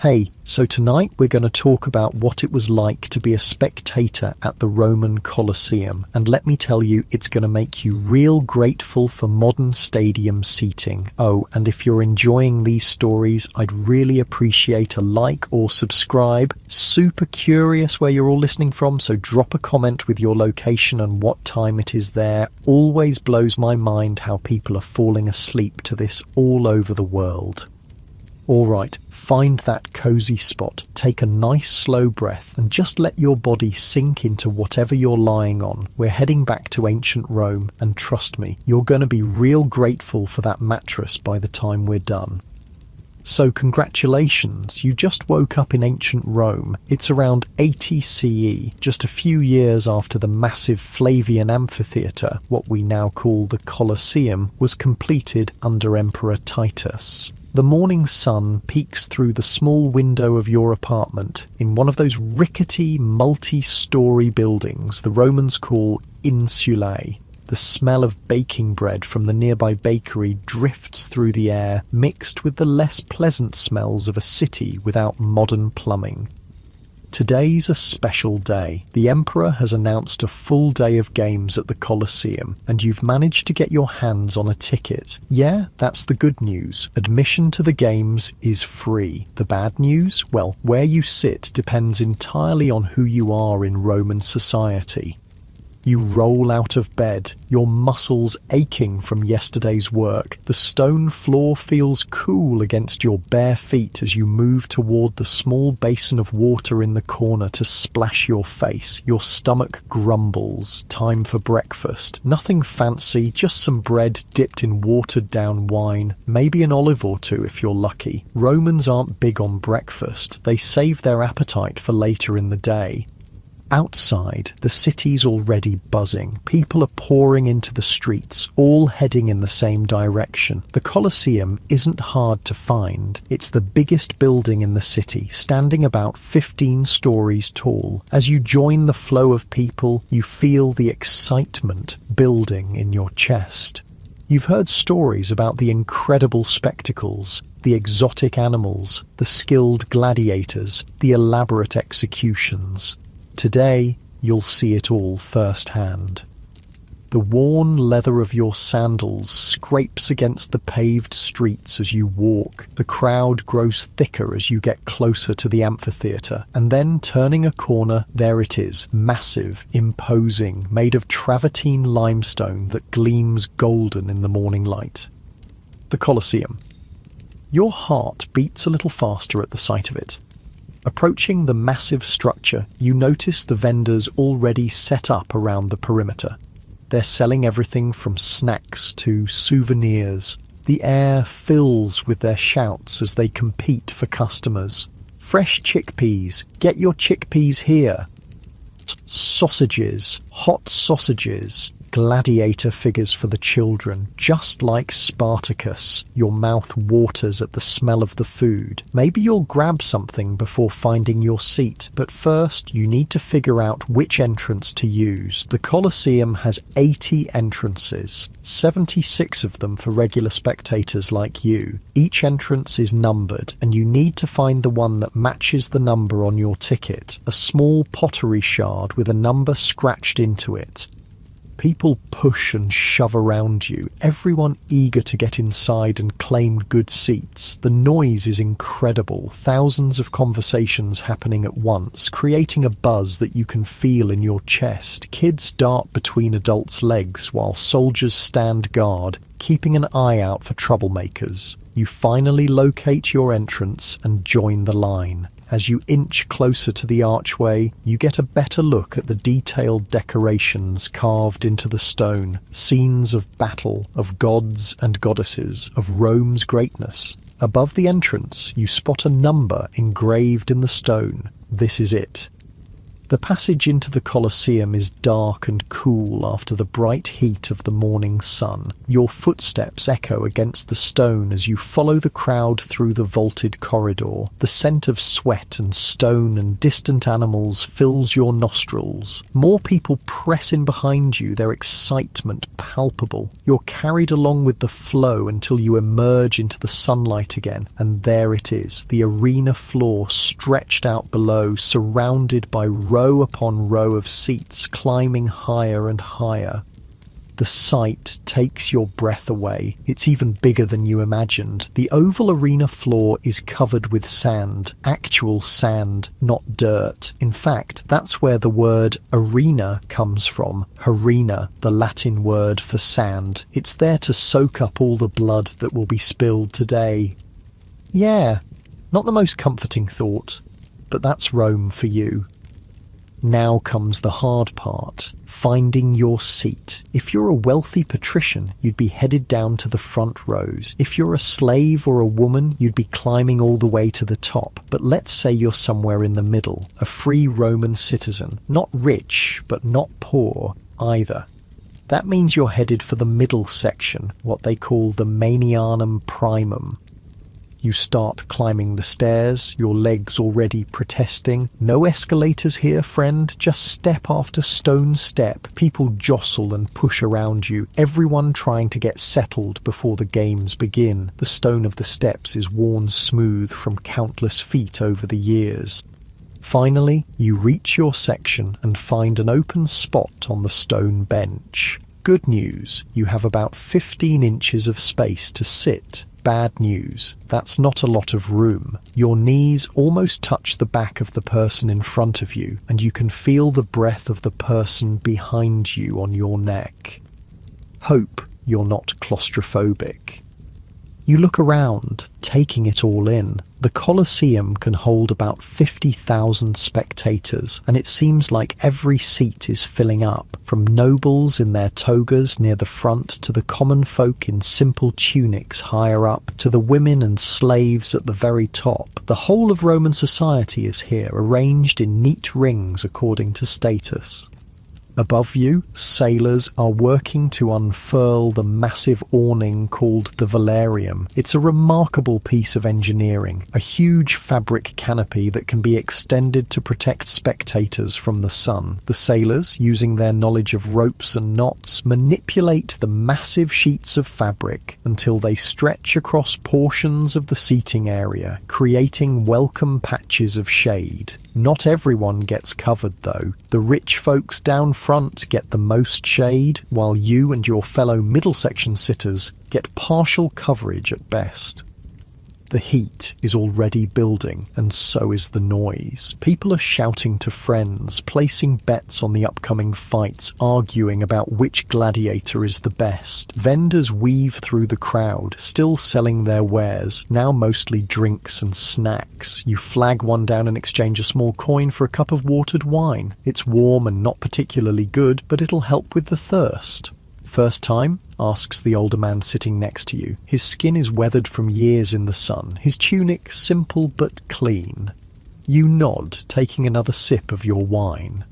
Hey, so tonight we're going to talk about what it was like to be a spectator at the Roman Colosseum, and let me tell you, it's going to make you real grateful for modern stadium seating. Oh, and if you're enjoying these stories, I'd really appreciate a like or subscribe. Super curious where you're all listening from, so drop a comment with your location and what time it is there. Always blows my mind how people are falling asleep to this all over the world. Alright, find that cozy spot, take a nice slow breath and just let your body sink into whatever you're lying on. We're heading back to ancient Rome, and trust me, you're going to be real grateful for that mattress by the time we're done. So congratulations, you just woke up in ancient Rome. It's around 80 CE, just a few years after the massive Flavian amphitheatre, what we now call the Colosseum, was completed under Emperor Titus. The morning sun peeks through the small window of your apartment in one of those rickety, multi-storey buildings the Romans call insulae. The smell of baking bread from the nearby bakery drifts through the air, mixed with the less pleasant smells of a city without modern plumbing. Today's a special day. The Emperor has announced a full day of games at the Colosseum, and you've managed to get your hands on a ticket. Yeah, that's the good news. Admission to the games is free. The bad news? Well, where you sit depends entirely on who you are in Roman society. You roll out of bed, your muscles aching from yesterday's work. The stone floor feels cool against your bare feet as you move toward the small basin of water in the corner to splash your face. Your stomach grumbles. Time for breakfast. Nothing fancy, just some bread dipped in watered down wine. Maybe an olive or two if you're lucky. Romans aren't big on breakfast. They save their appetite for later in the day. Outside, the city's already buzzing. People are pouring into the streets, all heading in the same direction. The Colosseum isn't hard to find. It's the biggest building in the city, standing about 15 stories tall. As you join the flow of people, you feel the excitement building in your chest. You've heard stories about the incredible spectacles, the exotic animals, the skilled gladiators, the elaborate executions. Today, you'll see it all firsthand. The worn leather of your sandals scrapes against the paved streets as you walk. The crowd grows thicker as you get closer to the amphitheatre, and then turning a corner, there it is, massive, imposing, made of travertine limestone that gleams golden in the morning light. The Colosseum. Your heart beats a little faster at the sight of it. Approaching the massive structure, you notice the vendors already set up around the perimeter. They're selling everything from snacks to souvenirs. The air fills with their shouts as they compete for customers. Fresh chickpeas, get your chickpeas here. Sausages, hot sausages, gladiator figures for the children, just like Spartacus. Your mouth waters at the smell of the food. Maybe you'll grab something before finding your seat, but first you need to figure out which entrance to use. The Colosseum has 80 entrances, 76 of them for regular spectators like you. Each entrance is numbered, and you need to find the one that matches the number on your ticket, a small pottery shard with a number scratched into it. People push and shove around you, everyone eager to get inside and claim good seats. The noise is incredible, thousands of conversations happening at once, creating a buzz that you can feel in your chest. Kids dart between adults' legs while soldiers stand guard, keeping an eye out for troublemakers. You finally locate your entrance and join the line. As you inch closer to the archway, you get a better look at the detailed decorations carved into the stone, scenes of battle, of gods and goddesses, of Rome's greatness. Above the entrance, you spot a number engraved in the stone. This is it. The passage into the Colosseum is dark and cool after the bright heat of the morning sun. Your footsteps echo against the stone as you follow the crowd through the vaulted corridor. The scent of sweat and stone and distant animals fills your nostrils. More people press in behind you, their excitement palpable. You're carried along with the flow until you emerge into the sunlight again, and there it is, the arena floor stretched out below, surrounded by row upon row of seats climbing higher and higher. The sight takes your breath away. It's even bigger than you imagined. The oval arena floor is covered with sand, actual sand, not dirt. In fact, that's where the word arena comes from. Harina, the Latin word for sand. It's there to soak up all the blood that will be spilled today. Yeah, not the most comforting thought, but that's Rome for you. Now comes the hard part, finding your seat. If you're a wealthy patrician, you'd be headed down to the front rows. If you're a slave or a woman, you'd be climbing all the way to the top. But let's say you're somewhere in the middle, a free Roman citizen, not rich, but not poor either. That means you're headed for the middle section, what they call the Manianum Primum. You start climbing the stairs, your legs already protesting. No escalators here, friend, just step after stone step. People jostle and push around you, everyone trying to get settled before the games begin. The stone of the steps is worn smooth from countless feet over the years. Finally, you reach your section and find an open spot on the stone bench. Good news, you have about 15 inches of space to sit. Bad news, that's not a lot of room. Your knees almost touch the back of the person in front of you, and you can feel the breath of the person behind you on your neck. Hope you're not claustrophobic. You look around, taking it all in. The Colosseum can hold about 50,000 spectators, and it seems like every seat is filling up, from nobles in their togas near the front to the common folk in simple tunics higher up to the women and slaves at the very top. The whole of Roman society is here, arranged in neat rings according to status. Above you, sailors are working to unfurl the massive awning called the Valerium. It's a remarkable piece of engineering, a huge fabric canopy that can be extended to protect spectators from the sun. The sailors, using their knowledge of ropes and knots, manipulate the massive sheets of fabric until they stretch across portions of the seating area, creating welcome patches of shade. Not everyone gets covered though. The rich folks down front get the most shade, while you and your fellow middle section sitters get partial coverage at best. The heat is already building, and so is the noise. People are shouting to friends, placing bets on the upcoming fights, arguing about which gladiator is the best. Vendors weave through the crowd, still selling their wares, now mostly drinks and snacks. You flag one down and exchange a small coin for a cup of watered wine. It's warm and not particularly good, but it'll help with the thirst. First time? Asks the older man sitting next to you. His skin is weathered from years in the sun, his tunic simple but clean. You nod, taking another sip of your wine.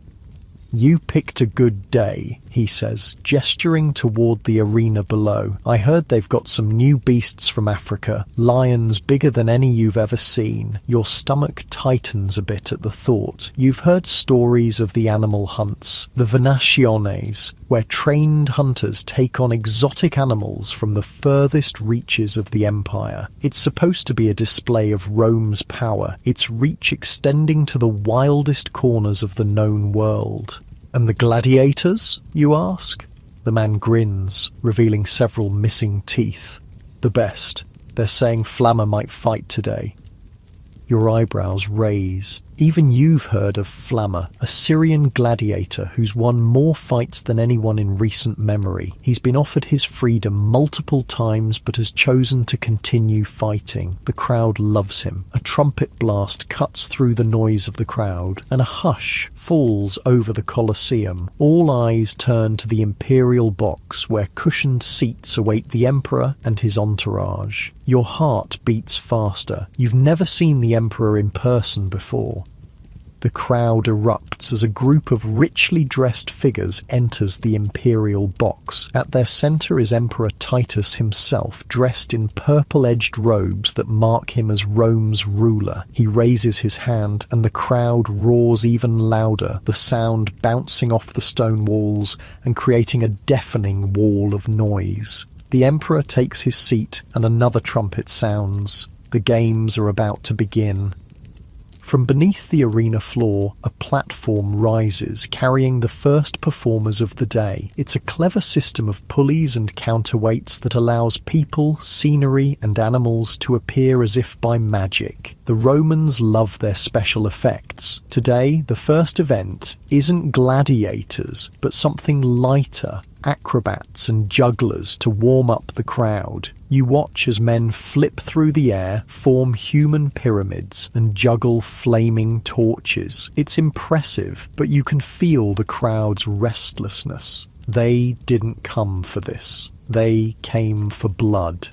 You picked a good day, he says, gesturing toward the arena below. I heard they've got some new beasts from Africa, lions bigger than any you've ever seen. Your stomach tightens a bit at the thought. You've heard stories of the animal hunts, the venaciones, where trained hunters take on exotic animals from the furthest reaches of the empire. It's supposed to be a display of Rome's power, its reach extending to the wildest corners of the known world. And the gladiators, you ask? The man grins, revealing several missing teeth. The best. They're saying Flamma might fight today. Your eyebrows raise. Even you've heard of Flamma, a Syrian gladiator who's won more fights than anyone in recent memory. He's been offered his freedom multiple times but has chosen to continue fighting. The crowd loves him. A trumpet blast cuts through the noise of the crowd, and a hush falls over the Colosseum. All eyes turn to the imperial box where cushioned seats await the emperor and his entourage. Your heart beats faster. You've never seen the emperor in person before. The crowd erupts as a group of richly dressed figures enters the imperial box. At their center is Emperor Titus himself, dressed in purple-edged robes that mark him as Rome's ruler. He raises his hand, and the crowd roars even louder, the sound bouncing off the stone walls and creating a deafening wall of noise. The emperor takes his seat, and another trumpet sounds. The games are about to begin. From beneath the arena floor, a platform rises, carrying the first performers of the day. It's a clever system of pulleys and counterweights that allows people, scenery, and animals to appear as if by magic. The Romans love their special effects. Today, the first event isn't gladiators, but something lighter. Acrobats and jugglers to warm up the crowd. You watch as men flip through the air, form human pyramids, and juggle flaming torches. It's impressive, but you can feel the crowd's restlessness. They didn't come for this. They came for blood.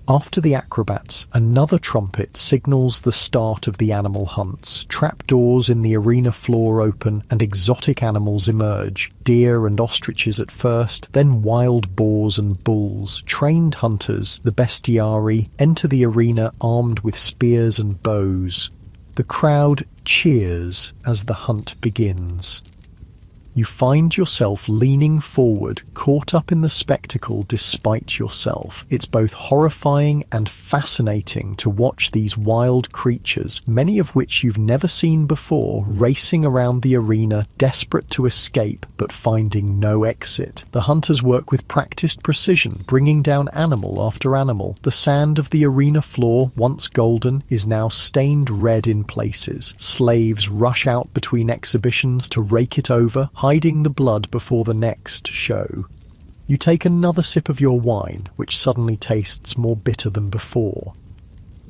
After the acrobats, another trumpet signals the start of the animal hunts. Trapdoors in the arena floor open and exotic animals emerge. Deer and ostriches at first, then wild boars and bulls. Trained hunters, the bestiari, enter the arena armed with spears and bows. The crowd cheers as the hunt begins. You find yourself leaning forward, caught up in the spectacle despite yourself. It's both horrifying and fascinating to watch these wild creatures, many of which you've never seen before, racing around the arena, desperate to escape, but finding no exit. The hunters work with practiced precision, bringing down animal after animal. The sand of the arena floor, once golden, is now stained red in places. Slaves rush out between exhibitions to rake it over, hiding the blood before the next show. You take another sip of your wine, which suddenly tastes more bitter than before.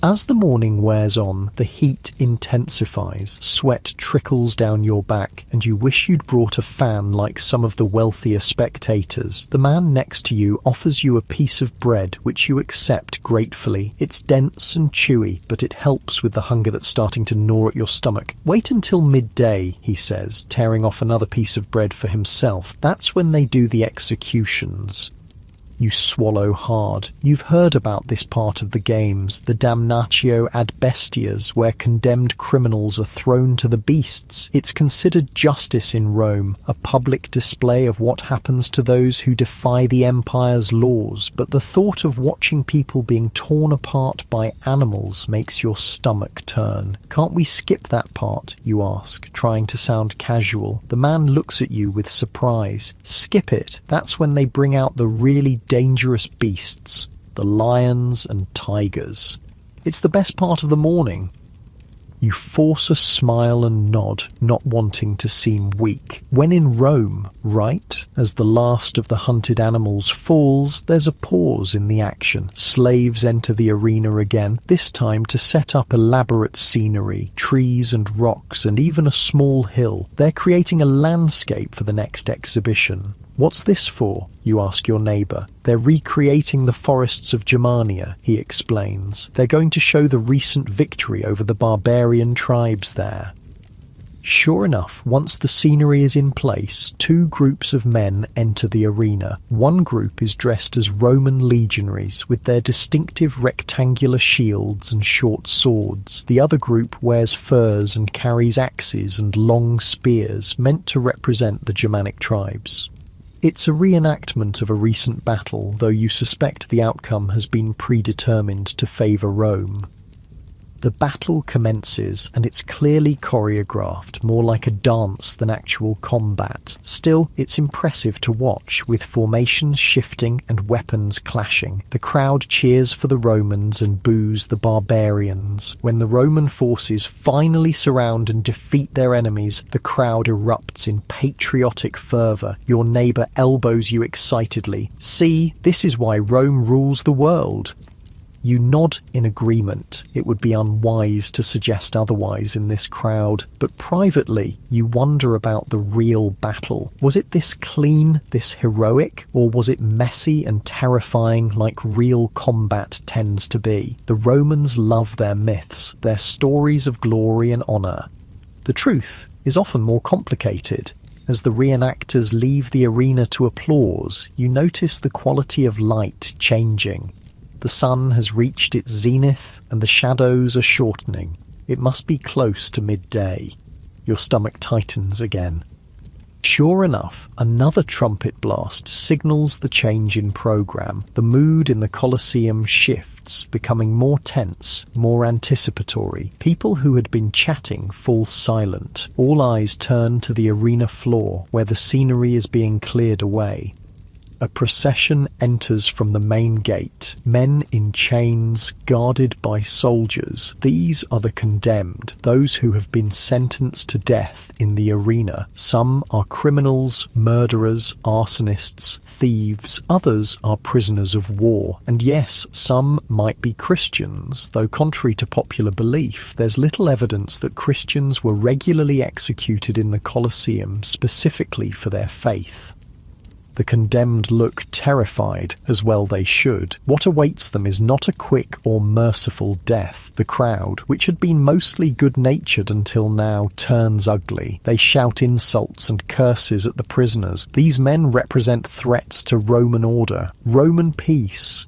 As the morning wears on, the heat intensifies, sweat trickles down your back, and you wish you'd brought a fan like some of the wealthier spectators. The man next to you offers you a piece of bread, which you accept gratefully. It's dense and chewy, but it helps with the hunger that's starting to gnaw at your stomach. Wait until midday, he says, tearing off another piece of bread for himself. That's when they do the executions. You swallow hard. You've heard about this part of the games, the damnatio ad bestias, where condemned criminals are thrown to the beasts. It's considered justice in Rome, a public display of what happens to those who defy the empire's laws. But the thought of watching people being torn apart by animals makes your stomach turn. Can't we skip that part, you ask, trying to sound casual. The man looks at you with surprise. Skip it. That's when they bring out the really dangerous beasts, the lions and tigers. It's the best part of the morning. You force a smile and nod, not wanting to seem weak. When in Rome, right? As the last of the hunted animals falls, there's a pause in the action. Slaves enter the arena again, this time to set up elaborate scenery, trees and rocks, and even a small hill. They're creating a landscape for the next exhibition. What's this for? You ask your neighbour. They're recreating the forests of Germania, he explains. They're going to show the recent victory over the barbarian tribes there. Sure enough, once the scenery is in place, two groups of men enter the arena. One group is dressed as Roman legionaries with their distinctive rectangular shields and short swords. The other group wears furs and carries axes and long spears meant to represent the Germanic tribes. It's a reenactment of a recent battle, though you suspect the outcome has been predetermined to favour Rome. The battle commences, and it's clearly choreographed, more like a dance than actual combat. Still, it's impressive to watch, with formations shifting and weapons clashing. The crowd cheers for the Romans and boos the barbarians. When the Roman forces finally surround and defeat their enemies, the crowd erupts in patriotic fervour. Your neighbour elbows you excitedly. See, this is why Rome rules the world. You nod in agreement. It would be unwise to suggest otherwise in this crowd, but privately you wonder about the real battle. Was it this clean, this heroic, or was it messy and terrifying like real combat tends to be? The Romans love their myths, their stories of glory and honour. The truth is often more complicated. As the reenactors leave the arena to applause, you notice the quality of light changing. The sun has reached its zenith and the shadows are shortening. It must be close to midday. Your stomach tightens again. Sure enough, another trumpet blast signals the change in program. The mood in the Colosseum shifts, becoming more tense, more anticipatory. People who had been chatting fall silent. All eyes turn to the arena floor, where the scenery is being cleared away. A procession enters from the main gate, men in chains guarded by soldiers. These are the condemned, those who have been sentenced to death in the arena. Some are criminals, murderers, arsonists, thieves. Others are prisoners of war. And yes, some might be Christians, though contrary to popular belief, there's little evidence that Christians were regularly executed in the Colosseum specifically for their faith. The condemned look terrified, as well they should. What awaits them is not a quick or merciful death. The crowd, which had been mostly good-natured until now, turns ugly. They shout insults and curses at the prisoners. These men represent threats to Roman order, Roman peace.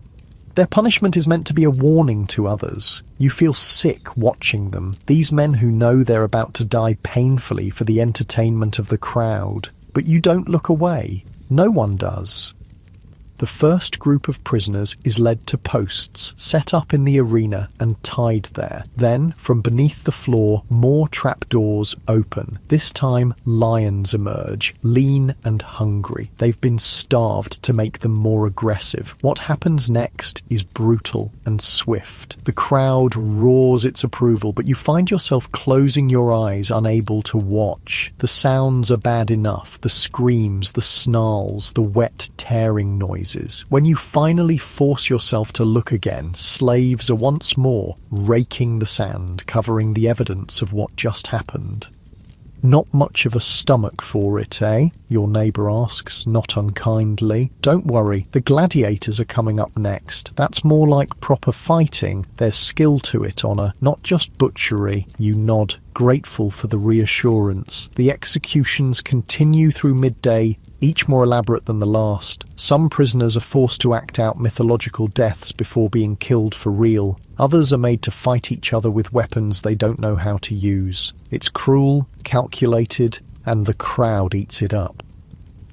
Their punishment is meant to be a warning to others. You feel sick watching them. These men who know they're about to die painfully for the entertainment of the crowd. But you don't look away. No one does. The first group of prisoners is led to posts set up in the arena and tied there. Then, from beneath the floor, more trapdoors open. This time, lions emerge, lean and hungry. They've been starved to make them more aggressive. What happens next is brutal and swift. The crowd roars its approval, but you find yourself closing your eyes, unable to watch. The sounds are bad enough, the screams, the snarls, the wet, tearing noises. When you finally force yourself to look again, slaves are once more raking the sand, covering the evidence of what just happened. Not much of a stomach for it, eh? Your neighbour asks, not unkindly. Don't worry, the gladiators are coming up next. That's more like proper fighting. There's skill to it, Honour, not just butchery. You nod, grateful for the reassurance. The executions continue through midday, each more elaborate than the last. Some prisoners are forced to act out mythological deaths before being killed for real. Others are made to fight each other with weapons they don't know how to use. It's cruel, calculated, and the crowd eats it up.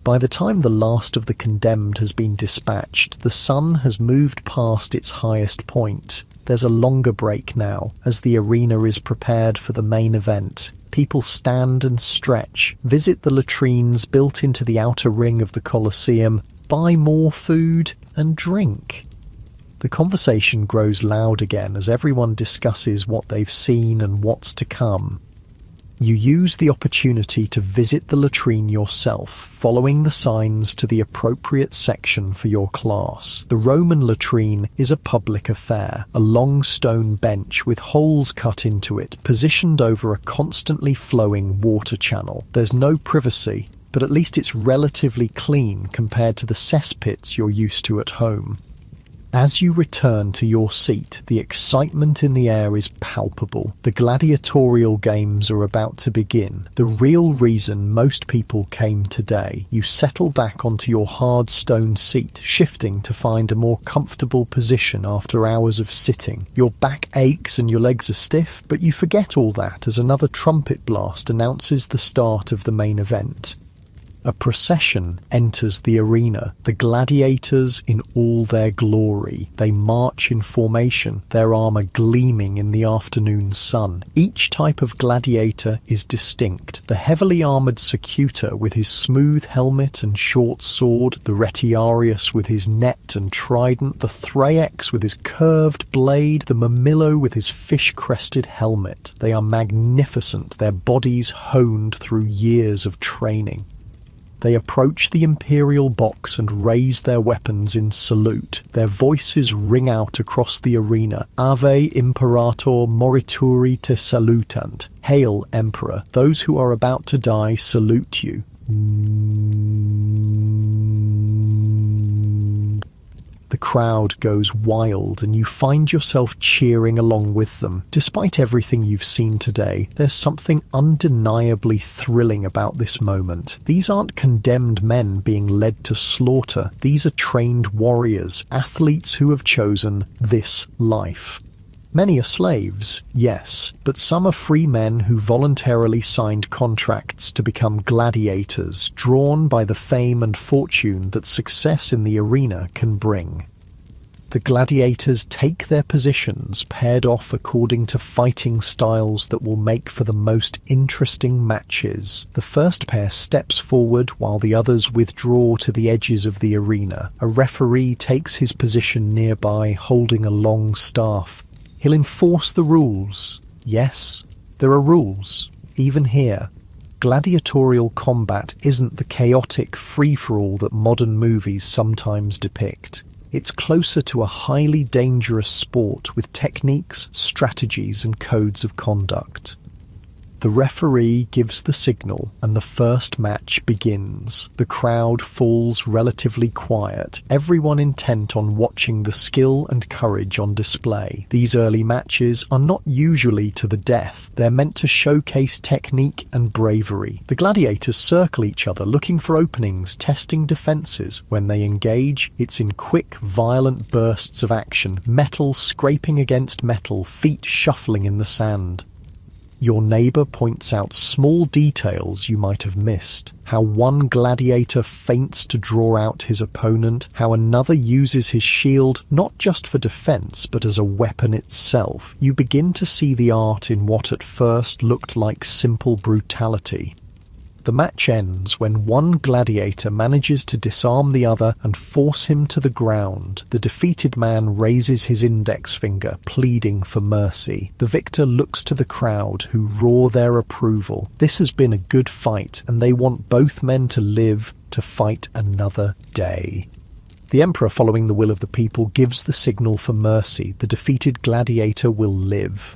By the time the last of the condemned has been dispatched, the sun has moved past its highest point. There's a longer break now, as the arena is prepared for the main event. People stand and stretch, visit the latrines built into the outer ring of the Colosseum, buy more food and drink. The conversation grows loud again as everyone discusses what they've seen and what's to come. You use the opportunity to visit the latrine yourself, following the signs to the appropriate section for your class. The Roman latrine is a public affair, a long stone bench with holes cut into it, positioned over a constantly flowing water channel. There's no privacy, but at least it's relatively clean compared to the cesspits you're used to at home. As you return to your seat, the excitement in the air is palpable. The gladiatorial games are about to begin. The real reason most people came today. You settle back onto your hard stone seat, shifting to find a more comfortable position after hours of sitting. Your back aches and your legs are stiff, but you forget all that as another trumpet blast announces the start of the main event. A procession enters the arena, the gladiators in all their glory. They march in formation, their armour gleaming in the afternoon sun. Each type of gladiator is distinct. The heavily armoured Spectator with his smooth helmet and short sword, the Retiarius with his net and trident, the Thraex with his curved blade, the Mamillo with his fish-crested helmet. They are magnificent, their bodies honed through years of training. They approach the imperial box and raise their weapons in salute. Their voices ring out across the arena. Ave Imperator morituri te salutant. Hail, Emperor. Those who are about to die salute you. The crowd goes wild and you find yourself cheering along with them. Despite everything you've seen today, there's something undeniably thrilling about this moment. These aren't condemned men being led to slaughter. These are trained warriors, athletes who have chosen this life. Many are slaves, yes, but some are free men who voluntarily signed contracts to become gladiators, drawn by the fame and fortune that success in the arena can bring. The gladiators take their positions paired off according to fighting styles that will make for the most interesting matches. The first pair steps forward while the others withdraw to the edges of the arena. A referee takes his position nearby, holding a long staff. He'll enforce the rules. Yes, there are rules, even here. Gladiatorial combat isn't the chaotic free-for-all that modern movies sometimes depict. It's closer to a highly dangerous sport with techniques, strategies, and codes of conduct. The referee gives the signal and the first match begins. The crowd falls relatively quiet, everyone intent on watching the skill and courage on display. These early matches are not usually to the death. They're meant to showcase technique and bravery. The gladiators circle each other, looking for openings, testing defenses. When they engage, it's in quick, violent bursts of action, metal scraping against metal, feet shuffling in the sand. Your neighbour points out small details you might have missed. How one gladiator feints to draw out his opponent, how another uses his shield not just for defence but as a weapon itself. You begin to see the art in what at first looked like simple brutality. The match ends when one gladiator manages to disarm the other and force him to the ground. The defeated man raises his index finger, pleading for mercy. The victor looks to the crowd, who roar their approval. This has been a good fight, and they want both men to live to fight another day. The emperor, following the will of the people, gives the signal for mercy. The defeated gladiator will live.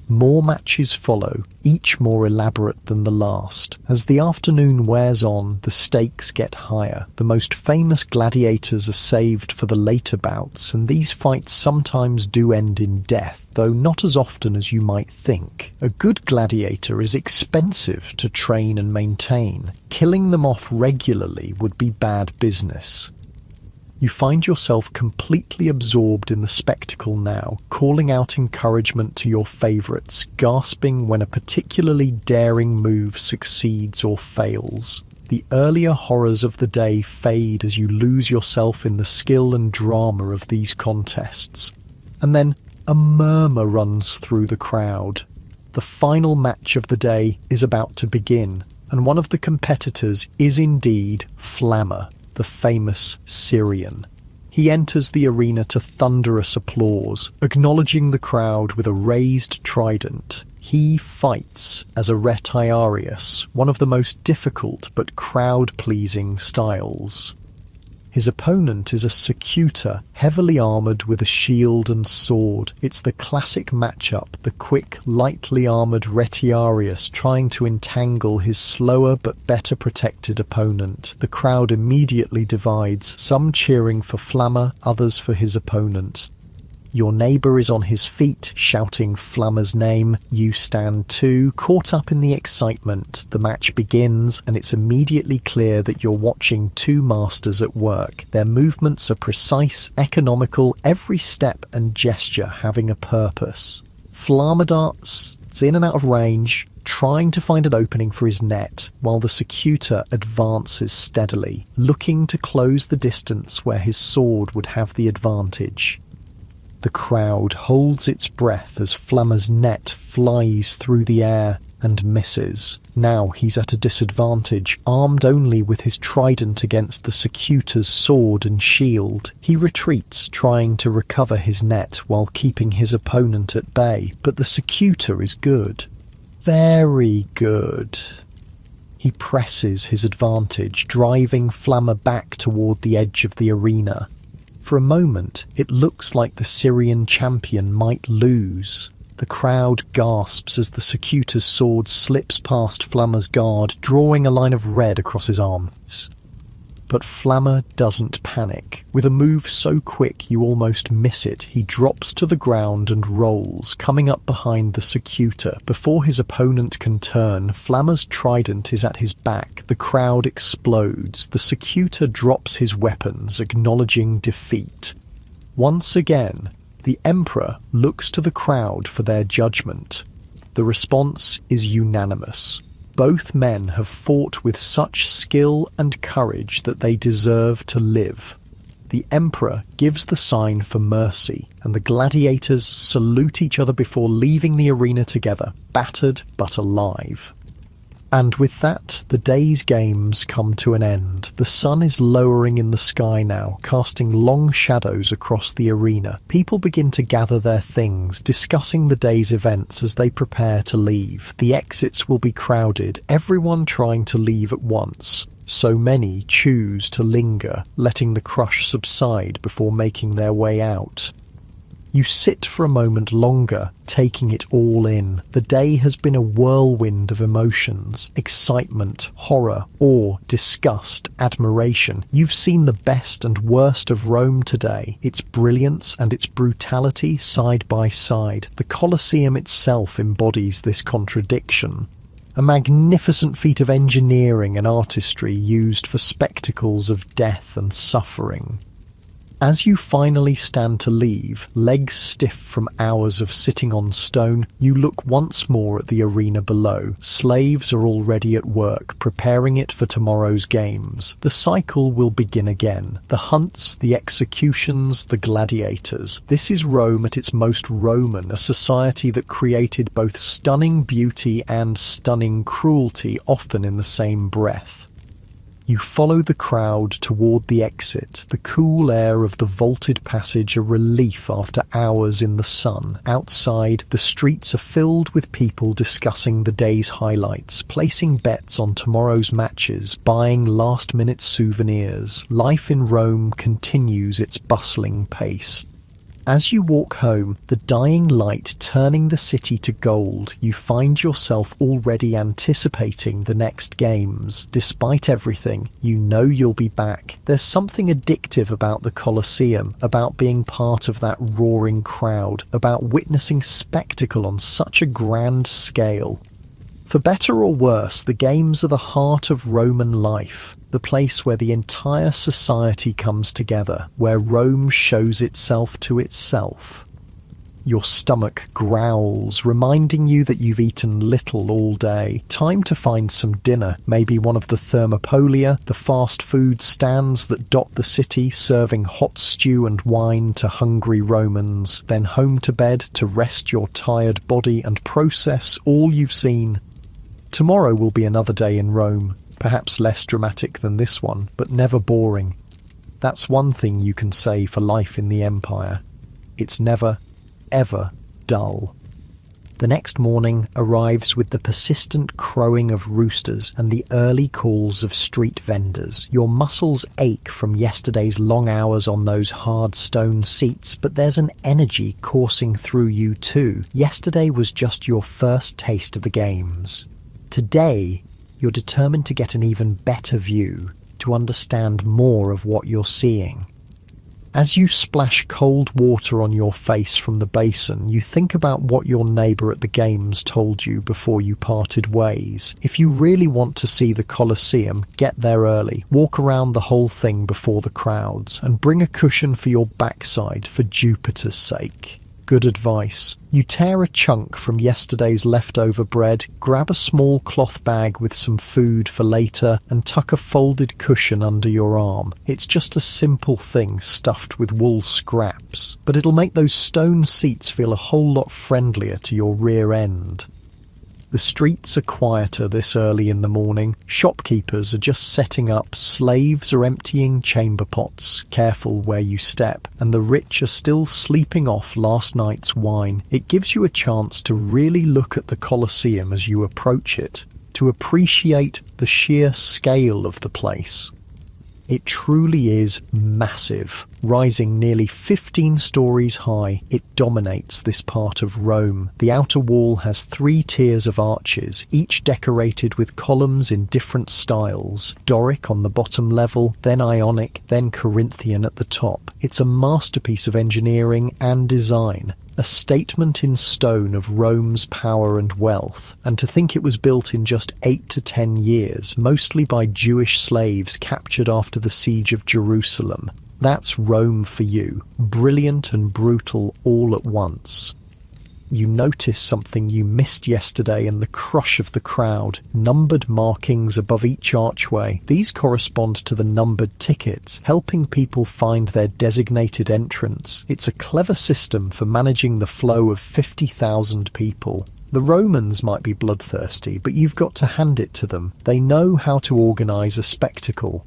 More matches follow, each more elaborate than the last. As the afternoon wears on, the stakes get higher. The most famous gladiators are saved for the later bouts, and these fights sometimes do end in death, though not as often as you might think. A good gladiator is expensive to train and maintain. Killing them off regularly would be bad business. You find yourself completely absorbed in the spectacle now, calling out encouragement to your favourites, gasping when a particularly daring move succeeds or fails. The earlier horrors of the day fade as you lose yourself in the skill and drama of these contests. And then a murmur runs through the crowd. The final match of the day is about to begin, and one of the competitors is indeed Flammer, the famous Syrian. He enters the arena to thunderous applause, acknowledging the crowd with a raised trident. He fights as a retiarius, one of the most difficult but crowd-pleasing styles. His opponent is a Spectator, heavily armoured with a shield and sword. It's the classic matchup, the quick, lightly armoured retiarius trying to entangle his slower but better protected opponent. The crowd immediately divides, some cheering for Flammer, others for his opponent. Your neighbour is on his feet, shouting Flammer's name. You stand too, caught up in the excitement. The match begins, and it's immediately clear that you're watching two masters at work. Their movements are precise, economical, every step and gesture having a purpose. Flammer darts, it's in and out of range, trying to find an opening for his net, while the Spectator advances steadily, looking to close the distance where his sword would have the advantage. The crowd holds its breath as Flammer's net flies through the air and misses. Now he's at a disadvantage, armed only with his trident against the Spectator's sword and shield. He retreats, trying to recover his net while keeping his opponent at bay, but the Spectator is good. Very good. He presses his advantage, driving Flammer back toward the edge of the arena. For a moment, it looks like the Syrian champion might lose. The crowd gasps as the Spectator's sword slips past Flammer's guard, drawing a line of red across his arms. But Flammer doesn't panic. With a move so quick you almost miss it, he drops to the ground and rolls, coming up behind the Secutor. Before his opponent can turn, Flammer's trident is at his back. The crowd explodes. The Secutor drops his weapons, acknowledging defeat. Once again, the Emperor looks to the crowd for their judgment. The response is unanimous. Both men have fought with such skill and courage that they deserve to live. The Emperor gives the sign for mercy, and the gladiators salute each other before leaving the arena together, battered but alive. And with that, the day's games come to an end. The sun is lowering in the sky now, casting long shadows across the arena. People begin to gather their things, discussing the day's events as they prepare to leave. The exits will be crowded, everyone trying to leave at once. So many choose to linger, letting the crush subside before making their way out. You sit for a moment longer, taking it all in. The day has been a whirlwind of emotions: excitement, horror, awe, disgust, admiration. You've seen the best and worst of Rome today, its brilliance and its brutality side by side. The Colosseum itself embodies this contradiction. A magnificent feat of engineering and artistry used for spectacles of death and suffering. As you finally stand to leave, legs stiff from hours of sitting on stone, you look once more at the arena below. Slaves are already at work, preparing it for tomorrow's games. The cycle will begin again. The hunts, the executions, the gladiators. This is Rome at its most Roman, a society that created both stunning beauty and stunning cruelty, often in the same breath. You follow the crowd toward the exit, the cool air of the vaulted passage a relief after hours in the sun. Outside, the streets are filled with people discussing the day's highlights, placing bets on tomorrow's matches, buying last-minute souvenirs. Life in Rome continues its bustling pace. As you walk home, the dying light turning the city to gold, you find yourself already anticipating the next games. Despite everything, you know you'll be back. There's something addictive about the Colosseum, about being part of that roaring crowd, about witnessing spectacle on such a grand scale. For better or worse, the games are the heart of Roman life, the place where the entire society comes together, where Rome shows itself to itself. Your stomach growls, reminding you that you've eaten little all day. Time to find some dinner, maybe one of the thermopolia, the fast food stands that dot the city, serving hot stew and wine to hungry Romans, then home to bed to rest your tired body and process all you've seen. Tomorrow will be another day in Rome, perhaps less dramatic than this one, but never boring. That's one thing you can say for life in the Empire. It's never, ever dull. The next morning arrives with the persistent crowing of roosters and the early calls of street vendors. Your muscles ache from yesterday's long hours on those hard stone seats, but there's an energy coursing through you too. Yesterday was just your first taste of the games. Today, you're determined to get an even better view, to understand more of what you're seeing. As you splash cold water on your face from the basin, you think about what your neighbour at the games told you before you parted ways. If you really want to see the Colosseum, get there early, walk around the whole thing before the crowds, and bring a cushion for your backside for Jupiter's sake. Good advice. You tear a chunk from yesterday's leftover bread, grab a small cloth bag with some food for later, and tuck a folded cushion under your arm. It's just a simple thing stuffed with wool scraps, but it'll make those stone seats feel a whole lot friendlier to your rear end. The streets are quieter this early in the morning. Shopkeepers are just setting up, slaves are emptying chamber pots, careful where you step, and the rich are still sleeping off last night's wine. It gives you a chance to really look at the Colosseum as you approach it, to appreciate the sheer scale of the place. It truly is massive. Rising nearly 15 stories high, it dominates this part of Rome. The outer wall has 3 tiers of arches, each decorated with columns in different styles. Doric on the bottom level, then Ionic, then Corinthian at the top. It's a masterpiece of engineering and design, a statement in stone of Rome's power and wealth. And to think it was built in just 8 to 10 years, mostly by Jewish slaves captured after the siege of Jerusalem. That's Rome for you, brilliant and brutal all at once. You notice something you missed yesterday in the crush of the crowd. Numbered markings above each archway. These correspond to the numbered tickets, helping people find their designated entrance. It's a clever system for managing the flow of 50,000 people. The Romans might be bloodthirsty, but you've got to hand it to them. They know how to organize a spectacle.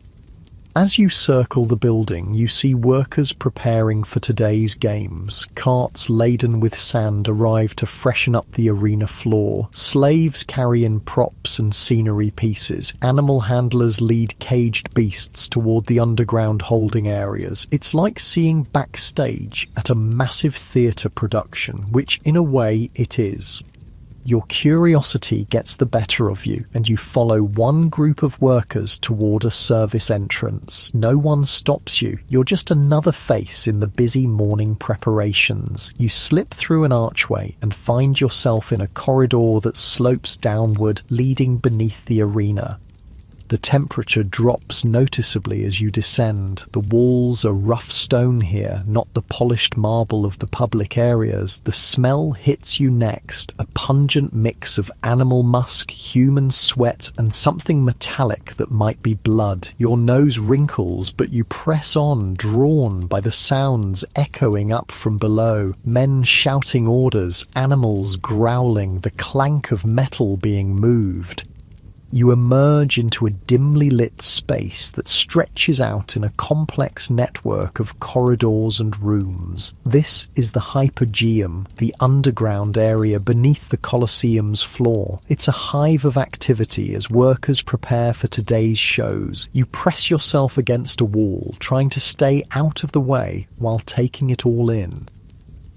As you circle the building, you see workers preparing for today's games. Carts laden with sand arrive to freshen up the arena floor. Slaves carry in props and scenery pieces. Animal handlers lead caged beasts toward the underground holding areas. It's like seeing backstage at a massive theatre production, which in a way it is. Your curiosity gets the better of you, and you follow one group of workers toward a service entrance. No one stops you. You're just another face in the busy morning preparations. You slip through an archway and find yourself in a corridor that slopes downward, leading beneath the arena. The temperature drops noticeably as you descend. The walls are rough stone here, not the polished marble of the public areas. The smell hits you next, a pungent mix of animal musk, human sweat, and something metallic that might be blood. Your nose wrinkles, but you press on, drawn by the sounds echoing up from below. Men shouting orders, animals growling, the clank of metal being moved. You emerge into a dimly lit space that stretches out in a complex network of corridors and rooms. This is the Hypogeum, the underground area beneath the Colosseum's floor. It's a hive of activity as workers prepare for today's shows. You press yourself against a wall, trying to stay out of the way while taking it all in.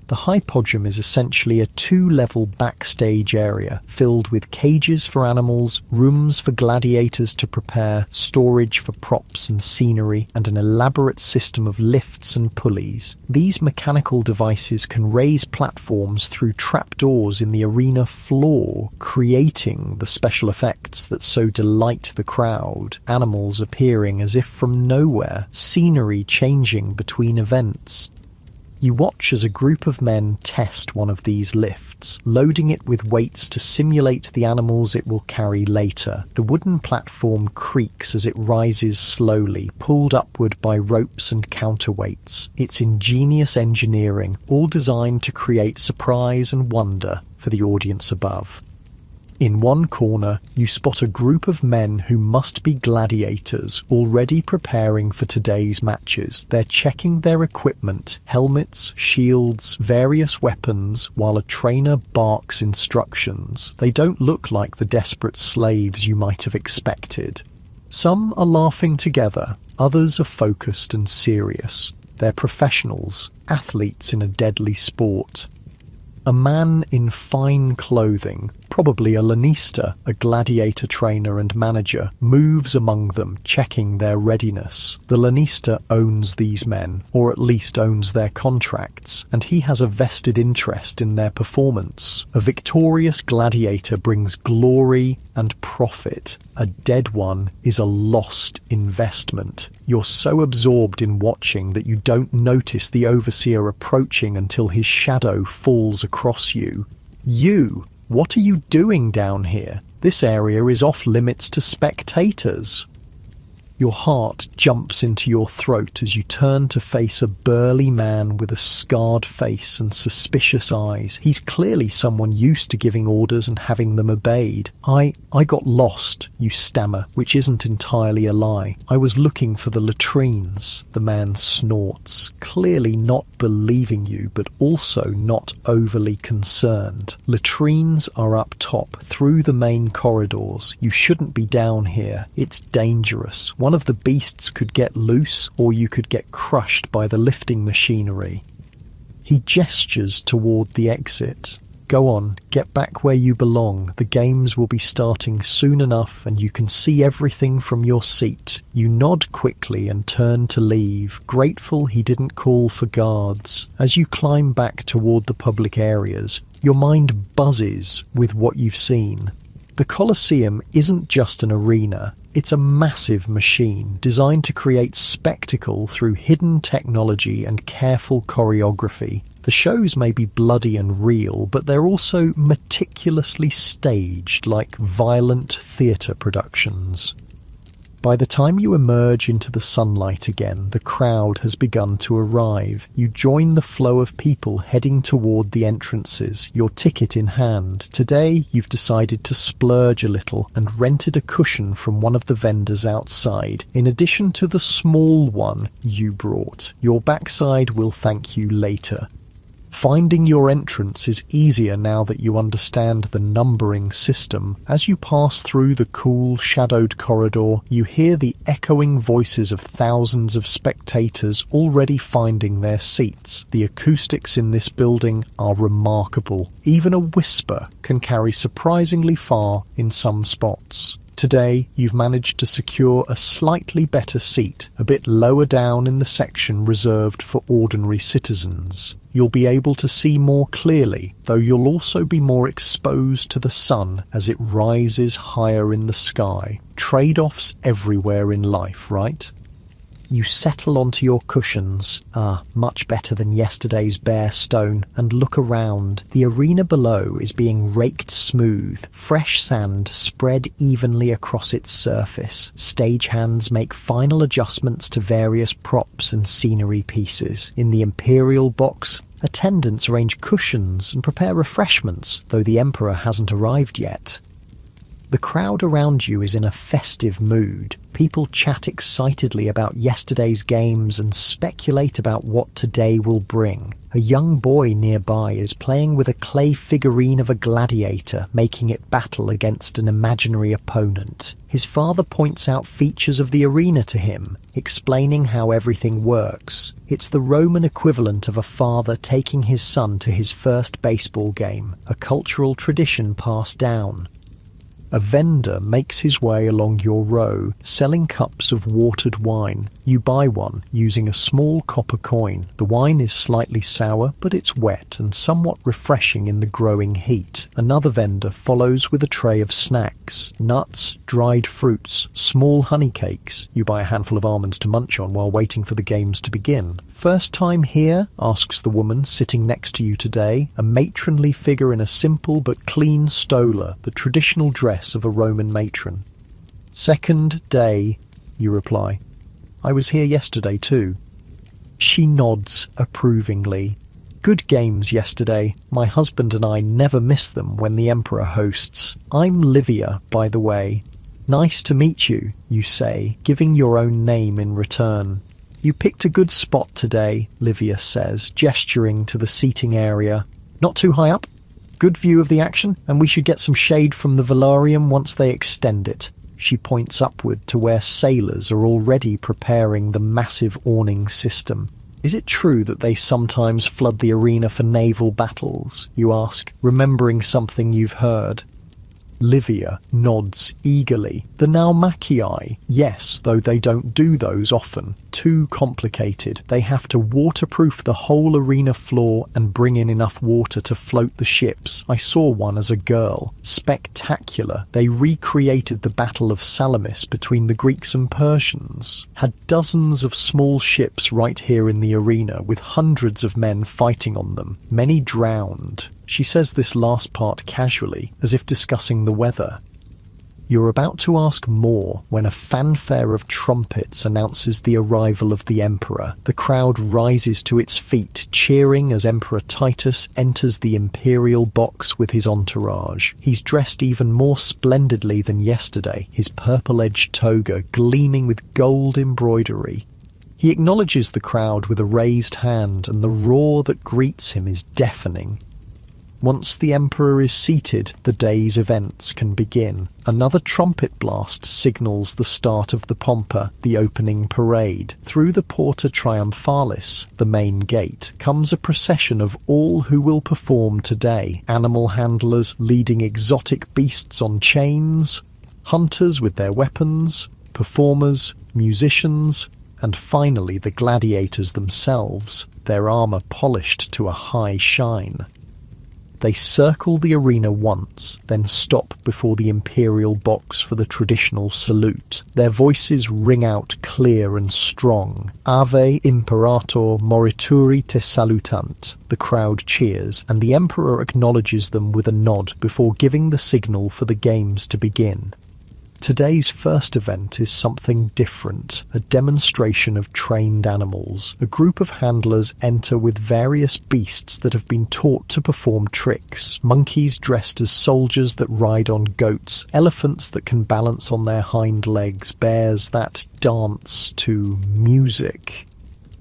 The Hypogeum is essentially a 2-level backstage area filled with cages for animals, rooms for gladiators to prepare, storage for props and scenery, and an elaborate system of lifts and pulleys. These mechanical devices can raise platforms through trapdoors in the arena floor, creating the special effects that so delight the crowd. Animals appearing as if from nowhere, scenery changing between events. You watch as a group of men test one of these lifts, loading it with weights to simulate the animals it will carry later. The wooden platform creaks as it rises slowly, pulled upward by ropes and counterweights. It's ingenious engineering, all designed to create surprise and wonder for the audience above. In one corner, you spot a group of men who must be gladiators, already preparing for today's matches. They're checking their equipment, helmets, shields, various weapons, while a trainer barks instructions. They don't look like the desperate slaves you might have expected. Some are laughing together, others are focused and serious. They're professionals, athletes in a deadly sport. A man in fine clothing, probably a lanista, a gladiator trainer and manager, moves among them, checking their readiness. The lanista owns these men, or at least owns their contracts, and he has a vested interest in their performance. A victorious gladiator brings glory and profit. A dead one is a lost investment. You're so absorbed in watching that you don't notice the overseer approaching until his shadow falls across you. You! What are you doing down here? This area is off limits to spectators. Your heart jumps into your throat as you turn to face a burly man with a scarred face and suspicious eyes. He's clearly someone used to giving orders and having them obeyed. I got lost, you stammer, which isn't entirely a lie. I was looking for the latrines. The man snorts, clearly not believing you, but also not overly concerned. Latrines are up top, through the main corridors. You shouldn't be down here. It's dangerous. One of the beasts could get loose, or you could get crushed by the lifting machinery. He gestures toward the exit. Go on, get back where you belong. The games will be starting soon enough and you can see everything from your seat. You nod quickly and turn to leave, grateful he didn't call for guards. As you climb back toward the public areas, your mind buzzes with what you've seen. The Colosseum isn't just an arena. It's a massive machine designed to create spectacle through hidden technology and careful choreography. The shows may be bloody and real, but they're also meticulously staged like violent theatre productions. By the time you emerge into the sunlight again, the crowd has begun to arrive. You join the flow of people heading toward the entrances, your ticket in hand. Today, you've decided to splurge a little and rented a cushion from one of the vendors outside. In addition to the small one you brought, your backside will thank you later. Finding your entrance is easier now that you understand the numbering system. As you pass through the cool, shadowed corridor, you hear the echoing voices of thousands of spectators already finding their seats. The acoustics in this building are remarkable. Even a whisper can carry surprisingly far in some spots. Today, you've managed to secure a slightly better seat, a bit lower down in the section reserved for ordinary citizens. You'll be able to see more clearly, though you'll also be more exposed to the sun as it rises higher in the sky. Trade-offs everywhere in life, right? You settle onto your cushions, much better than yesterday's bare stone, and look around. The arena below is being raked smooth, fresh sand spread evenly across its surface. Stagehands make final adjustments to various props and scenery pieces. In the Imperial box, attendants arrange cushions and prepare refreshments, though the Emperor hasn't arrived yet. The crowd around you is in a festive mood. People chat excitedly about yesterday's games and speculate about what today will bring. A young boy nearby is playing with a clay figurine of a gladiator, making it battle against an imaginary opponent. His father points out features of the arena to him, explaining how everything works. It's the Roman equivalent of a father taking his son to his first baseball game, a cultural tradition passed down. A vendor makes his way along your row, selling cups of watered wine. You buy one using a small copper coin. The wine is slightly sour, but it's wet and somewhat refreshing in the growing heat. Another vendor follows with a tray of snacks, nuts, dried fruits, small honey cakes. You buy a handful of almonds to munch on while waiting for the games to begin. "First time here?" asks the woman sitting next to you today, a matronly figure in a simple but clean stola, the traditional dress of a Roman matron. "Second day," you reply. "I was here yesterday too." She nods approvingly. "Good games yesterday. My husband and I never miss them when the Emperor hosts. I'm Livia, by the way." "Nice to meet you," you say, giving your own name in return. "You picked a good spot today," Livia says, gesturing to the seating area. "Not too high up? Good view of the action, and we should get some shade from the velarium once they extend it." She points upward to where sailors are already preparing the massive awning system. "Is it true that they sometimes flood the arena for naval battles?" you ask, remembering something you've heard. Livia nods eagerly. "The Naumachii, yes, though they don't do those often. Too complicated. They have to waterproof the whole arena floor and bring in enough water to float the ships. I saw one as a girl. Spectacular. They recreated the Battle of Salamis between the Greeks and Persians. Had dozens of small ships right here in the arena with hundreds of men fighting on them. Many drowned." She says this last part casually, as if discussing the weather. You're about to ask more when a fanfare of trumpets announces the arrival of the Emperor. The crowd rises to its feet, cheering as Emperor Titus enters the Imperial box with his entourage. He's dressed even more splendidly than yesterday, his purple-edged toga gleaming with gold embroidery. He acknowledges the crowd with a raised hand, and the roar that greets him is deafening. Once the emperor is seated, the day's events can begin. Another trumpet blast signals the start of the pompa, the opening parade. Through the Porta Triumphalis, the main gate, comes a procession of all who will perform today. Animal handlers leading exotic beasts on chains, hunters with their weapons, performers, musicians, and finally the gladiators themselves, their armour polished to a high shine. They circle the arena once, then stop before the imperial box for the traditional salute. Their voices ring out clear and strong. Ave Imperator Morituri te salutant. The crowd cheers, and the emperor acknowledges them with a nod before giving the signal for the games to begin. Today's first event is something different, a demonstration of trained animals. A group of handlers enter with various beasts that have been taught to perform tricks. Monkeys dressed as soldiers that ride on goats, elephants that can balance on their hind legs, bears that dance to music.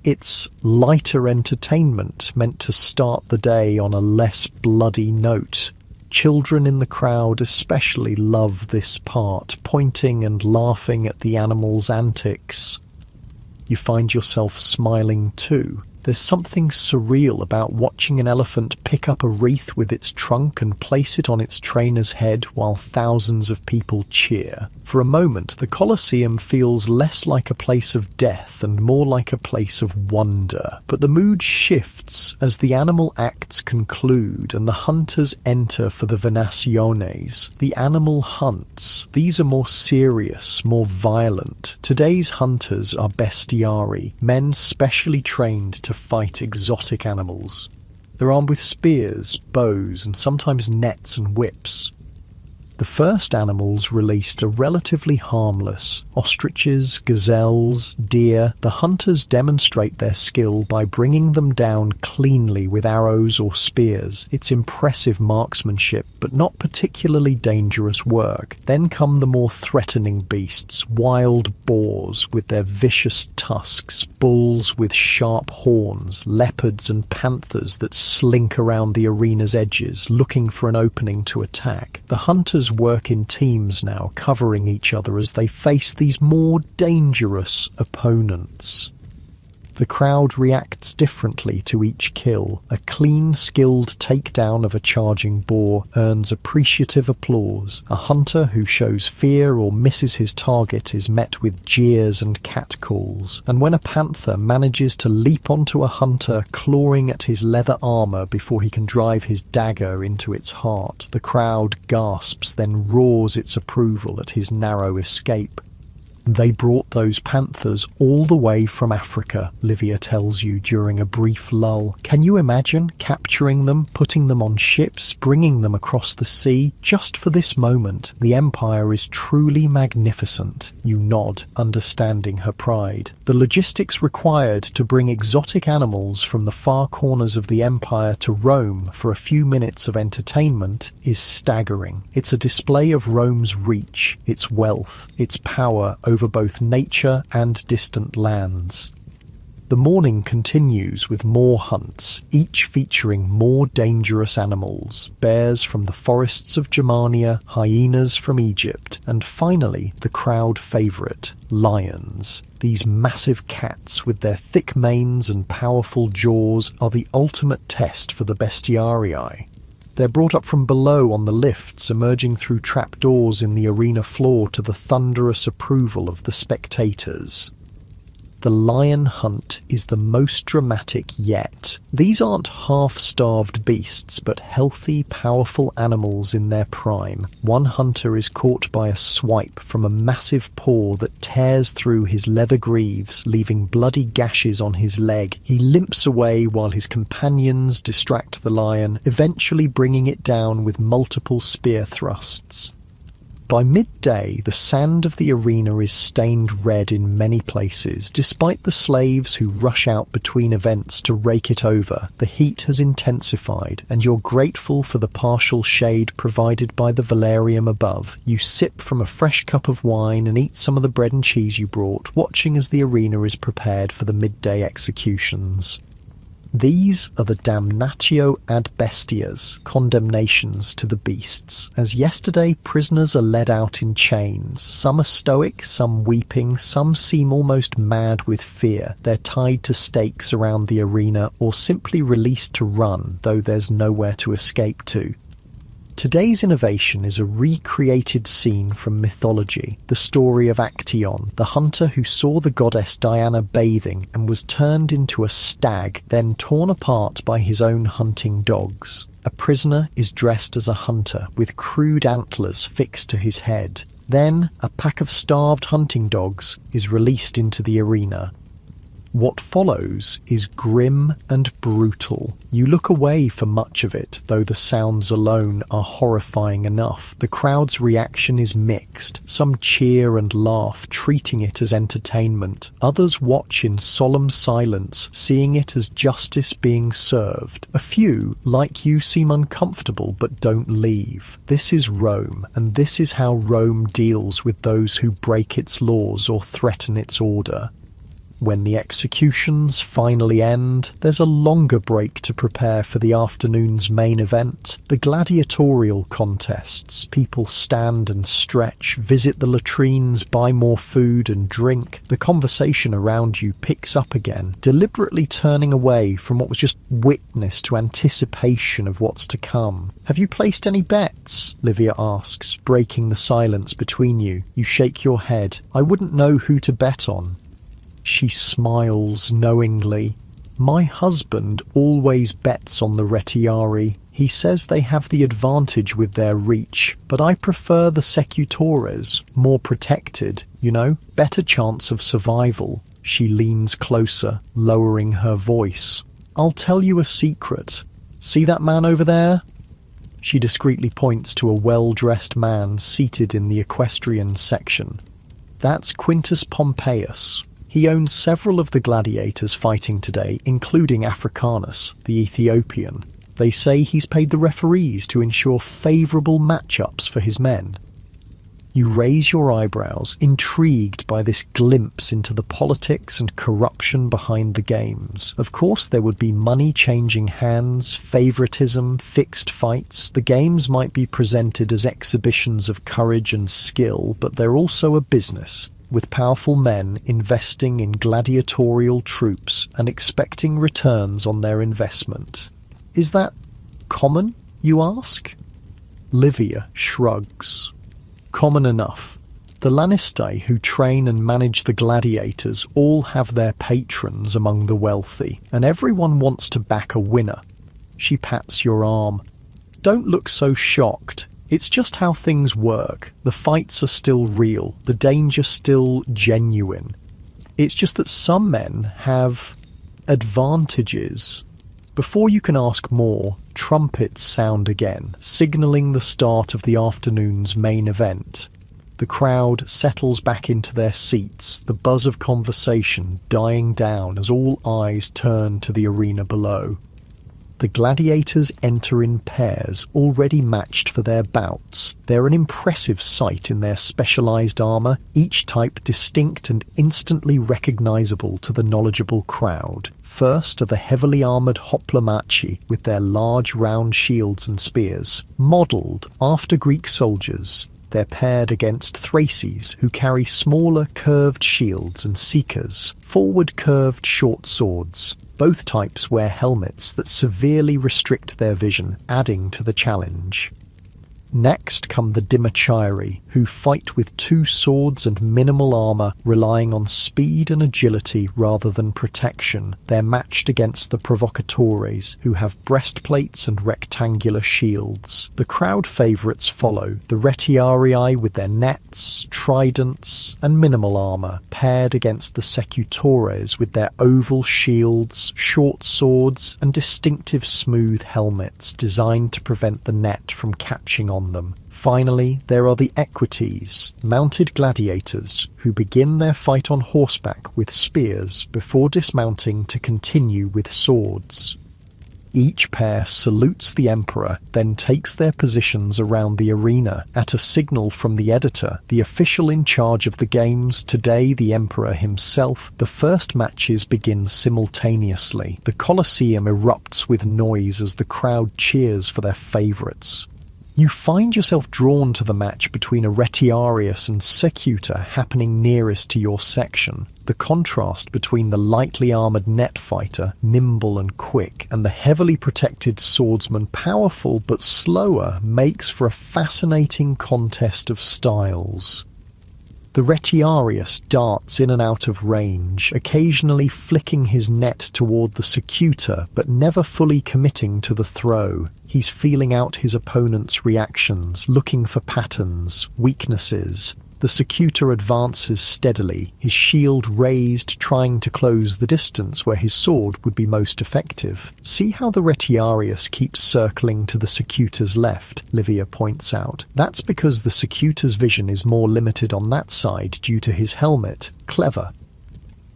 It's lighter entertainment meant to start the day on a less bloody note. Children in the crowd especially love this part, pointing and laughing at the animals' antics. You find yourself smiling too. There's something surreal about watching an elephant pick up a wreath with its trunk and place it on its trainer's head while thousands of people cheer. For a moment, the Colosseum feels less like a place of death and more like a place of wonder. But the mood shifts as the animal acts conclude and the hunters enter for the venaciones, the animal hunts. These are more serious, more violent. Today's hunters are bestiari, men specially trained to fight exotic animals. They're armed with spears, bows, and sometimes nets and whips. The first animals released are relatively harmless. Ostriches, gazelles, deer. The hunters demonstrate their skill by bringing them down cleanly with arrows or spears. It's impressive marksmanship, but not particularly dangerous work. Then come the more threatening beasts, wild boars with their vicious tusks, bulls with sharp horns, leopards and panthers that slink around the arena's edges, looking for an opening to attack. The hunters work in teams now, covering each other as they face these more dangerous opponents. The crowd reacts differently to each kill. A clean, skilled takedown of a charging boar earns appreciative applause. A hunter who shows fear or misses his target is met with jeers and catcalls. And when a panther manages to leap onto a hunter, clawing at his leather armour before he can drive his dagger into its heart, the crowd gasps, then roars its approval at his narrow escape. They brought those panthers all the way from Africa, Livia tells you during a brief lull. Can you imagine capturing them, putting them on ships, bringing them across the sea? Just for this moment, the empire is truly magnificent. You nod, understanding her pride. The logistics required to bring exotic animals from the far corners of the empire to Rome for a few minutes of entertainment is staggering. It's a display of Rome's reach, its wealth, its power over both nature and distant lands. The morning continues with more hunts, each featuring more dangerous animals. Bears from the forests of Germania, hyenas from Egypt, and finally the crowd favourite, lions. These massive cats with their thick manes and powerful jaws are the ultimate test for the bestiarii. They're brought up from below on the lifts, emerging through trapdoors in the arena floor to the thunderous approval of the spectators. The lion hunt is the most dramatic yet. These aren't half-starved beasts, but healthy, powerful animals in their prime. One hunter is caught by a swipe from a massive paw that tears through his leather greaves, leaving bloody gashes on his leg. He limps away while his companions distract the lion, eventually bringing it down with multiple spear thrusts. By midday, the sand of the arena is stained red in many places. Despite the slaves who rush out between events to rake it over, the heat has intensified, and you're grateful for the partial shade provided by the valerium above. You sip from a fresh cup of wine and eat some of the bread and cheese you brought, watching as the arena is prepared for the midday executions. These are the damnatio ad bestias, condemnations to the beasts. As yesterday, prisoners are led out in chains. Some are stoic, some weeping, some seem almost mad with fear. They're tied to stakes around the arena or simply released to run, though there's nowhere to escape to. Today's innovation is a recreated scene from mythology, the story of Actaeon, the hunter who saw the goddess Diana bathing and was turned into a stag, then torn apart by his own hunting dogs. A prisoner is dressed as a hunter, with crude antlers fixed to his head. Then, a pack of starved hunting dogs is released into the arena. What follows is grim and brutal. You look away for much of it, though the sounds alone are horrifying enough. The crowd's reaction is mixed. Some cheer and laugh, treating it as entertainment. Others watch in solemn silence, seeing it as justice being served. A few, like you, seem uncomfortable but don't leave. This is Rome, and this is how Rome deals with those who break its laws or threaten its order. When the executions finally end, there's a longer break to prepare for the afternoon's main event, the gladiatorial contests. People stand and stretch, visit the latrines, buy more food and drink. The conversation around you picks up again, deliberately turning away from what was just witness to anticipation of what's to come. "Have you placed any bets?" Livia asks, breaking the silence between you. You shake your head. "I wouldn't know who to bet on." She smiles knowingly. "My husband always bets on the Retiari. He says they have the advantage with their reach, but I prefer the Secutores, more protected, better chance of survival." She leans closer, lowering her voice. "I'll tell you a secret. See that man over there?" She discreetly points to a well-dressed man seated in the equestrian section. "That's Quintus Pompeius. He owns several of the gladiators fighting today, including Africanus, the Ethiopian. They say he's paid the referees to ensure favourable matchups for his men." You raise your eyebrows, intrigued by this glimpse into the politics and corruption behind the games. Of course there would be money changing hands, favouritism, fixed fights. The games might be presented as exhibitions of courage and skill, but they're also a business, with powerful men investing in gladiatorial troops and expecting returns on their investment. Is that common, you ask? Livia shrugs. Common enough. The Lanistae who train and manage the gladiators all have their patrons among the wealthy, and everyone wants to back a winner. She pats your arm. Don't look so shocked. It's just how things work. The fights are still real, the danger still genuine. It's just that some men have advantages. Before you can ask more, trumpets sound again, signalling the start of the afternoon's main event. The crowd settles back into their seats, the buzz of conversation dying down as all eyes turn to the arena below. The gladiators enter in pairs, already matched for their bouts. They're an impressive sight in their specialised armour, each type distinct and instantly recognisable to the knowledgeable crowd. First are the heavily armoured hoplomachii with their large round shields and spears. Modelled after Greek soldiers, they're paired against Thraces, who carry smaller curved shields, and Seekers, forward curved short swords. Both types wear helmets that severely restrict their vision, adding to the challenge. Next come the Dimachiri, who fight with 2 swords and minimal armour, relying on speed and agility rather than protection. They're matched against the Provocatores, who have breastplates and rectangular shields. The crowd favourites follow, the Retiarii with their nets, tridents, and minimal armour, paired against the Secutores with their oval shields, short swords, and distinctive smooth helmets designed to prevent the net from catching on them. Finally, there are the Equites, mounted gladiators, who begin their fight on horseback with spears before dismounting to continue with swords. Each pair salutes the emperor, then takes their positions around the arena. At a signal from the editor, the official in charge of the games, today the emperor himself, the first matches begin simultaneously. The Colosseum erupts with noise as the crowd cheers for their favorites. You find yourself drawn to the match between Retiarius and Spectator happening nearest to your section. The contrast between the lightly armoured net fighter, nimble and quick, and the heavily protected swordsman, powerful but slower, makes for a fascinating contest of styles. The Retiarius darts in and out of range, occasionally flicking his net toward the Spectator, but never fully committing to the throw. He's feeling out his opponent's reactions, looking for patterns, weaknesses. The Spectator advances steadily, his shield raised, trying to close the distance where his sword would be most effective. See how the Retiarius keeps circling to the Spectator's left, Livia points out. That's because the Spectator's vision is more limited on that side due to his helmet. Clever.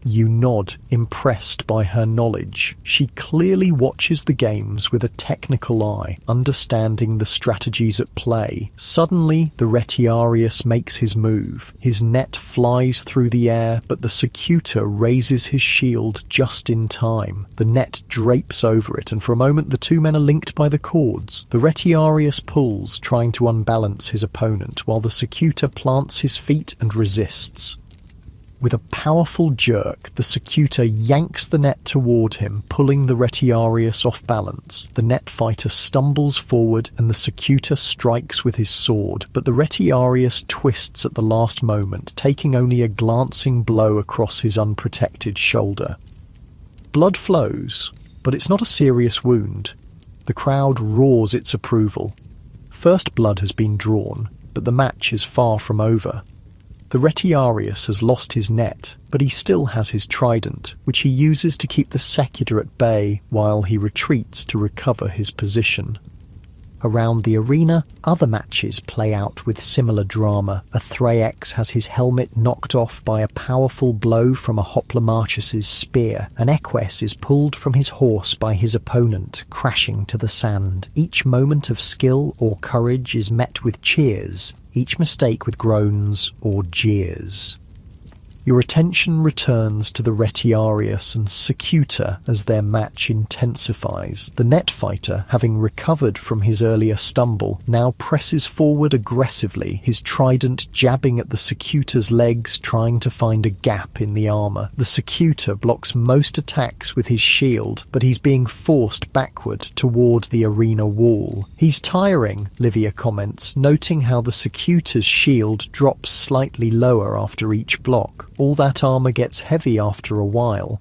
You nod, impressed by her knowledge. She clearly watches the games with a technical eye, understanding the strategies at play. Suddenly, the Retiarius makes his move. His net flies through the air, but the Spectator raises his shield just in time. The net drapes over it, and for a moment the two men are linked by the cords. The Retiarius pulls, trying to unbalance his opponent, while the Spectator plants his feet and resists. With a powerful jerk, the Spectator yanks the net toward him, pulling the Retiarius off balance. The net fighter stumbles forward and the Spectator strikes with his sword, but the Retiarius twists at the last moment, taking only a glancing blow across his unprotected shoulder. Blood flows, but it's not a serious wound. The crowd roars its approval. First blood has been drawn, but the match is far from over. The Retiarius has lost his net, but he still has his trident, which he uses to keep the Spectator at bay while he retreats to recover his position. Around the arena, other matches play out with similar drama. A Thraex has his helmet knocked off by a powerful blow from a Hoplomachus's spear. An Equus is pulled from his horse by his opponent, crashing to the sand. Each moment of skill or courage is met with cheers, each mistake with groans or jeers. Your attention returns to the Retiarius and Spectator as their match intensifies. The net fighter, having recovered from his earlier stumble, now presses forward aggressively, his trident jabbing at the Spectator's legs, trying to find a gap in the armour. The Spectator blocks most attacks with his shield, but he's being forced backward toward the arena wall. He's tiring, Livia comments, noting how the Spectator's shield drops slightly lower after each block. All that armour gets heavy after a while.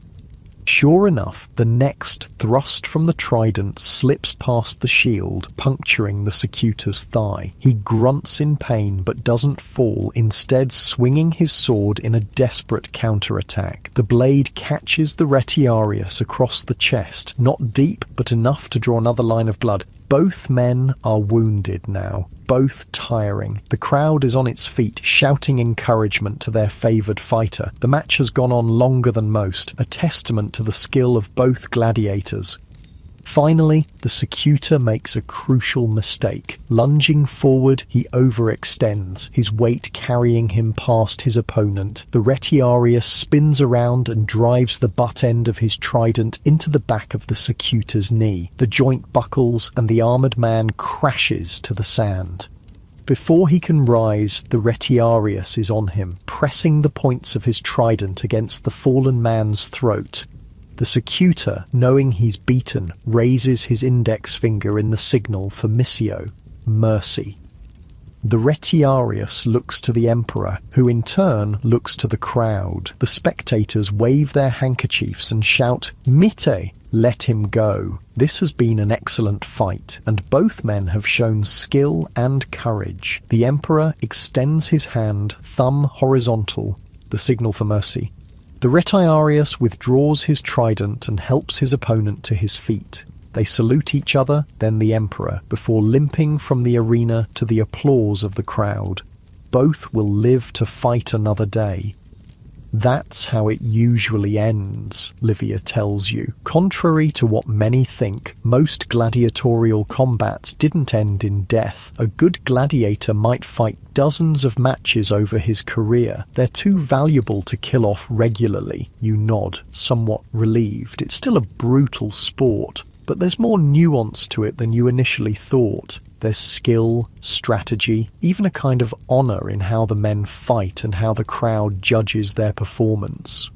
Sure enough, the next thrust from the trident slips past the shield, puncturing the Spectator's thigh. He grunts in pain but doesn't fall, instead swinging his sword in a desperate counterattack. The blade catches the Retiarius across the chest, not deep but enough to draw another line of blood. Both men are wounded now, both tiring. The crowd is on its feet, shouting encouragement to their favoured fighter. The match has gone on longer than most, a testament to the skill of both gladiators. Finally, the Spectator makes a crucial mistake. Lunging forward, he overextends, his weight carrying him past his opponent. The Retiarius spins around and drives the butt end of his trident into the back of the Spectator's knee. The joint buckles and the armoured man crashes to the sand. Before he can rise, the Retiarius is on him, pressing the points of his trident against the fallen man's throat. The Spectator, knowing he's beaten, raises his index finger in the signal for missio, mercy. The Retiarius looks to the Emperor, who in turn looks to the crowd. The spectators wave their handkerchiefs and shout, "Mite!" Let him go. This has been an excellent fight, and both men have shown skill and courage. The Emperor extends his hand, thumb horizontal, the signal for mercy. The Retiarius withdraws his trident and helps his opponent to his feet. They salute each other, then the Emperor, before limping from the arena to the applause of the crowd. Both will live to fight another day. That's how it usually ends, Livia tells you. Contrary to what many think, most gladiatorial combats didn't end in death. A good gladiator might fight dozens of matches over his career. They're too valuable to kill off regularly. You nod, somewhat relieved. It's still a brutal sport, but there's more nuance to it than you initially thought. There's skill, strategy, even a kind of honour in how the men fight and how the crowd judges their performance.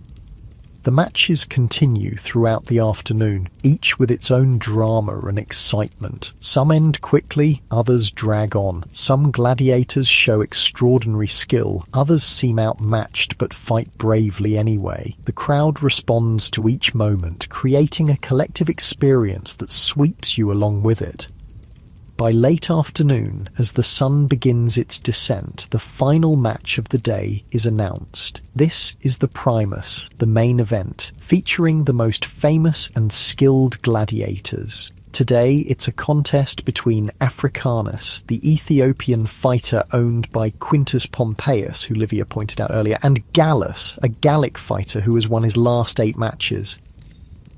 The matches continue throughout the afternoon, each with its own drama and excitement. Some end quickly, others drag on. Some gladiators show extraordinary skill, others seem outmatched but fight bravely anyway. The crowd responds to each moment, creating a collective experience that sweeps you along with it. By late afternoon, as the sun begins its descent, the final match of the day is announced. This is the Primus, the main event, featuring the most famous and skilled gladiators. Today, it's a contest between Africanus, the Ethiopian fighter owned by Quintus Pompeius, who Livia pointed out earlier, and Gallus, a Gallic fighter who has won his last 8 matches.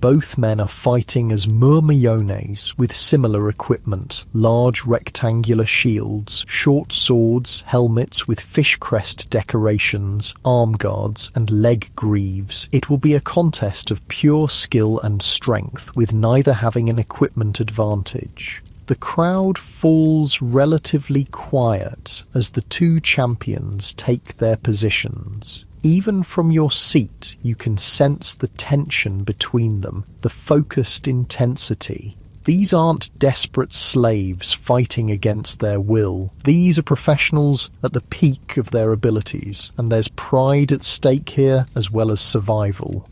Both men are fighting as myrmiones with similar equipment, large rectangular shields, short swords, helmets with fish crest decorations, arm guards and leg greaves. It will be a contest of pure skill and strength, with neither having an equipment advantage. The crowd falls relatively quiet as the two champions take their positions. Even from your seat, you can sense the tension between them, the focused intensity. These aren't desperate slaves fighting against their will. These are professionals at the peak of their abilities, and there's pride at stake here as well as survival.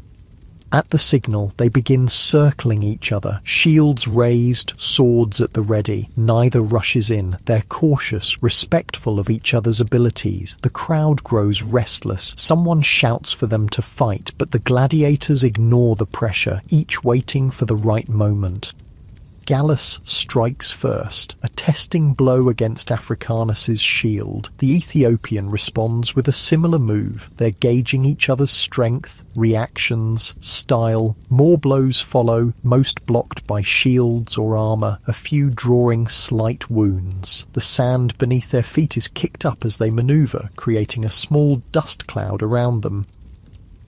At the signal, they begin circling each other, shields raised, swords at the ready. Neither rushes in. They're cautious, respectful of each other's abilities. The crowd grows restless. Someone shouts for them to fight, but the gladiators ignore the pressure, each waiting for the right moment. Gallus strikes first, a testing blow against Africanus's shield. The Ethiopian responds with a similar move. They're gauging each other's strength, reactions, style. More blows follow, most blocked by shields or armour, a few drawing slight wounds. The sand beneath their feet is kicked up as they manoeuvre, creating a small dust cloud around them.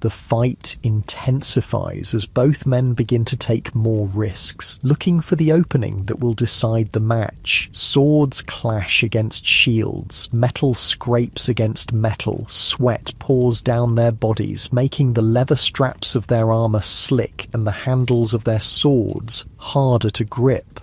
The fight intensifies as both men begin to take more risks, looking for the opening that will decide the match. Swords clash against shields, metal scrapes against metal, sweat pours down their bodies, making the leather straps of their armour slick and the handles of their swords harder to grip.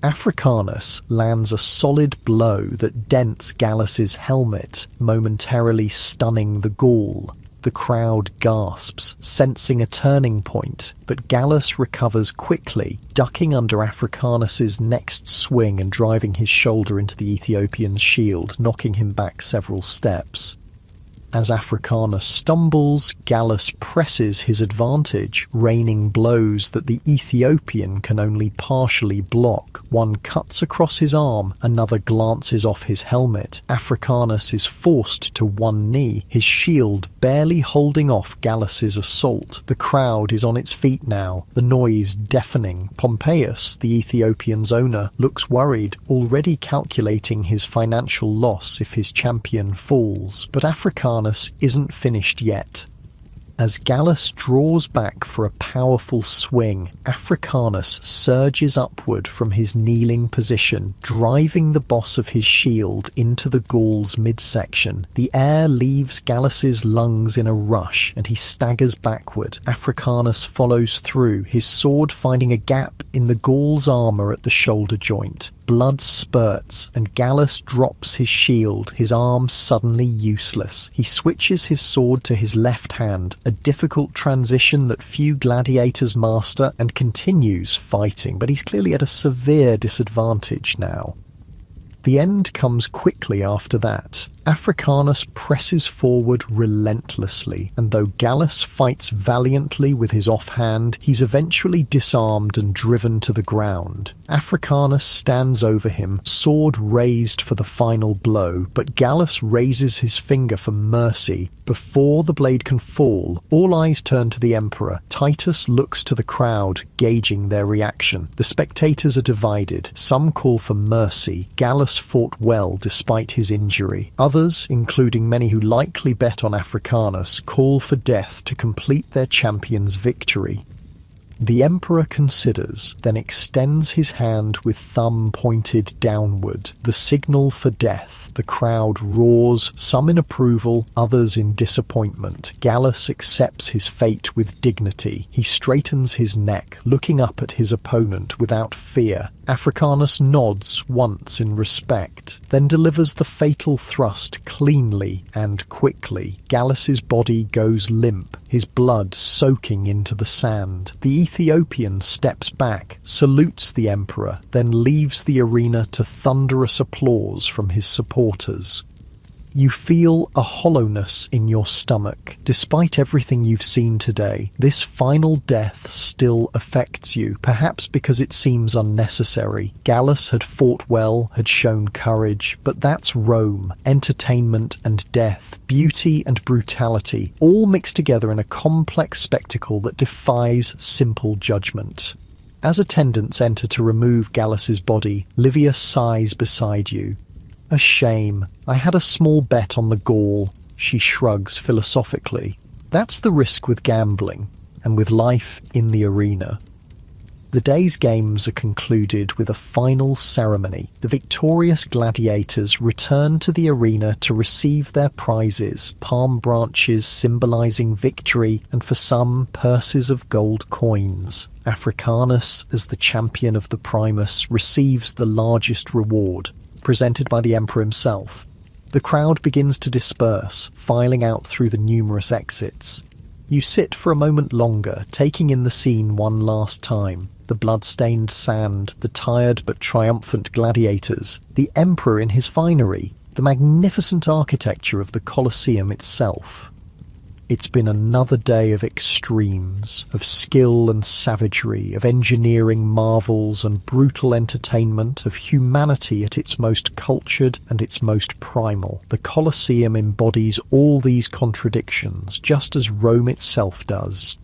Africanus lands a solid blow that dents Gallus's helmet, momentarily stunning the Gaul. The crowd gasps, sensing a turning point, but Gallus recovers quickly, ducking under Africanus's next swing and driving his shoulder into the Ethiopian's shield, knocking him back several steps. As Africanus stumbles, Gallus presses his advantage, raining blows that the Ethiopian can only partially block. One cuts across his arm, another glances off his helmet. Africanus is forced to one knee, his shield barely holding off Gallus's assault. The crowd is on its feet now, the noise deafening. Pompeius, the Ethiopian's owner, looks worried, already calculating his financial loss if his champion falls. But Africanus isn't finished yet. As Gallus draws back for a powerful swing, Africanus surges upward from his kneeling position, driving the boss of his shield into the Gaul's midsection. The air leaves Gallus's lungs in a rush, and he staggers backward. Africanus follows through, his sword finding a gap in the Gaul's armour at the shoulder joint. Blood spurts, and Gallus drops his shield, his arm suddenly useless. He switches his sword to his left hand, a difficult transition that few gladiators master, and continues fighting, but he's clearly at a severe disadvantage now. The end comes quickly after that. Africanus presses forward relentlessly, and though Gallus fights valiantly with his offhand, he's eventually disarmed and driven to the ground. Africanus stands over him, sword raised for the final blow, but Gallus raises his finger for mercy. Before the blade can fall, all eyes turn to the Emperor. Titus looks to the crowd, gauging their reaction. The spectators are divided. Some call for mercy. Gallus fought well despite his injury. Others, including many who likely bet on Africanus, call for death to complete their champion's victory. The Emperor considers, then extends his hand with thumb pointed downward, the signal for death. The crowd roars, some in approval, others in disappointment. Gallus accepts his fate with dignity. He straightens his neck, looking up at his opponent without fear. Africanus nods once in respect, then delivers the fatal thrust cleanly and quickly. Gallus's body goes limp, his blood soaking into the sand. The Ethiopian steps back, salutes the Emperor, then leaves the arena to thunderous applause from his supporters. You feel a hollowness in your stomach. Despite everything you've seen today, this final death still affects you, perhaps because it seems unnecessary. Gallus had fought well, had shown courage, but that's Rome. Entertainment and death, beauty and brutality, all mixed together in a complex spectacle that defies simple judgment. As attendants enter to remove Gallus's body, Livia sighs beside you. A shame. I had a small bet on the Gaul. She shrugs philosophically. That's the risk with gambling, and with life in the arena. The day's games are concluded with a final ceremony. The victorious gladiators return to the arena to receive their prizes, palm branches symbolizing victory, and for some, purses of gold coins. Africanus, as the champion of the Primus, receives the largest reward, presented by the Emperor himself. The crowd begins to disperse, filing out through the numerous exits. You sit for a moment longer, taking in the scene one last time. The blood-stained sand, the tired but triumphant gladiators, the Emperor in his finery, the magnificent architecture of the Colosseum itself. It's been another day of extremes, of skill and savagery, of engineering marvels and brutal entertainment, of humanity at its most cultured and its most primal. The Colosseum embodies all these contradictions, just as Rome itself does.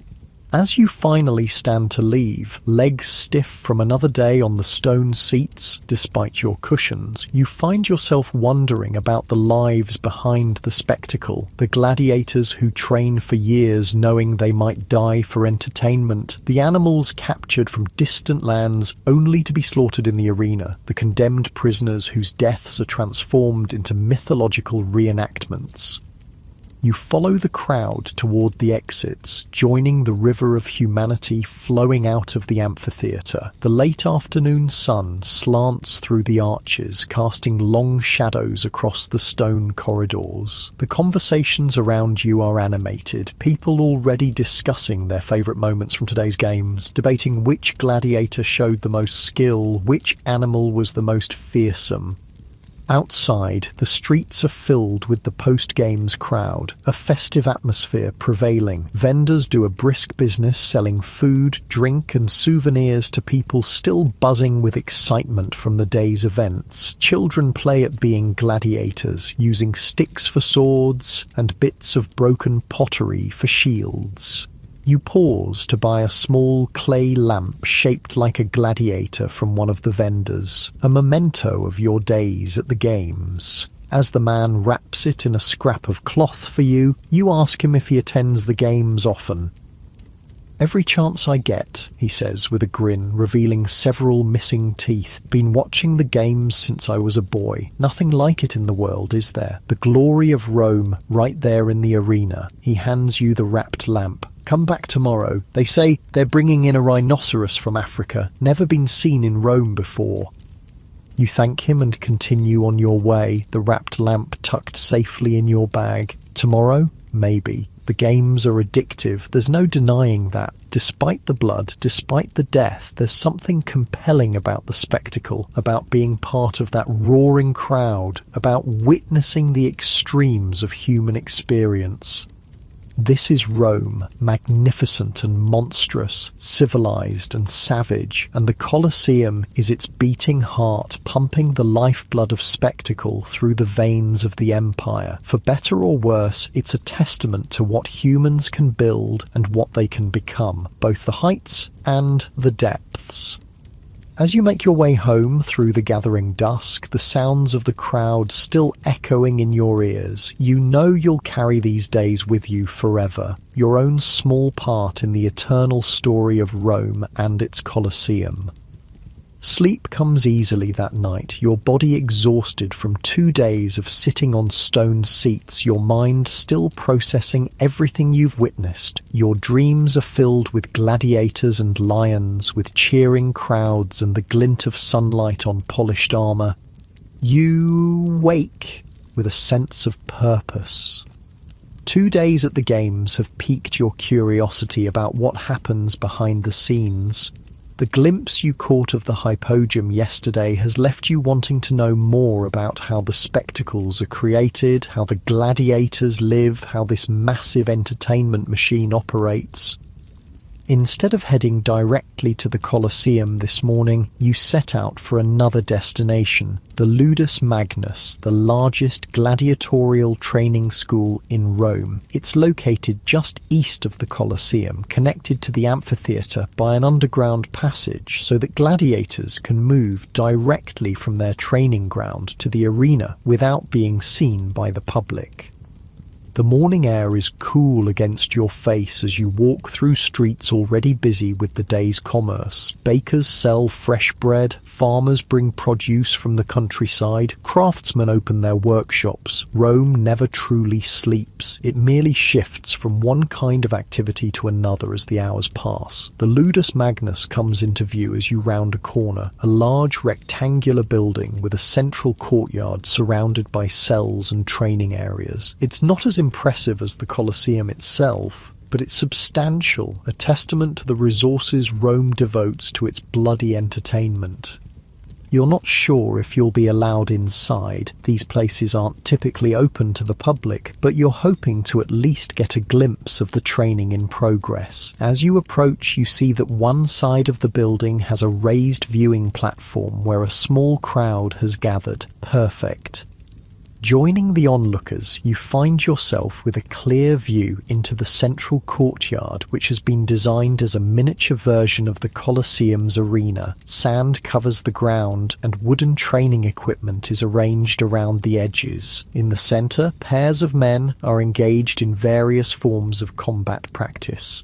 As you finally stand to leave, legs stiff from another day on the stone seats, despite your cushions, you find yourself wondering about the lives behind the spectacle, the gladiators who train for years knowing they might die for entertainment, the animals captured from distant lands only to be slaughtered in the arena, the condemned prisoners whose deaths are transformed into mythological reenactments. You follow the crowd toward the exits, joining the river of humanity flowing out of the amphitheatre. The late afternoon sun slants through the arches, casting long shadows across the stone corridors. The conversations around you are animated, people already discussing their favourite moments from today's games, debating which gladiator showed the most skill, which animal was the most fearsome. Outside, the streets are filled with the post-games crowd, a festive atmosphere prevailing. Vendors do a brisk business selling food, drink and souvenirs to people still buzzing with excitement from the day's events. Children play at being gladiators, using sticks for swords and bits of broken pottery for shields. You pause to buy a small clay lamp shaped like a gladiator from one of the vendors, a memento of your days at the games. As the man wraps it in a scrap of cloth for you, you ask him if he attends the games often. "Every chance I get," he says with a grin, revealing several missing teeth. "Been watching the games since I was a boy. Nothing like it in the world, is there? The glory of Rome, right there in the arena." He hands you the wrapped lamp. "Come back tomorrow. They say they're bringing in a rhinoceros from Africa. Never been seen in Rome before." You thank him and continue on your way, the wrapped lamp tucked safely in your bag. Tomorrow? Maybe. The games are addictive, there's no denying that. Despite the blood, despite the death, there's something compelling about the spectacle, about being part of that roaring crowd, about witnessing the extremes of human experience. This is Rome, magnificent and monstrous, civilized and savage, and the Colosseum is its beating heart, pumping the lifeblood of spectacle through the veins of the empire. For better or worse, it's a testament to what humans can build and what they can become, both the heights and the depths. As you make your way home through the gathering dusk, the sounds of the crowd still echoing in your ears, you know you'll carry these days with you forever, your own small part in the eternal story of Rome and its Colosseum. Sleep comes easily that night, your body exhausted from 2 days of sitting on stone seats, your mind still processing everything you've witnessed. Your dreams are filled with gladiators and lions, with cheering crowds and the glint of sunlight on polished armour. You wake with a sense of purpose. 2 days at the games have piqued your curiosity about what happens behind the scenes. The glimpse you caught of the hypogym yesterday has left you wanting to know more about how the spectacles are created, how the gladiators live, how this massive entertainment machine operates. Instead of heading directly to the Colosseum this morning, you set out for another destination, the Ludus Magnus, the largest gladiatorial training school in Rome. It's located just east of the Colosseum, connected to the amphitheatre by an underground passage so that gladiators can move directly from their training ground to the arena without being seen by the public. The morning air is cool against your face as you walk through streets already busy with the day's commerce. Bakers sell fresh bread, farmers bring produce from the countryside, craftsmen open their workshops. Rome never truly sleeps. It merely shifts from one kind of activity to another as the hours pass. The Ludus Magnus comes into view as you round a corner, a large rectangular building with a central courtyard surrounded by cells and training areas. It's not as impressive as the Colosseum itself, but it's substantial, a testament to the resources Rome devotes to its bloody entertainment. You're not sure if you'll be allowed inside. These places aren't typically open to the public, but you're hoping to at least get a glimpse of the training in progress. As you approach, you see that one side of the building has a raised viewing platform where a small crowd has gathered. Perfect. Joining the onlookers, you find yourself with a clear view into the central courtyard, which has been designed as a miniature version of the Colosseum's arena. Sand covers the ground and wooden training equipment is arranged around the edges. In the centre, pairs of men are engaged in various forms of combat practice.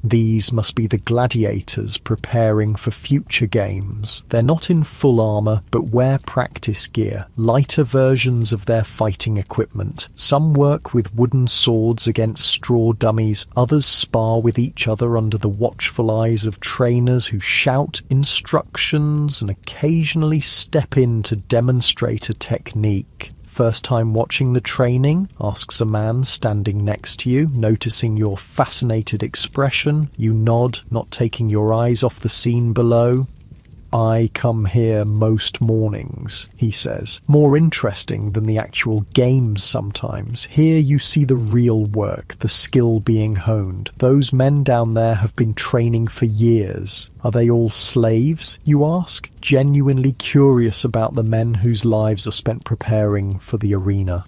These must be the gladiators preparing for future games. They're not in full armour, but wear practice gear, lighter versions of their fighting equipment. Some work with wooden swords against straw dummies, others spar with each other under the watchful eyes of trainers who shout instructions and occasionally step in to demonstrate a technique. First time watching the training? Asks a man standing next to you, noticing your fascinated expression. You nod, not taking your eyes off the scene below. I come here most mornings, he says. More interesting than the actual games sometimes. Here you see the real work, the skill being honed. Those men down there have been training for years. Are they all slaves, you ask? Genuinely curious about the men whose lives are spent preparing for the arena.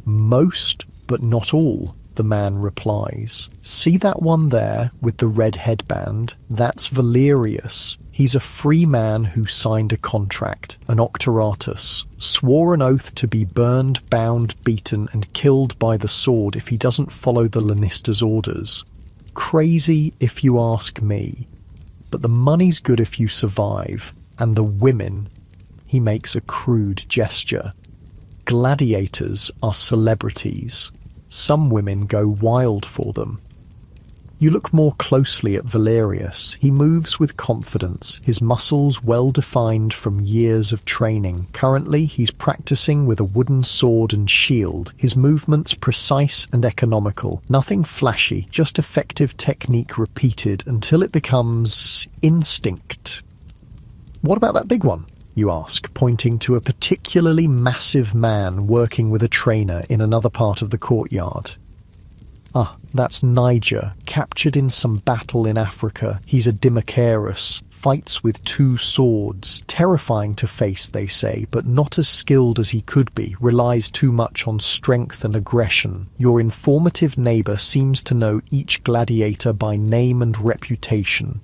Most, but not all, the man replies. See that one there with the red headband? That's Valerius. He's a free man who signed a contract, an octoratus, swore an oath to be burned, bound, beaten, and killed by the sword if he doesn't follow the Lannister's orders. Crazy if you ask me, but the money's good if you survive, and the women, he makes a crude gesture. Gladiators are celebrities. Some women go wild for them. You look more closely at Valerius. He moves with confidence, his muscles well defined from years of training. Currently, he's practicing with a wooden sword and shield, his movements precise and economical. Nothing flashy, just effective technique repeated until it becomes instinct. What about that big one? You ask, pointing to a particularly massive man working with a trainer in another part of the courtyard. Ah, that's Niger, captured in some battle in Africa. He's a Dimachorus, fights with 2 swords. Terrifying to face, they say, but not as skilled as he could be, relies too much on strength and aggression. Your informative neighbour seems to know each gladiator by name and reputation.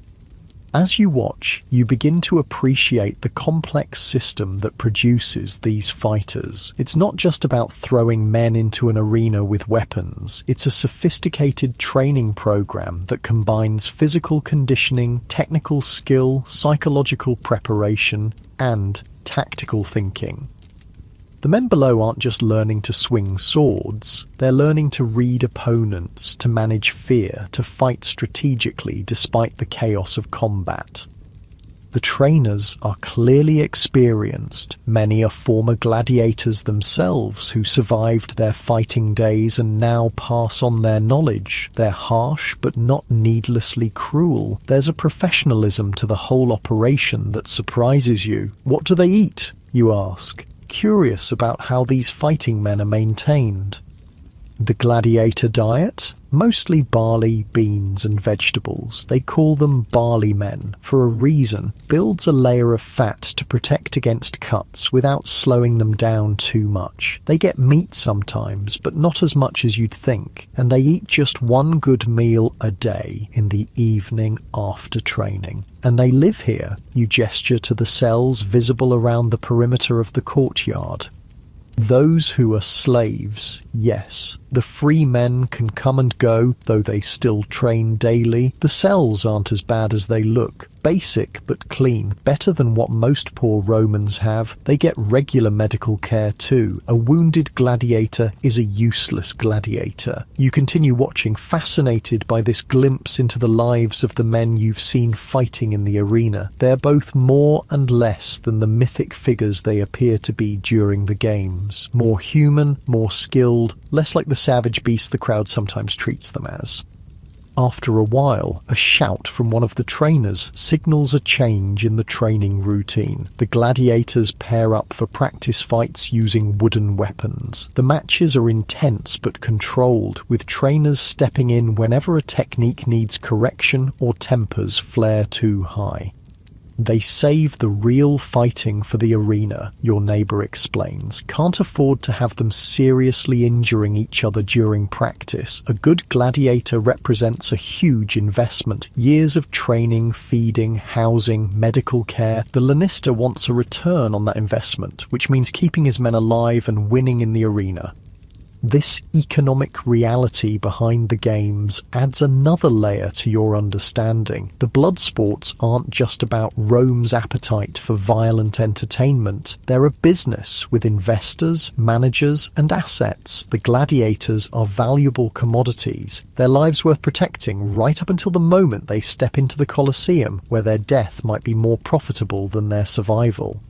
As you watch, you begin to appreciate the complex system that produces these fighters. It's not just about throwing men into an arena with weapons. It's a sophisticated training program that combines physical conditioning, technical skill, psychological preparation, and tactical thinking. The men below aren't just learning to swing swords, they're learning to read opponents, to manage fear, to fight strategically despite the chaos of combat. The trainers are clearly experienced. Many are former gladiators themselves who survived their fighting days and now pass on their knowledge. They're harsh but not needlessly cruel. There's a professionalism to the whole operation that surprises you. What do they eat? You ask, curious about how these fighting men are maintained. The gladiator diet? Mostly barley, beans and vegetables. They call them barley men for a reason. Builds a layer of fat to protect against cuts without slowing them down too much. They get meat sometimes, but not as much as you'd think. And they eat just 1 good meal a day in the evening after training. And they live here. You gesture to the cells visible around the perimeter of the courtyard. Those who are slaves, yes. The free men can come and go, though they still train daily. The cells aren't as bad as they look. Basic but clean, better than what most poor Romans have. They get regular medical care too. A wounded gladiator is a useless gladiator. You continue watching, fascinated by this glimpse into the lives of the men you've seen fighting in the arena. They're both more and less than the mythic figures they appear to be during the games. More human, more skilled, less like the savage beasts the crowd sometimes treats them as. After a while, a shout from one of the trainers signals a change in the training routine. The gladiators pair up for practice fights using wooden weapons. The matches are intense but controlled, with trainers stepping in whenever a technique needs correction or tempers flare too high. They save the real fighting for the arena, your neighbour explains. Can't afford to have them seriously injuring each other during practice. A good gladiator represents a huge investment. Years of training, feeding, housing, medical care. The Lannister wants a return on that investment, which means keeping his men alive and winning in the arena. This economic reality behind the games adds another layer to your understanding. The blood sports aren't just about Rome's appetite for violent entertainment. They're a business with investors, managers, and assets. The gladiators are valuable commodities, their lives worth protecting right up until the moment they step into the Colosseum, where their death might be more profitable than their survival.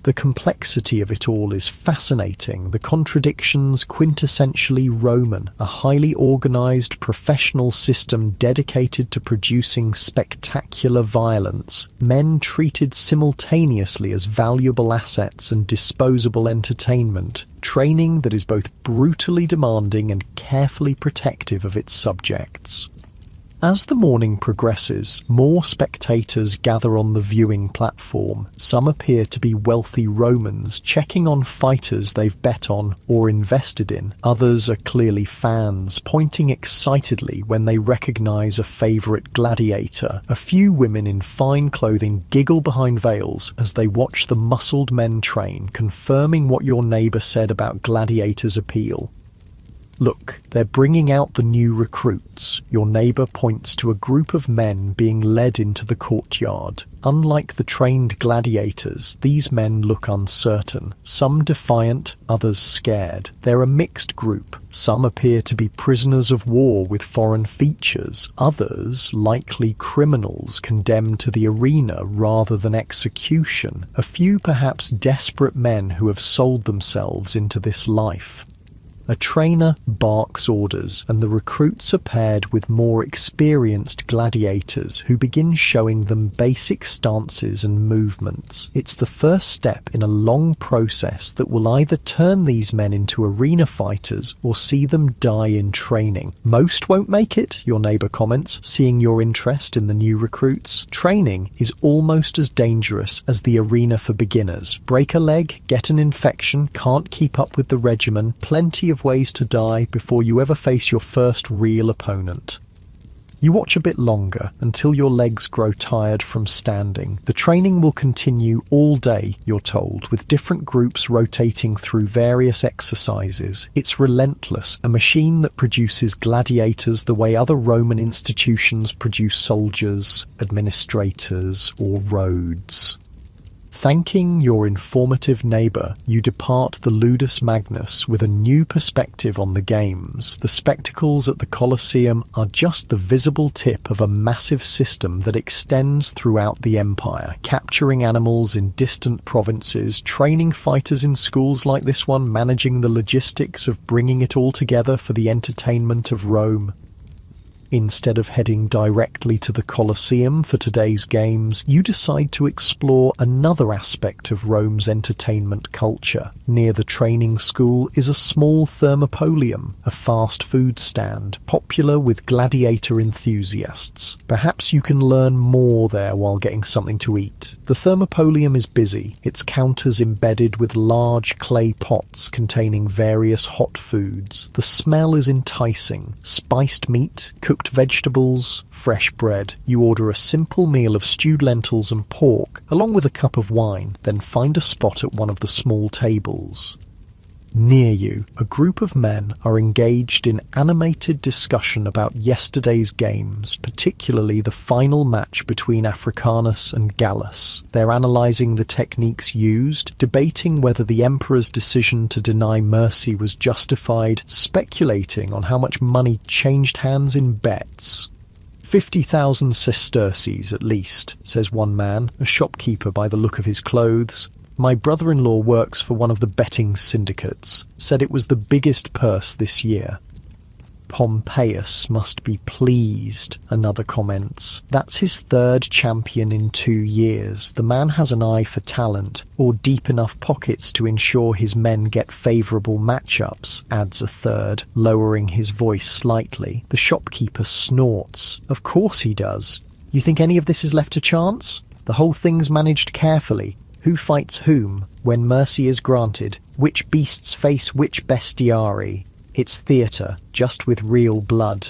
The complexity of it all is fascinating, the contradictions quintessentially Roman, a highly organised professional system dedicated to producing spectacular violence, men treated simultaneously as valuable assets and disposable entertainment, training that is both brutally demanding and carefully protective of its subjects. As the morning progresses, more spectators gather on the viewing platform. Some appear to be wealthy Romans checking on fighters they've bet on or invested in. Others are clearly fans, pointing excitedly when they recognise a favourite gladiator. A few women in fine clothing giggle behind veils as they watch the muscled men train, confirming what your neighbour said about gladiators' appeal. Look, they're bringing out the new recruits. Your neighbour points to a group of men being led into the courtyard. Unlike the trained gladiators, these men look uncertain. Some defiant, others scared. They're a mixed group. Some appear to be prisoners of war with foreign features. Others, likely criminals condemned to the arena rather than execution. A few perhaps desperate men who have sold themselves into this life. A trainer barks orders, and the recruits are paired with more experienced gladiators who begin showing them basic stances and movements. It's the first step in a long process that will either turn these men into arena fighters or see them die in training. Most won't make it, your neighbour comments, seeing your interest in the new recruits. Training is almost as dangerous as the arena for beginners. Break a leg, get an infection, can't keep up with the regimen, plenty of ways to die before you ever face your first real opponent. You watch a bit longer until your legs grow tired from standing. The training will continue all day, you're told, with different groups rotating through various exercises. It's relentless, a machine that produces gladiators the way other Roman institutions produce soldiers, administrators, or roads. Thanking your informative neighbour, you depart the Ludus Magnus with a new perspective on the games. The spectacles at the Colosseum are just the visible tip of a massive system that extends throughout the empire, capturing animals in distant provinces, training fighters in schools like this one, managing the logistics of bringing it all together for the entertainment of Rome. Instead of heading directly to the Colosseum for today's games, you decide to explore another aspect of Rome's entertainment culture. Near the training school is a small thermopolium, a fast food stand, popular with gladiator enthusiasts. Perhaps you can learn more there while getting something to eat. The thermopolium is busy, its counters embedded with large clay pots containing various hot foods. The smell is enticing. Spiced meat, cooked vegetables, fresh bread. You order a simple meal of stewed lentils and pork, along with a cup of wine, then find a spot at one of the small tables. Near you, a group of men are engaged in animated discussion about yesterday's games, particularly the final match between Africanus and Gallus. They're analysing the techniques used, debating whether the emperor's decision to deny mercy was justified, speculating on how much money changed hands in bets. 50,000 sesterces at least, says one man, a shopkeeper by the look of his clothes. My brother-in-law works for one of the betting syndicates, said it was the biggest purse this year. Pompeius must be pleased, another comments. That's his third champion in 2 years. The man has an eye for talent, or deep enough pockets to ensure his men get favourable matchups, adds a third, lowering his voice slightly. The shopkeeper snorts. Of course he does. You think any of this is left to chance? The whole thing's managed carefully. Who fights whom, when mercy is granted, which beasts face which bestiari. It's theatre, just with real blood.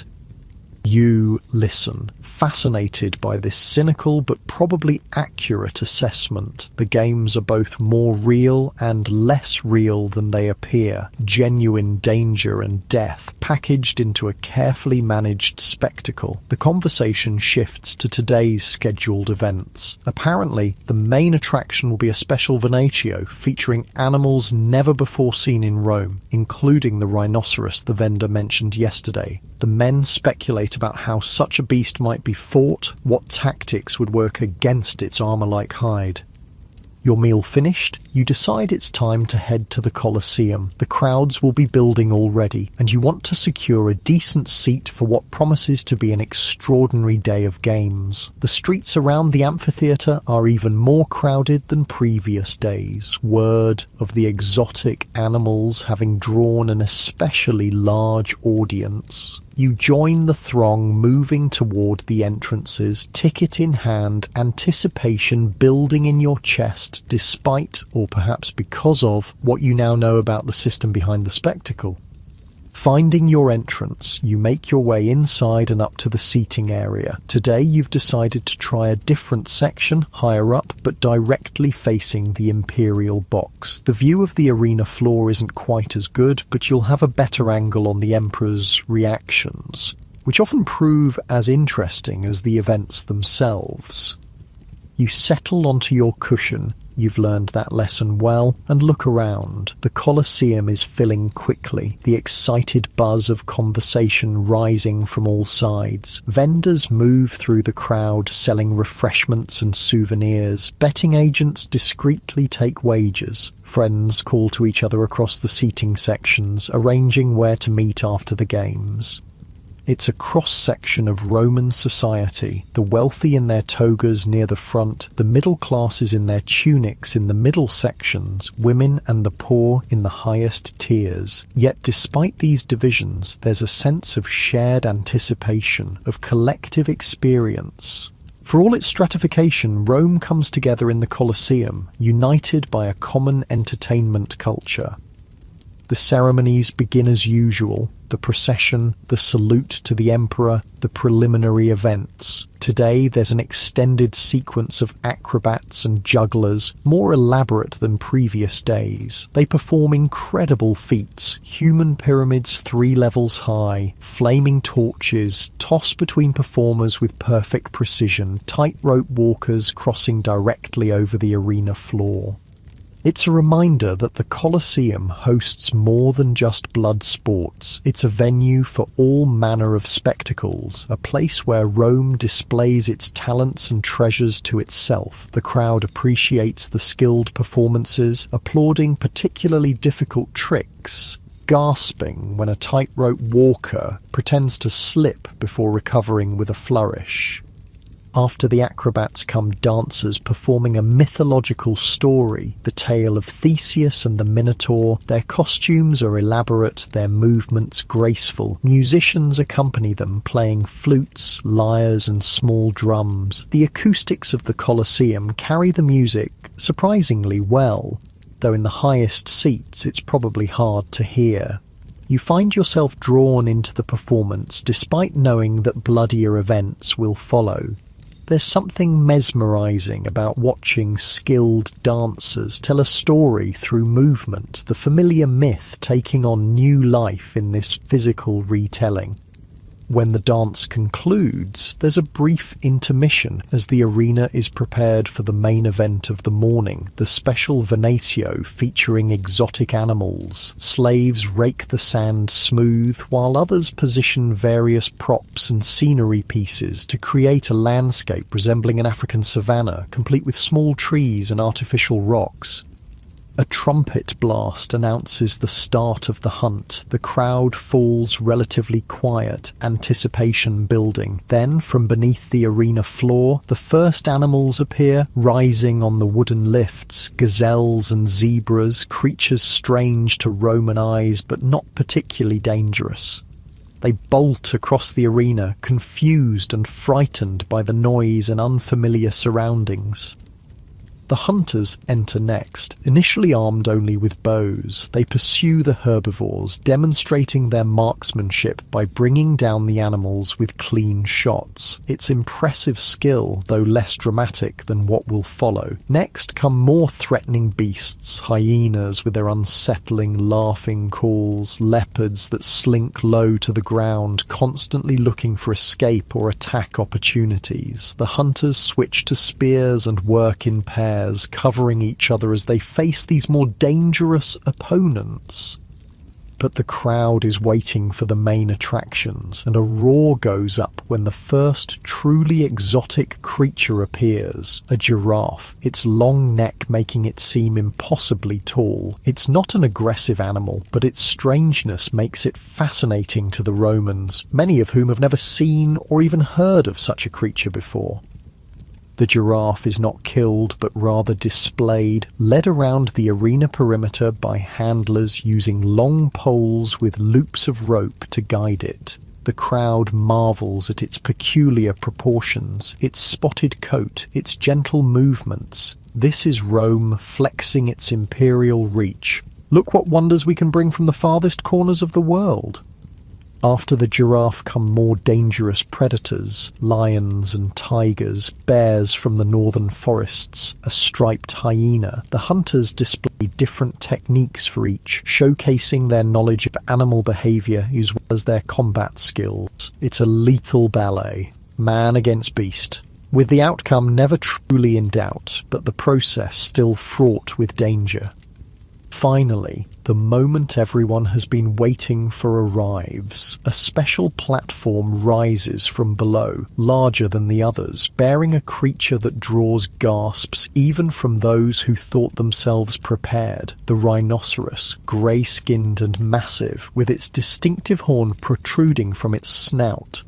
You listen, fascinated by this cynical but probably accurate assessment. The games are both more real and less real than they appear. Genuine danger and death packaged into a carefully managed spectacle. The conversation shifts to today's scheduled events. Apparently, the main attraction will be a special venatio featuring animals never before seen in Rome, including the rhinoceros the vendor mentioned yesterday. The men speculate about how such a beast might be fought, what tactics would work against its armour-like hide. Your meal finished, you decide it's time to head to the Colosseum. The crowds will be building already, and you want to secure a decent seat for what promises to be an extraordinary day of games. The streets around the amphitheatre are even more crowded than previous days. Word of the exotic animals having drawn an especially large audience. You join the throng moving toward the entrances, ticket in hand, anticipation building in your chest despite, or perhaps because of, what you now know about the system behind the spectacle. Finding your entrance, you make your way inside and up to the seating area. Today you've decided to try a different section, higher up, but directly facing the Imperial box. The view of the arena floor isn't quite as good, but you'll have a better angle on the Emperor's reactions, which often prove as interesting as the events themselves. You settle onto your cushion. You've learned that lesson well, and look around. The Colosseum is filling quickly, the excited buzz of conversation rising from all sides. Vendors move through the crowd selling refreshments and souvenirs. Betting agents discreetly take wagers. Friends call to each other across the seating sections, arranging where to meet after the games. It's a cross-section of Roman society, the wealthy in their togas near the front, the middle classes in their tunics in the middle sections, women and the poor in the highest tiers. Yet despite these divisions, there's a sense of shared anticipation, of collective experience. For all its stratification, Rome comes together in the Colosseum, united by a common entertainment culture. The ceremonies begin as usual, the procession, the salute to the emperor, the preliminary events. Today there's an extended sequence of acrobats and jugglers, more elaborate than previous days. They perform incredible feats, human pyramids 3 levels high, flaming torches, toss between performers with perfect precision, tightrope walkers crossing directly over the arena floor. It's a reminder that the Colosseum hosts more than just blood sports. It's a venue for all manner of spectacles, a place where Rome displays its talents and treasures to itself. The crowd appreciates the skilled performances, applauding particularly difficult tricks, gasping when a tightrope walker pretends to slip before recovering with a flourish. After the acrobats come dancers performing a mythological story, the tale of Theseus and the Minotaur. Their costumes are elaborate, their movements graceful. Musicians accompany them, playing flutes, lyres and small drums. The acoustics of the Colosseum carry the music surprisingly well, though in the highest seats it's probably hard to hear. You find yourself drawn into the performance despite knowing that bloodier events will follow. There's something mesmerizing about watching skilled dancers tell a story through movement, the familiar myth taking on new life in this physical retelling. When the dance concludes, there's a brief intermission as the arena is prepared for the main event of the morning, the special venatio featuring exotic animals. Slaves rake the sand smooth, while others position various props and scenery pieces to create a landscape resembling an African savanna, complete with small trees and artificial rocks. A trumpet blast announces the start of the hunt. The crowd falls relatively quiet, anticipation building. Then, from beneath the arena floor, the first animals appear, rising on the wooden lifts. Gazelles and zebras, creatures strange to Roman eyes but not particularly dangerous. They bolt across the arena, confused and frightened by the noise and unfamiliar surroundings. The hunters enter next. Initially armed only with bows, they pursue the herbivores, demonstrating their marksmanship by bringing down the animals with clean shots. It's impressive skill, though less dramatic than what will follow. Next come more threatening beasts, hyenas with their unsettling, laughing calls, leopards that slink low to the ground, constantly looking for escape or attack opportunities. The hunters switch to spears and work in pairs, covering each other as they face these more dangerous opponents. But the crowd is waiting for the main attractions, and a roar goes up when the first truly exotic creature appears, a giraffe, its long neck making it seem impossibly tall. It's not an aggressive animal, but its strangeness makes it fascinating to the Romans, many of whom have never seen or even heard of such a creature before. The giraffe is not killed but rather displayed, led around the arena perimeter by handlers using long poles with loops of rope to guide it. The crowd marvels at its peculiar proportions, its spotted coat, its gentle movements. This is Rome flexing its imperial reach. Look what wonders we can bring from the farthest corners of the world. After the giraffe come more dangerous predators, lions and tigers, bears from the northern forests, a striped hyena. The hunters display different techniques for each, showcasing their knowledge of animal behavior as well as their combat skills. It's a lethal ballet, man against beast, with the outcome never truly in doubt, but the process still fraught with danger. Finally, the moment everyone has been waiting for arrives. A special platform rises from below, larger than the others, bearing a creature that draws gasps even from those who thought themselves prepared. The rhinoceros, grey-skinned and massive, with its distinctive horn protruding from its snout.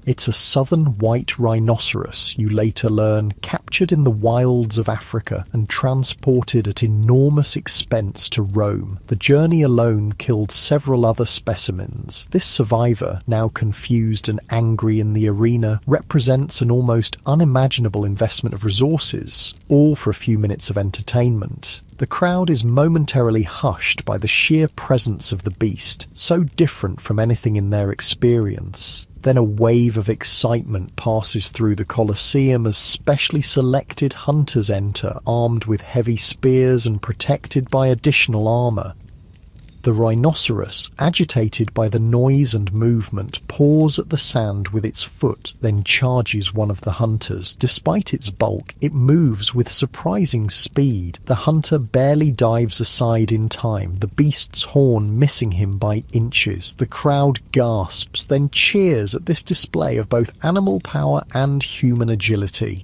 It's a southern white rhinoceros, you later learn, captured in the wilds of Africa and transported at enormous expense to Rome. The journey alone killed several other specimens. This survivor, now confused and angry in the arena, represents an almost unimaginable investment of resources, all for a few minutes of entertainment. The crowd is momentarily hushed by the sheer presence of the beast, so different from anything in their experience. Then a wave of excitement passes through the Colosseum as specially selected hunters enter, armed with heavy spears and protected by additional armor. The rhinoceros, agitated by the noise and movement, paws at the sand with its foot, then charges one of the hunters. Despite its bulk, it moves with surprising speed. The hunter barely dives aside in time, the beast's horn missing him by inches. The crowd gasps, then cheers at this display of both animal power and human agility.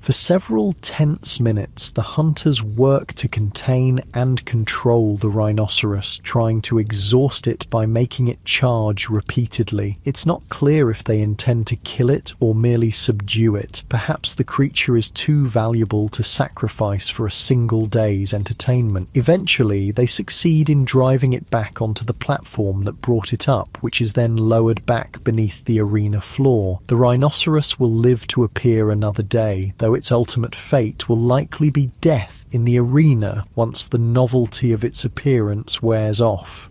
For several tense minutes, the hunters work to contain and control the rhinoceros, trying to exhaust it by making it charge repeatedly. It's not clear if they intend to kill it or merely subdue it. Perhaps the creature is too valuable to sacrifice for a single day's entertainment. Eventually, they succeed in driving it back onto the platform that brought it up, which is then lowered back beneath the arena floor. The rhinoceros will live to appear another day, though its ultimate fate will likely be death in the arena once the novelty of its appearance wears off.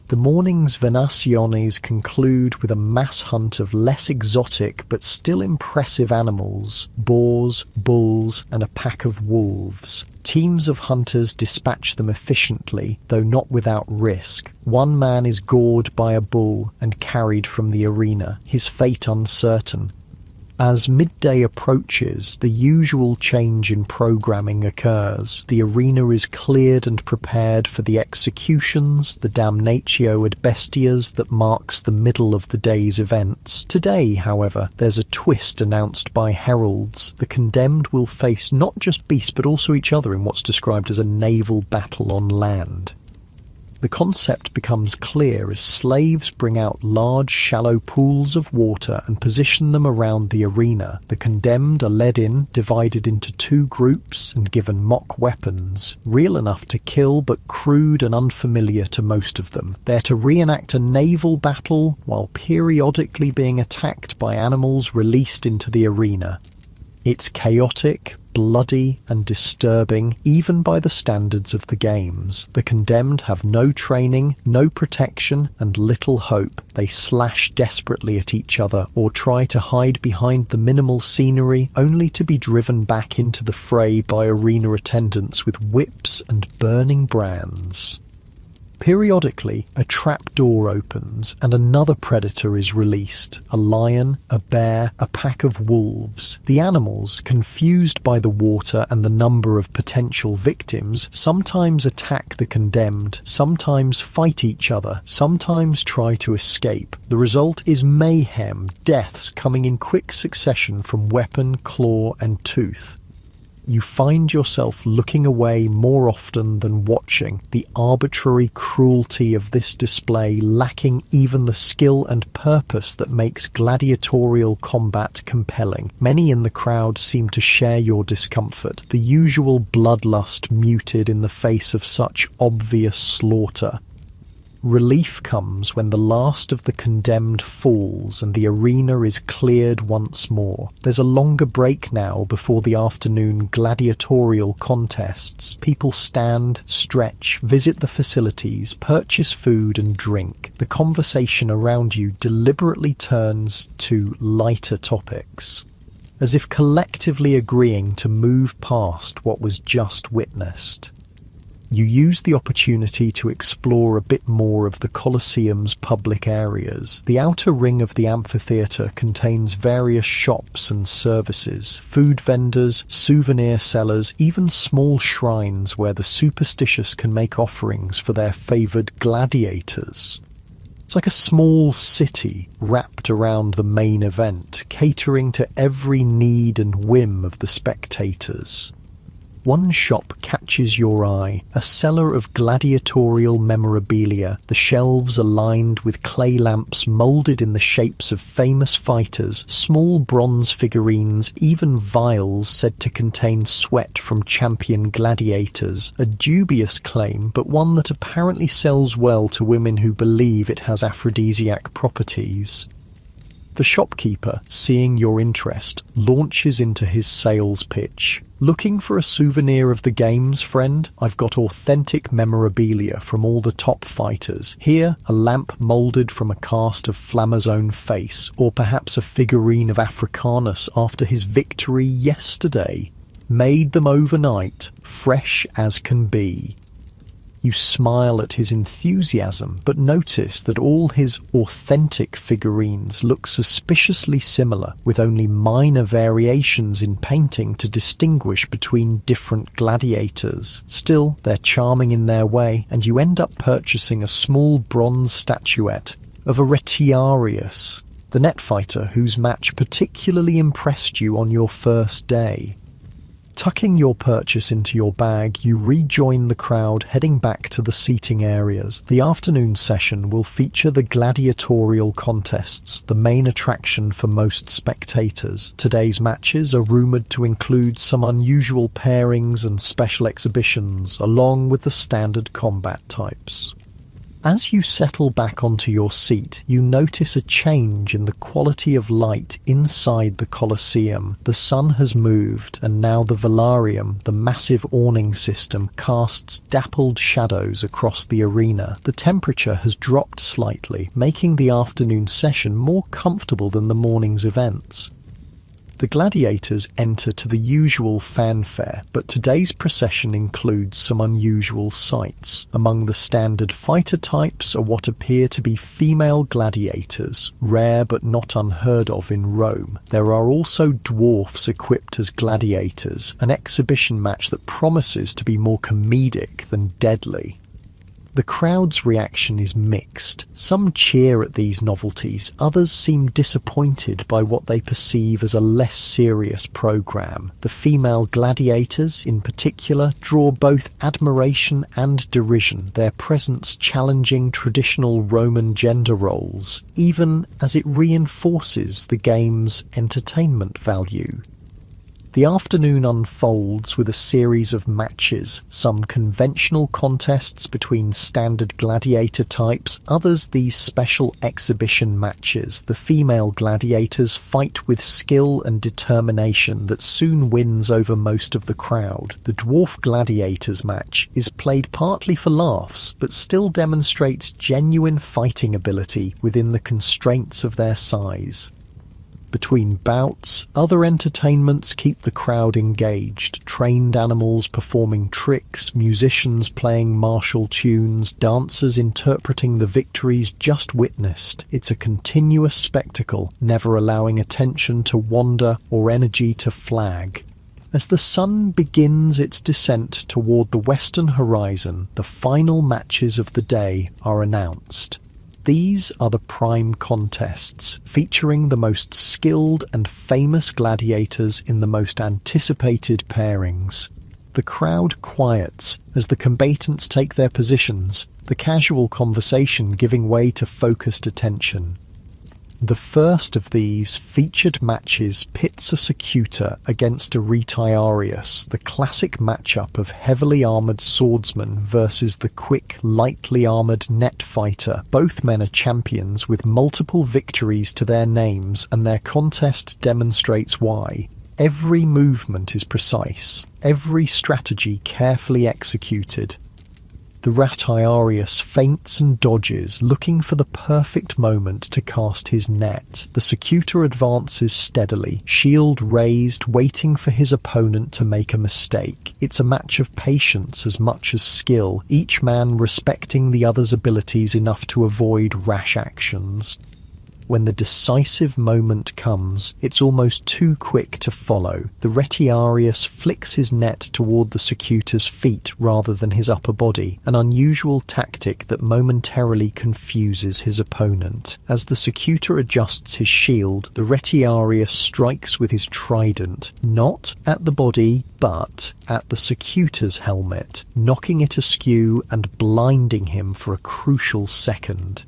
The morning's venaciones conclude with a mass hunt of less exotic but still impressive animals: boars, bulls, and a pack of wolves. Teams of hunters dispatch them efficiently, though not without risk. One man is gored by a bull and carried from the arena, his fate uncertain. As midday approaches, the usual change in programming occurs. The arena is cleared and prepared for the executions, the damnatio ad bestias that marks the middle of the day's events. Today, however, there's a twist announced by heralds. The condemned will face not just beasts but also each other in what's described as a naval battle on land. The concept becomes clear as slaves bring out large, shallow pools of water and position them around the arena. The condemned are led in, divided into two groups, and given mock weapons, real enough to kill but crude and unfamiliar to most of them. They're to reenact a naval battle while periodically being attacked by animals released into the arena. It's chaotic, bloody, and disturbing, even by the standards of the games. The condemned have no training, no protection, and little hope. They slash desperately at each other or try to hide behind the minimal scenery, only to be driven back into the fray by arena attendants with whips and burning brands. Periodically, a trap door opens and another predator is released. A lion, a bear, a pack of wolves. The animals, confused by the water and the number of potential victims, sometimes attack the condemned, sometimes fight each other, sometimes try to escape. The result is mayhem, deaths coming in quick succession from weapon, claw, and tooth. You find yourself looking away more often than watching, the arbitrary cruelty of this display lacking even the skill and purpose that makes gladiatorial combat compelling. Many in the crowd seem to share your discomfort, the usual bloodlust muted in the face of such obvious slaughter. Relief comes when the last of the condemned falls and the arena is cleared once more. There's a longer break now before the afternoon gladiatorial contests. People stand, stretch, visit the facilities, purchase food and drink. The conversation around you deliberately turns to lighter topics, as if collectively agreeing to move past what was just witnessed. You use the opportunity to explore a bit more of the Colosseum's public areas. The outer ring of the amphitheatre contains various shops and services, food vendors, souvenir sellers, even small shrines where the superstitious can make offerings for their favoured gladiators. It's like a small city wrapped around the main event, catering to every need and whim of the spectators. One shop catches your eye, a seller of gladiatorial memorabilia. The shelves are lined with clay lamps moulded in the shapes of famous fighters, small bronze figurines, even vials said to contain sweat from champion gladiators. A dubious claim, but one that apparently sells well to women who believe it has aphrodisiac properties. The shopkeeper, seeing your interest, launches into his sales pitch. Looking for a souvenir of the games, friend? I've got authentic memorabilia from all the top fighters. Here, a lamp moulded from a cast of Flammer's own face, or perhaps a figurine of Africanus after his victory yesterday. Made them overnight, fresh as can be. You smile at his enthusiasm, but notice that all his authentic figurines look suspiciously similar, with only minor variations in painting to distinguish between different gladiators. Still, they're charming in their way, and you end up purchasing a small bronze statuette of a Retiarius, the net fighter whose match particularly impressed you on your first day. Tucking your purchase into your bag, you rejoin the crowd heading back to the seating areas. The afternoon session will feature the gladiatorial contests, the main attraction for most spectators. Today's matches are rumoured to include some unusual pairings and special exhibitions, along with the standard combat types. As you settle back onto your seat, you notice a change in the quality of light inside the Colosseum. The sun has moved, and now the velarium, the massive awning system, casts dappled shadows across the arena. The temperature has dropped slightly, making the afternoon session more comfortable than the morning's events. The gladiators enter to the usual fanfare, but today's procession includes some unusual sights. Among the standard fighter types are what appear to be female gladiators, rare but not unheard of in Rome. There are also dwarfs equipped as gladiators, an exhibition match that promises to be more comedic than deadly. The crowd's reaction is mixed. Some cheer at these novelties, others seem disappointed by what they perceive as a less serious programme. The female gladiators, in particular, draw both admiration and derision, their presence challenging traditional Roman gender roles, even as it reinforces the game's entertainment value. The afternoon unfolds with a series of matches, some conventional contests between standard gladiator types, others these special exhibition matches. The female gladiators fight with skill and determination that soon wins over most of the crowd. The dwarf gladiators match is played partly for laughs, but still demonstrates genuine fighting ability within the constraints of their size. Between bouts, other entertainments keep the crowd engaged. Trained animals performing tricks, musicians playing martial tunes, dancers interpreting the victories just witnessed. It's a continuous spectacle, never allowing attention to wander or energy to flag. As the sun begins its descent toward the western horizon, the final matches of the day are announced. These are the prime contests, featuring the most skilled and famous gladiators in the most anticipated pairings. The crowd quiets as the combatants take their positions, the casual conversation giving way to focused attention. The first of these featured matches pits a Secutor against a Retiarius, the classic matchup of heavily armoured swordsman versus the quick, lightly armoured net fighter. Both men are champions with multiple victories to their names, and their contest demonstrates why. Every movement is precise, every strategy carefully executed. The Retiarius feints and dodges, looking for the perfect moment to cast his net. The Secutor advances steadily, shield raised, waiting for his opponent to make a mistake. It's a match of patience as much as skill, each man respecting the other's abilities enough to avoid rash actions. When the decisive moment comes, it's almost too quick to follow. The Retiarius flicks his net toward the Secutor's feet rather than his upper body, an unusual tactic that momentarily confuses his opponent. As the Secutor adjusts his shield, the Retiarius strikes with his trident, not at the body, but at the Secutor's helmet, knocking it askew and blinding him for a crucial second.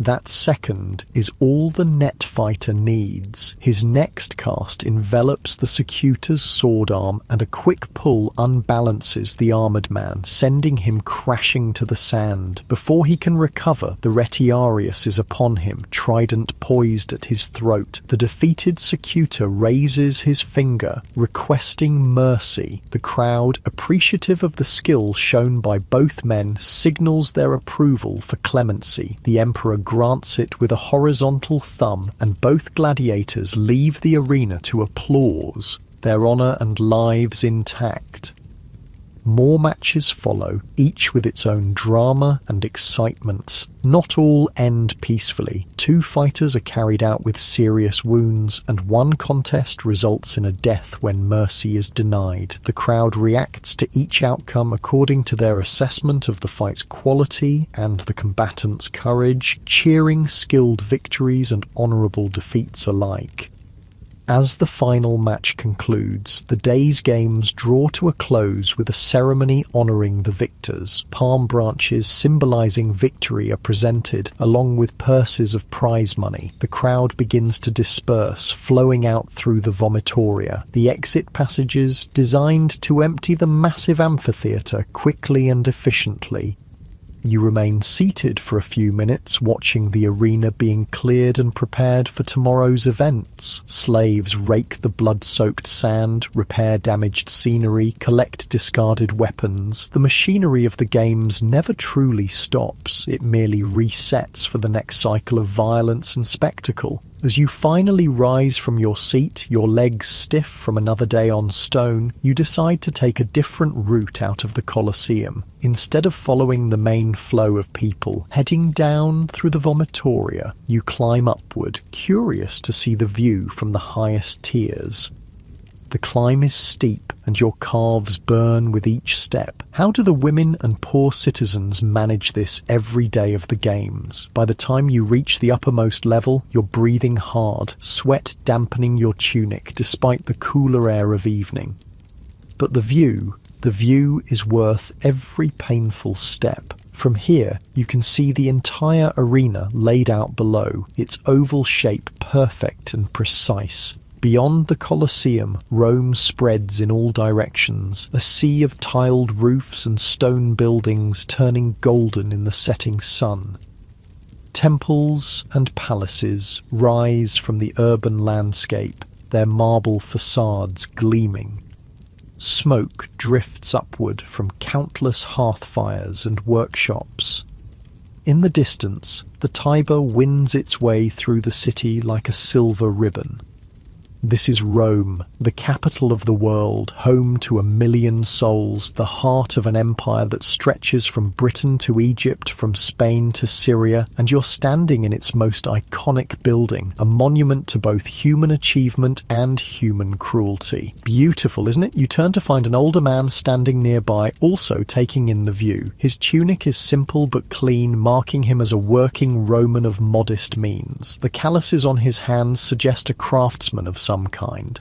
That second is all the net fighter needs. His next cast envelops the Secutor's sword arm, and a quick pull unbalances the armoured man, sending him crashing to the sand. Before he can recover, the Retiarius is upon him, trident poised at his throat. The defeated Secutor raises his finger, requesting mercy. The crowd, appreciative of the skill shown by both men, signals their approval for clemency. The Emperor grants it with a horizontal thumb, and both gladiators leave the arena to applause, their honour and lives intact. More matches follow, each with its own drama and excitement. Not all end peacefully. 2 fighters are carried out with serious wounds, and one contest results in a death when mercy is denied. The crowd reacts to each outcome according to their assessment of the fight's quality and the combatant's courage, cheering skilled victories and honourable defeats alike. As the final match concludes, the day's games draw to a close with a ceremony honouring the victors. Palm branches symbolising victory are presented, along with purses of prize money. The crowd begins to disperse, flowing out through the vomitoria, the exit passages designed to empty the massive amphitheatre quickly and efficiently. You remain seated for a few minutes, watching the arena being cleared and prepared for tomorrow's events. Slaves rake the blood-soaked sand, repair damaged scenery, collect discarded weapons. The machinery of the games never truly stops. It merely resets for the next cycle of violence and spectacle. As you finally rise from your seat, your legs stiff from another day on stone, you decide to take a different route out of the Colosseum. Instead of following the main flow of people, heading down through the vomitoria, you climb upward, curious to see the view from the highest tiers. The climb is steep, and your calves burn with each step. How do the women and poor citizens manage this every day of the games? By the time you reach the uppermost level, you're breathing hard, sweat dampening your tunic despite the cooler air of evening. But the view is worth every painful step. From here, you can see the entire arena laid out below, its oval shape perfect and precise. Beyond the Colosseum, Rome spreads in all directions, a sea of tiled roofs and stone buildings turning golden in the setting sun. Temples and palaces rise from the urban landscape, their marble facades gleaming. Smoke drifts upward from countless hearth fires and workshops. In the distance, the Tiber winds its way through the city like a silver ribbon. This is Rome, the capital of the world, home to 1 million souls, the heart of an empire that stretches from Britain to Egypt, from Spain to Syria, and you're standing in its most iconic building, a monument to both human achievement and human cruelty. Beautiful, isn't it? You turn to find an older man standing nearby, also taking in the view. His tunic is simple but clean, marking him as a working Roman of modest means. The calluses on his hands suggest a craftsman of some kind.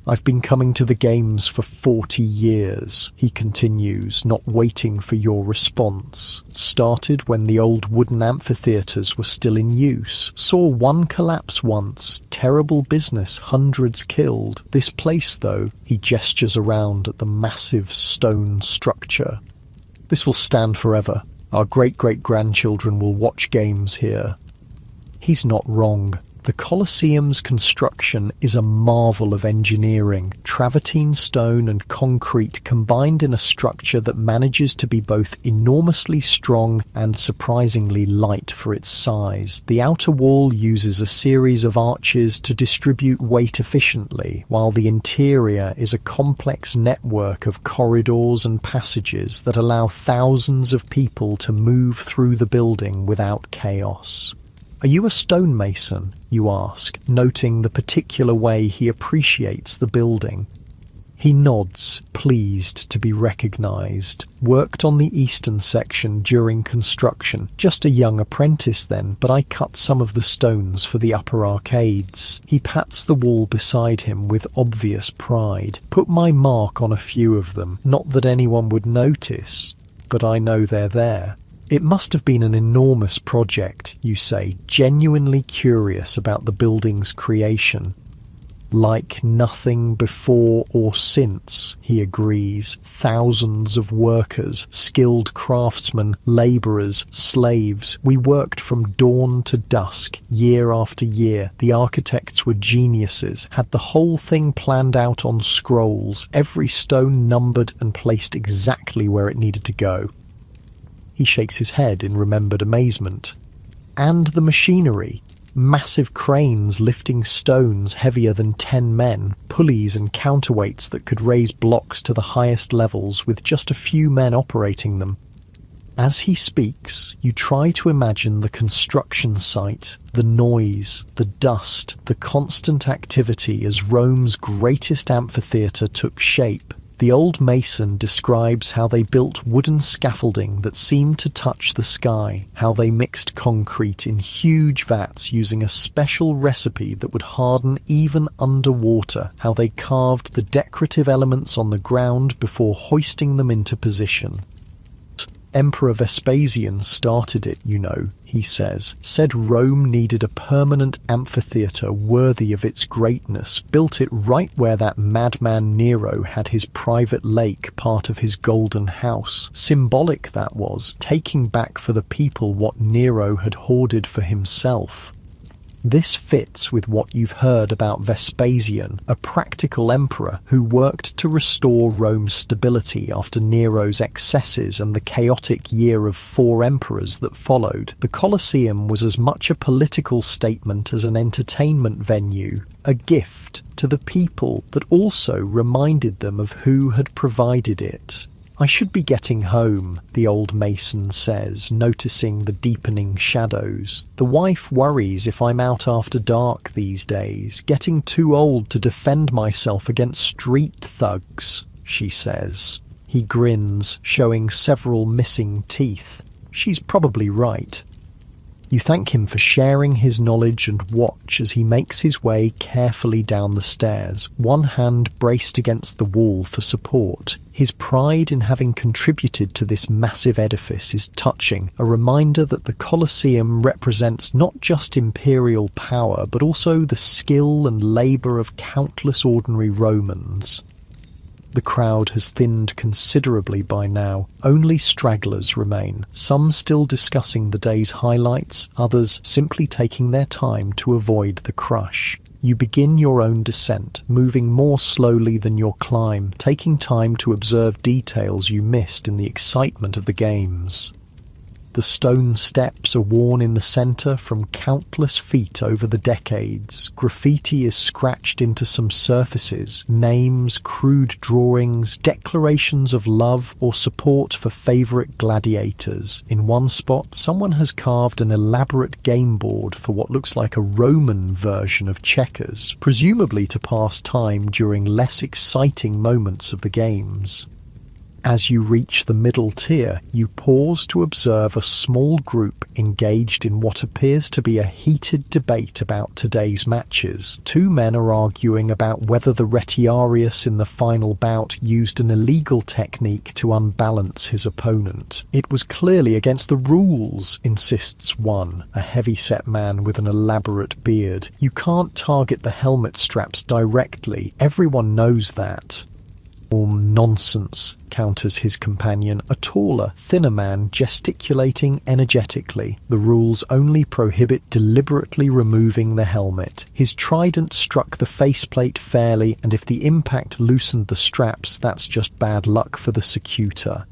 I've been coming to the games for 40 years, he continues, not waiting for your response. Started when the old wooden amphitheatres were still in use. Saw one collapse once. Terrible business, hundreds killed. This place, though, he gestures around at the massive stone structure. This will stand forever. Our great-great-grandchildren will watch games here. He's not wrong. The Colosseum's construction is a marvel of engineering, travertine stone and concrete combined in a structure that manages to be both enormously strong and surprisingly light for its size. The outer wall uses a series of arches to distribute weight efficiently, while the interior is a complex network of corridors and passages that allow thousands of people to move through the building without chaos. Are you a stonemason, you ask, noting the particular way he appreciates the building. He nods, pleased to be recognised. Worked on the eastern section during construction. Just a young apprentice then, but I cut some of the stones for the upper arcades. He pats the wall beside him with obvious pride. Put my mark on a few of them. Not that anyone would notice, but I know they're there. It must have been an enormous project, you say, genuinely curious about the building's creation. Like nothing before or since, he agrees. Thousands of workers, skilled craftsmen, labourers, slaves. We worked from dawn to dusk, year after year. The architects were geniuses, had the whole thing planned out on scrolls, every stone numbered and placed exactly where it needed to go. He shakes his head in remembered amazement. And the machinery. Massive cranes lifting stones heavier than 10 men, pulleys and counterweights that could raise blocks to the highest levels with just a few men operating them. As he speaks, you try to imagine the construction site, the noise, the dust, the constant activity as Rome's greatest amphitheatre took shape. The old mason describes how they built wooden scaffolding that seemed to touch the sky, how they mixed concrete in huge vats using a special recipe that would harden even underwater, how they carved the decorative elements on the ground before hoisting them into position. Emperor Vespasian started it, you know, he says, said Rome needed a permanent amphitheatre worthy of its greatness, built it right where that madman Nero had his private lake, part of his golden house. Symbolic that was, taking back for the people what Nero had hoarded for himself. This fits with what you've heard about Vespasian, a practical emperor who worked to restore Rome's stability after Nero's excesses and the chaotic year of 4 emperors that followed. The Colosseum was as much a political statement as an entertainment venue, a gift to the people that also reminded them of who had provided it. I should be getting home, the old mason says, noticing the deepening shadows. The wife worries if I'm out after dark these days, getting too old to defend myself against street thugs, she says. He grins, showing several missing teeth. She's probably right. You thank him for sharing his knowledge and watch as he makes his way carefully down the stairs, one hand braced against the wall for support. His pride in having contributed to this massive edifice is touching, a reminder that the Colosseum represents not just imperial power, but also the skill and labour of countless ordinary Romans. The crowd has thinned considerably by now. Only stragglers remain, some still discussing the day's highlights, others simply taking their time to avoid the crush. You begin your own descent, moving more slowly than your climb, taking time to observe details you missed in the excitement of the games. The stone steps are worn in the centre from countless feet over the decades. Graffiti is scratched into some surfaces, names, crude drawings, declarations of love or support for favourite gladiators. In one spot, someone has carved an elaborate game board for what looks like a Roman version of checkers, presumably to pass time during less exciting moments of the games. As you reach the middle tier, you pause to observe a small group engaged in what appears to be a heated debate about today's matches. Two men are arguing about whether the Retiarius in the final bout used an illegal technique to unbalance his opponent. It was clearly against the rules, insists one, a heavy-set man with an elaborate beard. You can't target the helmet straps directly. Everyone knows that. Nonsense, counters his companion, a taller, thinner man gesticulating energetically. The rules only prohibit deliberately removing the helmet. His trident struck the faceplate fairly, and if the impact loosened the straps, that's just bad luck for the secutor.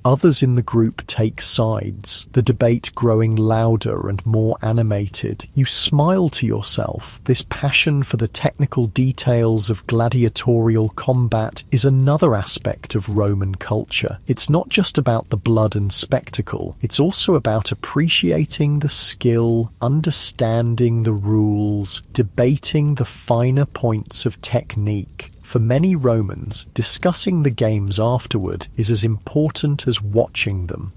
Others in the group take sides, the debate growing louder and more animated. You smile to yourself. This passion for the technical details of gladiatorial combat is another aspect of Roman culture. It's not just about the blood and spectacle. It's also about appreciating the skill, understanding the rules, debating the finer points of technique. For many Romans, discussing the games afterward is as important as watching them.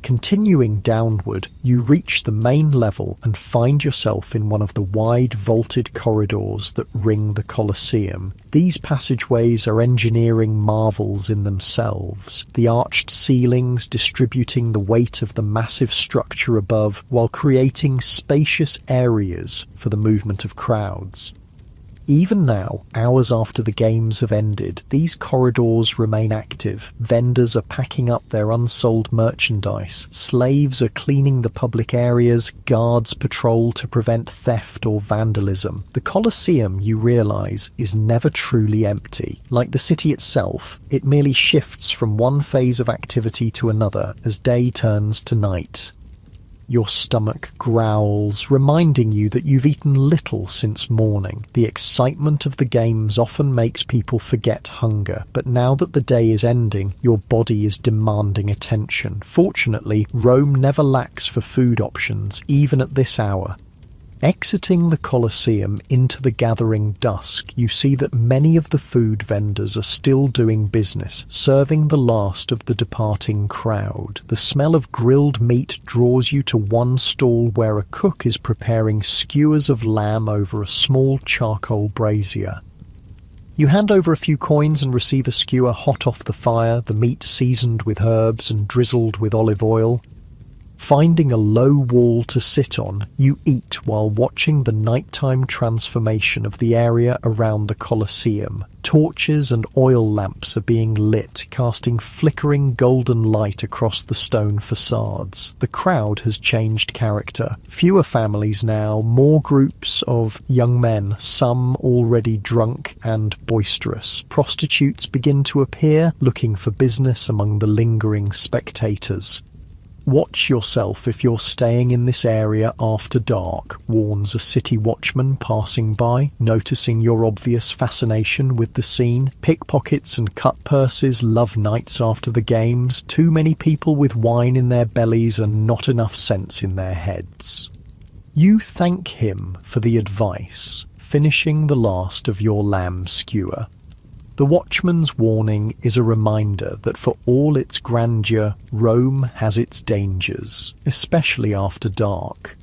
Continuing downward, you reach the main level and find yourself in one of the wide vaulted corridors that ring the Colosseum. These passageways are engineering marvels in themselves, the arched ceilings distributing the weight of the massive structure above while creating spacious areas for the movement of crowds. Even now, hours after the games have ended, these corridors remain active. Vendors are packing up their unsold merchandise. Slaves are cleaning the public areas. Guards patrol to prevent theft or vandalism. The Colosseum, you realise, is never truly empty. Like the city itself, it merely shifts from one phase of activity to another as day turns to night. Your stomach growls, reminding you that you've eaten little since morning. The excitement of the games often makes people forget hunger, but now that the day is ending, your body is demanding attention. Fortunately, Rome never lacks for food options, even at this hour. Exiting the Colosseum into the gathering dusk, you see that many of the food vendors are still doing business, serving the last of the departing crowd. The smell of grilled meat draws you to one stall where a cook is preparing skewers of lamb over a small charcoal brazier. You hand over a few coins and receive a skewer hot off the fire, the meat seasoned with herbs and drizzled with olive oil. Finding a low wall to sit on, you eat while watching the nighttime transformation of the area around the Colosseum. Torches and oil lamps are being lit, casting flickering golden light across the stone facades. The crowd has changed character. Fewer families now, more groups of young men, some already drunk and boisterous. Prostitutes begin to appear, looking for business among the lingering spectators. Watch yourself if you're staying in this area after dark, warns a city watchman passing by, noticing your obvious fascination with the scene. Pickpockets and cut purses love nights after the games, too many people with wine in their bellies and not enough sense in their heads. You thank him for the advice, finishing the last of your lamb skewer. The watchman's warning is a reminder that for all its grandeur, Rome has its dangers, especially after dark.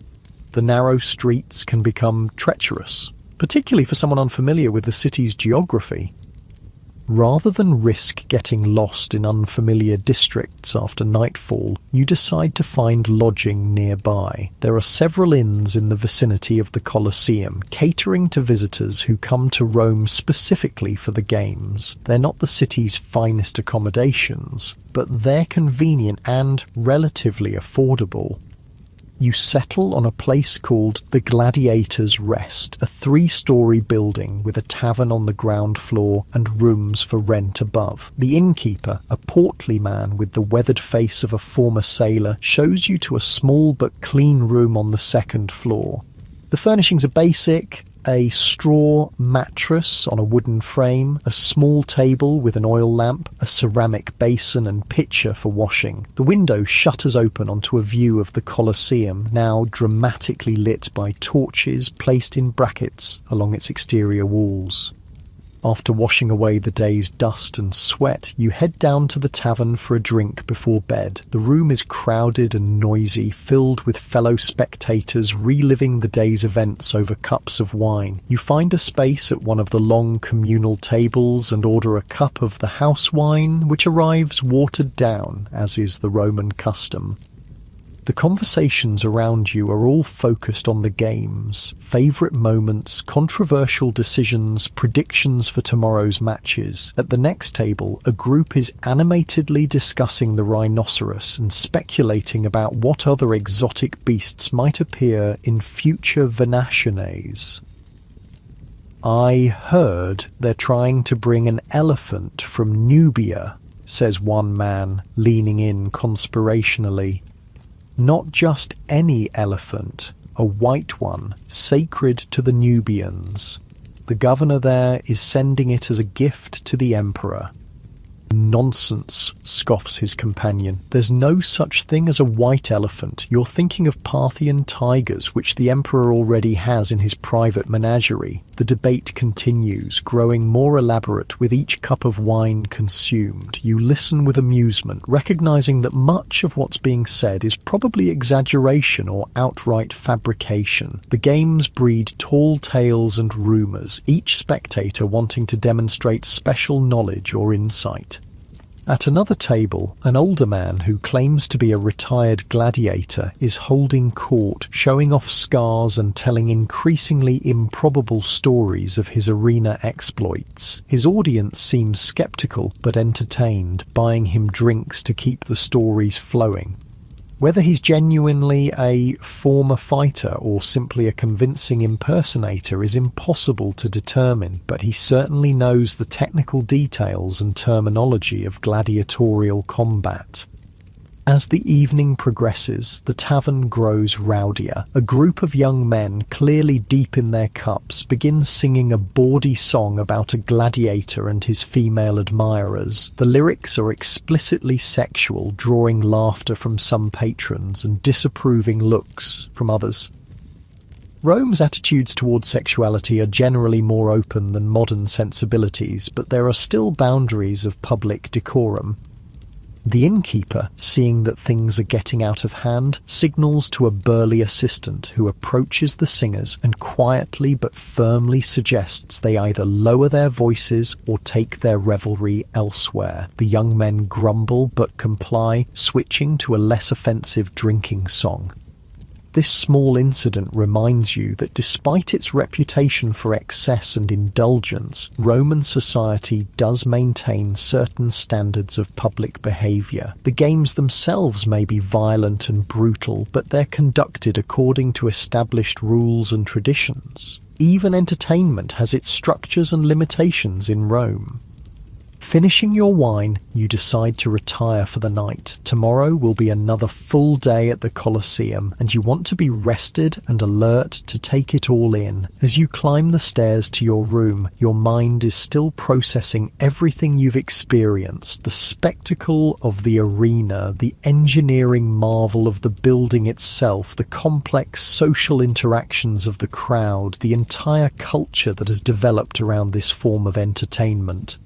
The narrow streets can become treacherous, particularly for someone unfamiliar with the city's geography. Rather than risk getting lost in unfamiliar districts after nightfall, you decide to find lodging nearby. There are several inns in the vicinity of the Colosseum, catering to visitors who come to Rome specifically for the games. They're not the city's finest accommodations, but they're convenient and relatively affordable. You settle on a place called the Gladiator's Rest, a 3-story building with a tavern on the ground floor and rooms for rent above. The innkeeper, a portly man with the weathered face of a former sailor, shows you to a small but clean room on the 2nd floor. The furnishings are basic: a straw mattress on a wooden frame, a small table with an oil lamp, a ceramic basin and pitcher for washing. The window shutters open onto a view of the Colosseum, now dramatically lit by torches placed in brackets along its exterior walls. After washing away the day's dust and sweat, you head down to the tavern for a drink before bed. The room is crowded and noisy, filled with fellow spectators reliving the day's events over cups of wine. You find a space at one of the long communal tables and order a cup of the house wine, which arrives watered down, as is the Roman custom. The conversations around you are all focused on the games, favourite moments, controversial decisions, predictions for tomorrow's matches. At the next table, a group is animatedly discussing the rhinoceros and speculating about what other exotic beasts might appear in future Venationes. "I heard they're trying to bring an elephant from Nubia," says one man, leaning in conspirationally. "Not just any elephant, a white one, sacred to the Nubians. The governor there is sending it as a gift to the emperor." "Nonsense," scoffs his companion. "There's no such thing as a white elephant. You're thinking of Parthian tigers, which the emperor already has in his private menagerie." The debate continues, growing more elaborate with each cup of wine consumed. You listen with amusement, recognizing that much of what's being said is probably exaggeration or outright fabrication. The games breed tall tales and rumors, each spectator wanting to demonstrate special knowledge or insight. At another table, an older man who claims to be a retired gladiator is holding court, showing off scars and telling increasingly improbable stories of his arena exploits. His audience seems skeptical but entertained, buying him drinks to keep the stories flowing. Whether he's genuinely a former fighter or simply a convincing impersonator is impossible to determine, but he certainly knows the technical details and terminology of gladiatorial combat. As the evening progresses, the tavern grows rowdier. A group of young men, clearly deep in their cups, begin singing a bawdy song about a gladiator and his female admirers. The lyrics are explicitly sexual, drawing laughter from some patrons and disapproving looks from others. Rome's attitudes towards sexuality are generally more open than modern sensibilities, but there are still boundaries of public decorum. The innkeeper, seeing that things are getting out of hand, signals to a burly assistant who approaches the singers and quietly but firmly suggests they either lower their voices or take their revelry elsewhere. The young men grumble but comply, switching to a less offensive drinking song. This small incident reminds you that despite its reputation for excess and indulgence, Roman society does maintain certain standards of public behaviour. The games themselves may be violent and brutal, but they're conducted according to established rules and traditions. Even entertainment has its structures and limitations in Rome. Finishing your wine, you decide to retire for the night. Tomorrow will be another full day at the Colosseum, and you want to be rested and alert to take it all in. As you climb the stairs to your room, your mind is still processing everything you've experienced: the spectacle of the arena, the engineering marvel of the building itself, the complex social interactions of the crowd, the entire culture that has developed around this form of entertainment.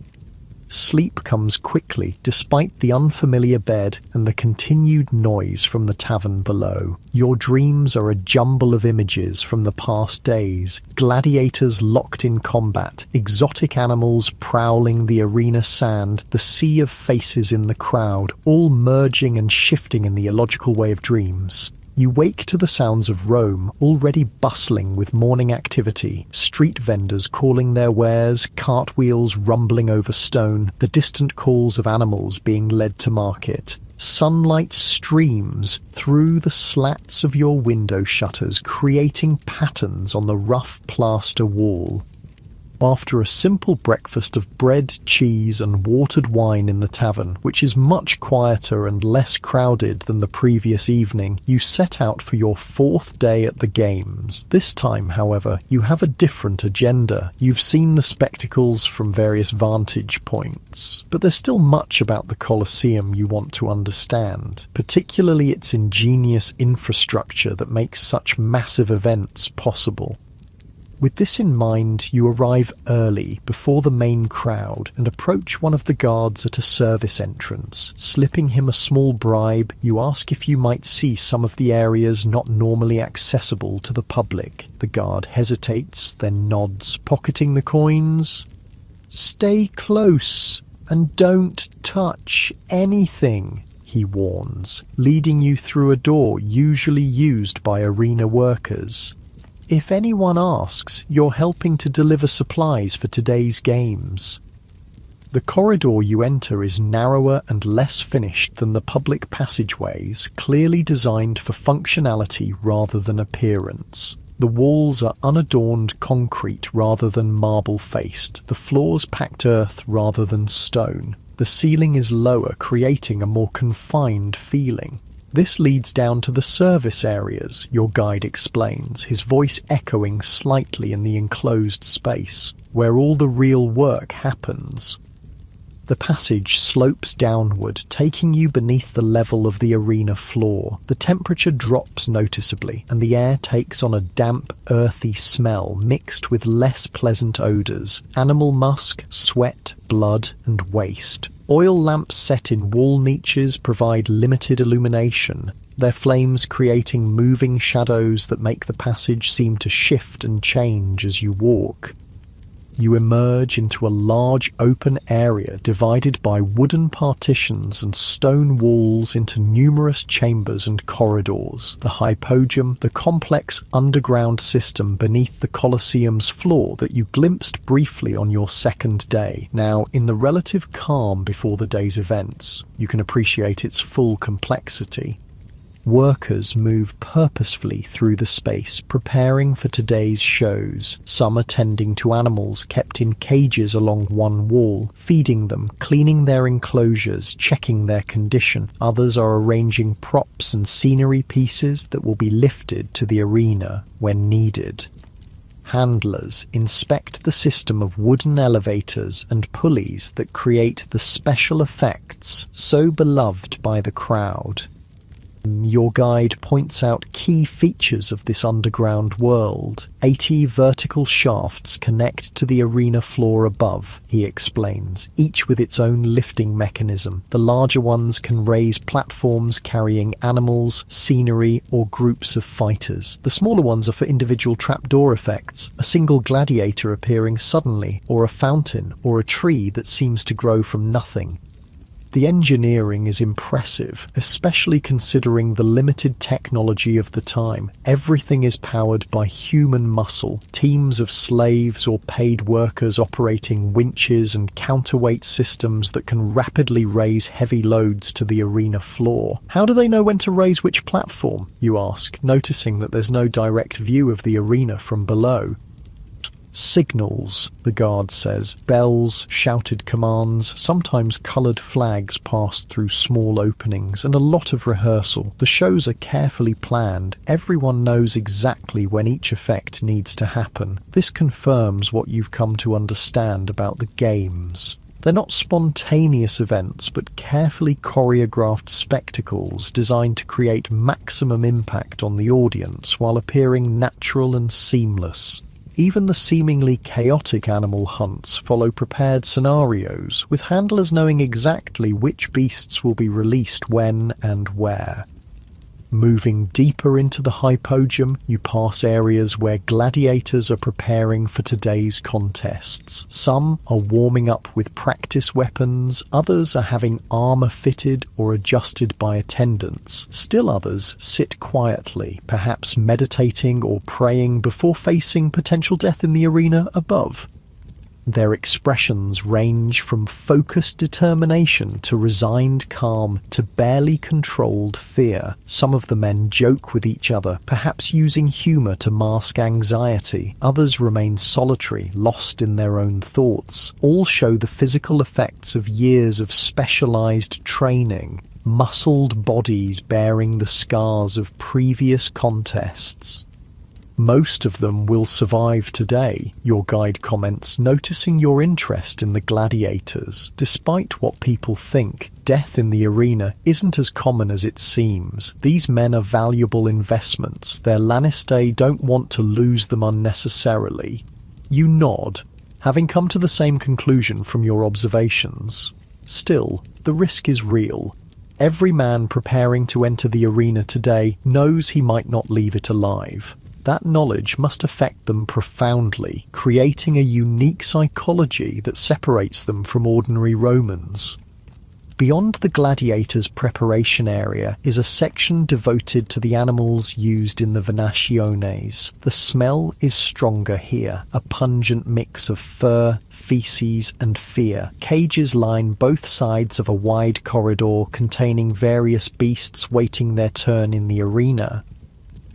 Sleep comes quickly, despite the unfamiliar bed and the continued noise from the tavern below. Your dreams are a jumble of images from the past days: gladiators locked in combat, exotic animals prowling the arena sand, the sea of faces in the crowd, all merging and shifting in the illogical way of dreams. You wake to the sounds of Rome, already bustling with morning activity, street vendors calling their wares, cartwheels rumbling over stone, the distant calls of animals being led to market. Sunlight streams through the slats of your window shutters, creating patterns on the rough plaster wall. After a simple breakfast of bread, cheese and watered wine in the tavern, which is much quieter and less crowded than the previous evening, you set out for your fourth day at the games. This time, however, you have a different agenda. You've seen the spectacles from various vantage points, but there's still much about the Colosseum you want to understand, particularly its ingenious infrastructure that makes such massive events possible. With this in mind, you arrive early, before the main crowd, and approach one of the guards at a service entrance. Slipping him a small bribe, you ask if you might see some of the areas not normally accessible to the public. The guard hesitates, then nods, pocketing the coins. "Stay close and don't touch anything," he warns, leading you through a door usually used by arena workers. If anyone asks, you're helping to deliver supplies for today's games. The corridor you enter is narrower and less finished than the public passageways, clearly designed for functionality rather than appearance. The walls are unadorned concrete rather than marble-faced, the floors packed earth rather than stone. The ceiling is lower, creating a more confined feeling. This leads down to the service areas, your guide explains, his voice echoing slightly in the enclosed space, where all the real work happens. The passage slopes downward, taking you beneath the level of the arena floor. The temperature drops noticeably, and the air takes on a damp, earthy smell mixed with less pleasant odours: animal musk, sweat, blood, and waste. Oil lamps set in wall niches provide limited illumination, their flames creating moving shadows that make the passage seem to shift and change as you walk. You emerge into a large open area divided by wooden partitions and stone walls into numerous chambers and corridors. The hypodium, the complex underground system beneath the Colosseum's floor that you glimpsed briefly on your second day. Now, in the relative calm before the day's events, you can appreciate its full complexity. Workers move purposefully through the space, preparing for today's shows. Some attending to animals kept in cages along one wall, feeding them, cleaning their enclosures, checking their condition. Others are arranging props and scenery pieces that will be lifted to the arena when needed. Handlers inspect the system of wooden elevators and pulleys that create the special effects so beloved by the crowd. Your guide points out key features of this underground world. 80 vertical shafts connect to the arena floor above, he explains, each with its own lifting mechanism. The larger ones can raise platforms carrying animals, scenery, or groups of fighters. The smaller ones are for individual trapdoor effects, a single gladiator appearing suddenly, or a fountain, or a tree that seems to grow from nothing. The engineering is impressive, especially considering the limited technology of the time. Everything is powered by human muscle, teams of slaves or paid workers operating winches and counterweight systems that can rapidly raise heavy loads to the arena floor. How do they know when to raise which platform, you ask, noticing that there's no direct view of the arena from below. Signals, the guard says. Bells, shouted commands, sometimes coloured flags pass through small openings, and a lot of rehearsal. The shows are carefully planned. Everyone knows exactly when each effect needs to happen. This confirms what you've come to understand about the games. They're not spontaneous events, but carefully choreographed spectacles designed to create maximum impact on the audience while appearing natural and seamless. Even the seemingly chaotic animal hunts follow prepared scenarios, with handlers knowing exactly which beasts will be released when and where. Moving deeper into the hypodium, you pass areas where gladiators are preparing for today's contests. Some are warming up with practice weapons, others are having armour fitted or adjusted by attendants. Still others sit quietly, perhaps meditating or praying before facing potential death in the arena above. Their expressions range from focused determination to resigned calm to barely controlled fear. Some of the men joke with each other, perhaps using humour to mask anxiety. Others remain solitary, lost in their own thoughts. All show the physical effects of years of specialised training, muscled bodies bearing the scars of previous contests. Most of them will survive today, your guide comments, noticing your interest in the gladiators. Despite what people think, death in the arena isn't as common as it seems. These men are valuable investments. Their Lannister don't want to lose them unnecessarily. You nod, having come to the same conclusion from your observations. Still, the risk is real. Every man preparing to enter the arena today knows he might not leave it alive. That knowledge must affect them profoundly, creating a unique psychology that separates them from ordinary Romans. Beyond the gladiators' preparation area is a section devoted to the animals used in the venationes. The smell is stronger here, a pungent mix of fur, feces and fear. Cages line both sides of a wide corridor containing various beasts waiting their turn in the arena.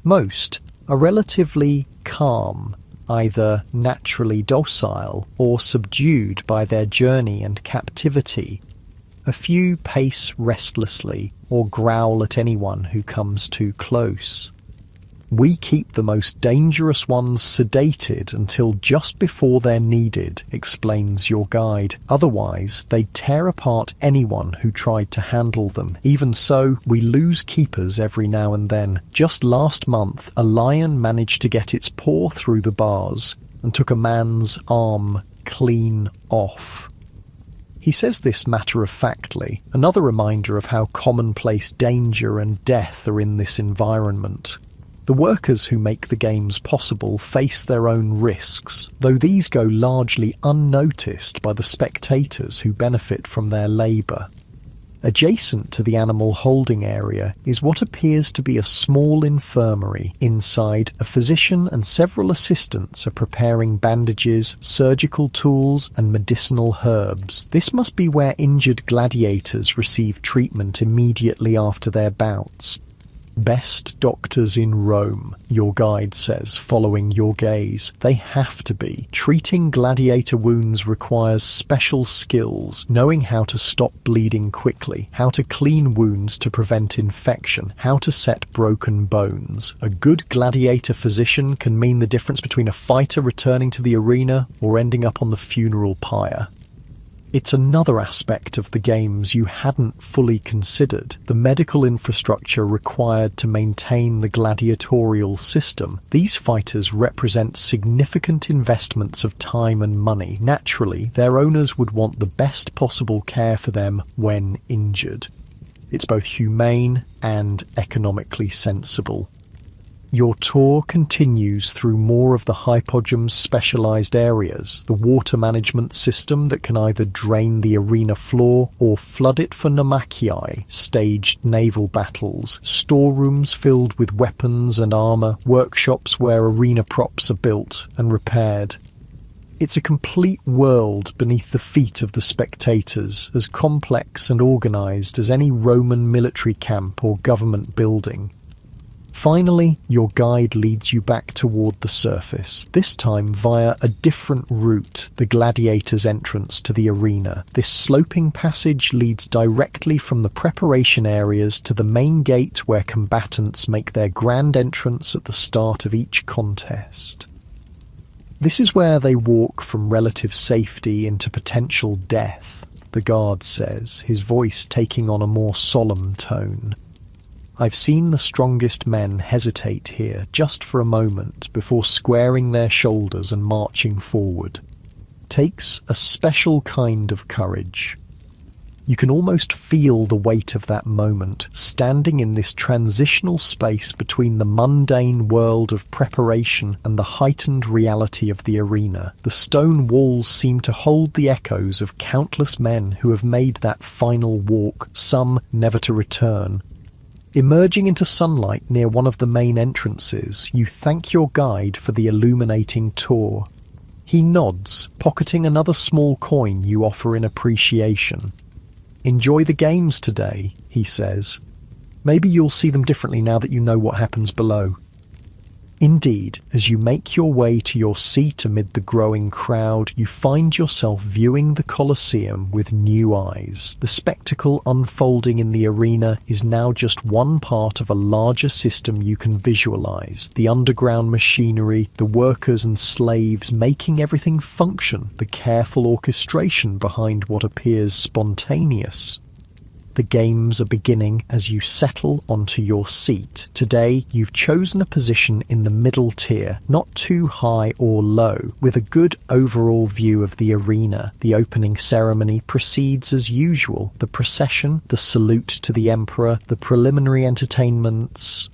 Most are relatively calm, either naturally docile or subdued by their journey and captivity. A few pace restlessly or growl at anyone who comes too close. We keep the most dangerous ones sedated until just before they're needed, explains your guide. Otherwise, they'd tear apart anyone who tried to handle them. Even so, we lose keepers every now and then. Just last month, a lion managed to get its paw through the bars and took a man's arm clean off. He says this matter-of-factly, another reminder of how commonplace danger and death are in this environment. The workers who make the games possible face their own risks, though these go largely unnoticed by the spectators who benefit from their labour. Adjacent to the animal holding area is what appears to be a small infirmary. Inside, a physician and several assistants are preparing bandages, surgical tools and medicinal herbs. This must be where injured gladiators receive treatment immediately after their bouts. Best doctors in Rome, your guide says, following your gaze. They have to be. Treating gladiator wounds requires special skills, knowing how to stop bleeding quickly, how to clean wounds to prevent infection, how to set broken bones. A good gladiator physician can mean the difference between a fighter returning to the arena or ending up on the funeral pyre. It's another aspect of the games you hadn't fully considered, the medical infrastructure required to maintain the gladiatorial system. These fighters represent significant investments of time and money. Naturally, their owners would want the best possible care for them when injured. It's both humane and economically sensible. Your tour continues through more of the Hypogeum's specialised areas, the water management system that can either drain the arena floor or flood it for Namakii, staged naval battles, storerooms filled with weapons and armour, workshops where arena props are built and repaired. It's a complete world beneath the feet of the spectators, as complex and organised as any Roman military camp or government building. Finally, your guide leads you back toward the surface, this time via a different route, the gladiators' entrance to the arena. This sloping passage leads directly from the preparation areas to the main gate where combatants make their grand entrance at the start of each contest. This is where they walk from relative safety into potential death, the guard says, his voice taking on a more solemn tone. I've seen the strongest men hesitate here just for a moment before squaring their shoulders and marching forward. Takes a special kind of courage. You can almost feel the weight of that moment, standing in this transitional space between the mundane world of preparation and the heightened reality of the arena. The stone walls seem to hold the echoes of countless men who have made that final walk, some never to return. Emerging into sunlight near one of the main entrances, you thank your guide for the illuminating tour. He nods, pocketing another small coin you offer in appreciation. Enjoy the games today, he says. Maybe you'll see them differently now that you know what happens below. Indeed, as you make your way to your seat amid the growing crowd, you find yourself viewing the Colosseum with new eyes. The spectacle unfolding in the arena is now just one part of a larger system you can visualize. The underground machinery, the workers and slaves making everything function, the careful orchestration behind what appears spontaneous. The games are beginning as you settle onto your seat. Today, you've chosen a position in the middle tier, not too high or low, with a good overall view of the arena. The opening ceremony proceeds as usual. The procession, the salute to the emperor, the preliminary entertainments.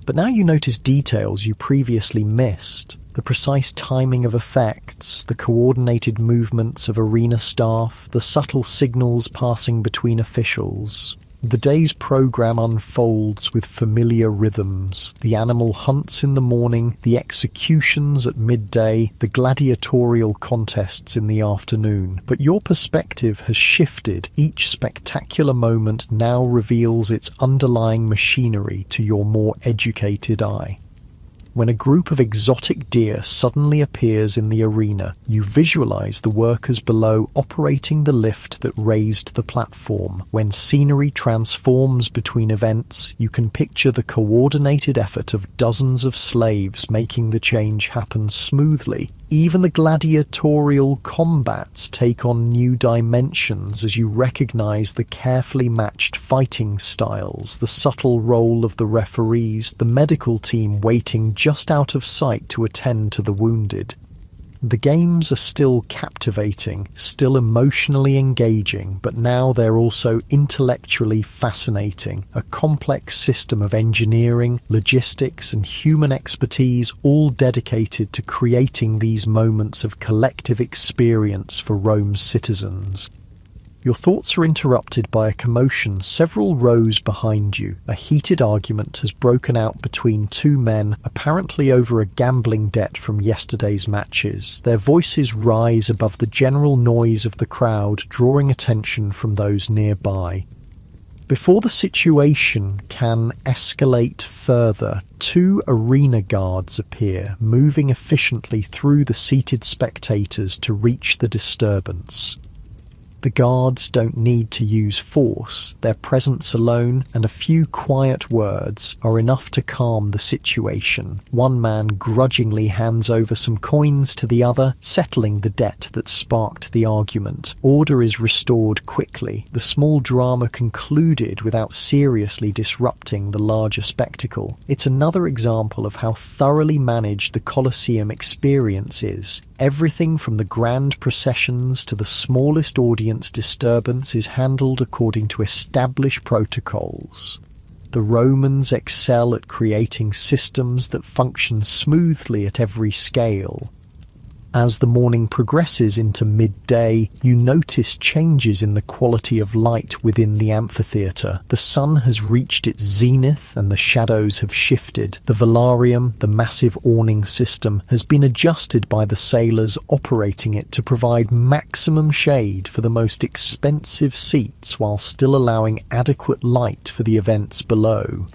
But now you notice details you previously missed. The precise timing of effects, the coordinated movements of arena staff, the subtle signals passing between officials. The day's program unfolds with familiar rhythms. The animal hunts in the morning, the executions at midday, the gladiatorial contests in the afternoon. But your perspective has shifted. Each spectacular moment now reveals its underlying machinery to your more educated eye. When a group of exotic deer suddenly appears in the arena, you visualize the workers below operating the lift that raised the platform. When scenery transforms between events, you can picture the coordinated effort of dozens of slaves making the change happen smoothly. Even the gladiatorial combats take on new dimensions as you recognize the carefully matched fighting styles, the subtle role of the referees, the medical team waiting just out of sight to attend to the wounded. The games are still captivating, still emotionally engaging, but now they're also intellectually fascinating. A complex system of engineering, logistics, and human expertise, all dedicated to creating these moments of collective experience for Rome's citizens. Your thoughts are interrupted by a commotion several rows behind you. A heated argument has broken out between two men, apparently over a gambling debt from yesterday's matches. Their voices rise above the general noise of the crowd, drawing attention from those nearby. Before the situation can escalate further, two arena guards appear, moving efficiently through the seated spectators to reach the disturbance. The guards don't need to use force. Their presence alone and a few quiet words are enough to calm the situation. One man grudgingly hands over some coins to the other, settling the debt that sparked the argument. Order is restored quickly. The small drama concluded without seriously disrupting the larger spectacle. It's another example of how thoroughly managed the Colosseum experience is. Everything from the grand processions to the smallest audience disturbance is handled according to established protocols. The Romans excel at creating systems that function smoothly at every scale. As the morning progresses into midday, you notice changes in the quality of light within the amphitheatre. The sun has reached its zenith and the shadows have shifted. The velarium, the massive awning system, has been adjusted by the sailors operating it to provide maximum shade for the most expensive seats while still allowing adequate light for the events below.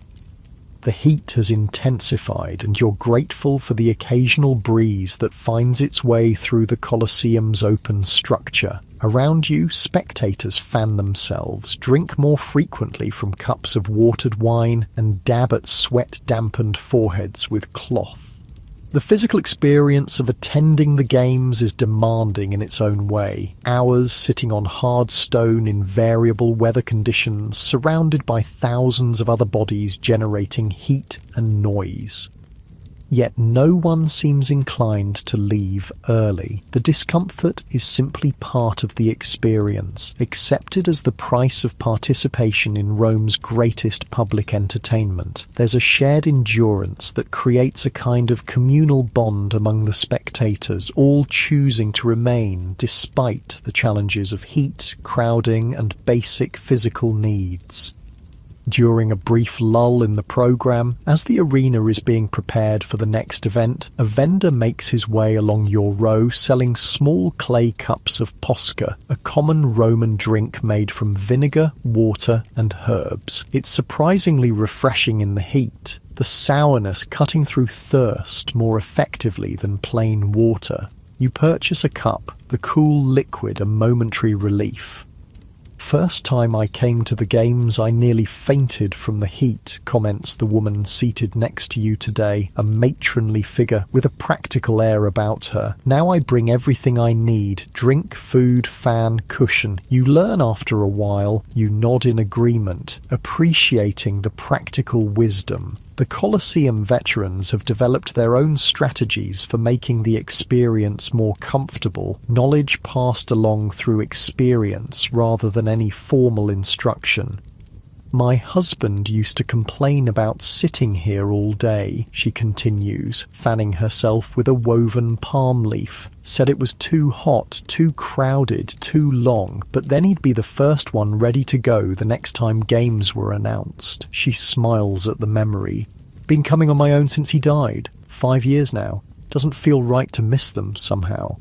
The heat has intensified and you're grateful for the occasional breeze that finds its way through the Colosseum's open structure. Around you, spectators fan themselves, drink more frequently from cups of watered wine, and dab at sweat-dampened foreheads with cloth. The physical experience of attending the games is demanding in its own way. Hours sitting on hard stone in variable weather conditions, surrounded by thousands of other bodies generating heat and noise. Yet no one seems inclined to leave early. The discomfort is simply part of the experience, accepted as the price of participation in Rome's greatest public entertainment. There's a shared endurance that creates a kind of communal bond among the spectators, all choosing to remain despite the challenges of heat, crowding, and basic physical needs. During a brief lull in the program, as the arena is being prepared for the next event, a vendor makes his way along your row selling small clay cups of posca, a common Roman drink made from vinegar, water, and herbs. It's surprisingly refreshing in the heat, the sourness cutting through thirst more effectively than plain water. You purchase a cup, the cool liquid a momentary relief. "First time I came to the games, I nearly fainted from the heat," comments the woman seated next to you today, a matronly figure with a practical air about her. "Now I bring everything I need: drink, food, fan, cushion." You learn after a while, you nod in agreement, appreciating the practical wisdom. The Colosseum veterans have developed their own strategies for making the experience more comfortable, knowledge passed along through experience rather than any formal instruction. "My husband used to complain about sitting here all day," she continues, fanning herself with a woven palm leaf. "Said it was too hot, too crowded, too long, but then he'd be the first one ready to go the next time games were announced." She smiles at the memory. "Been coming on my own since he died. 5 years now. Doesn't feel right to miss them somehow."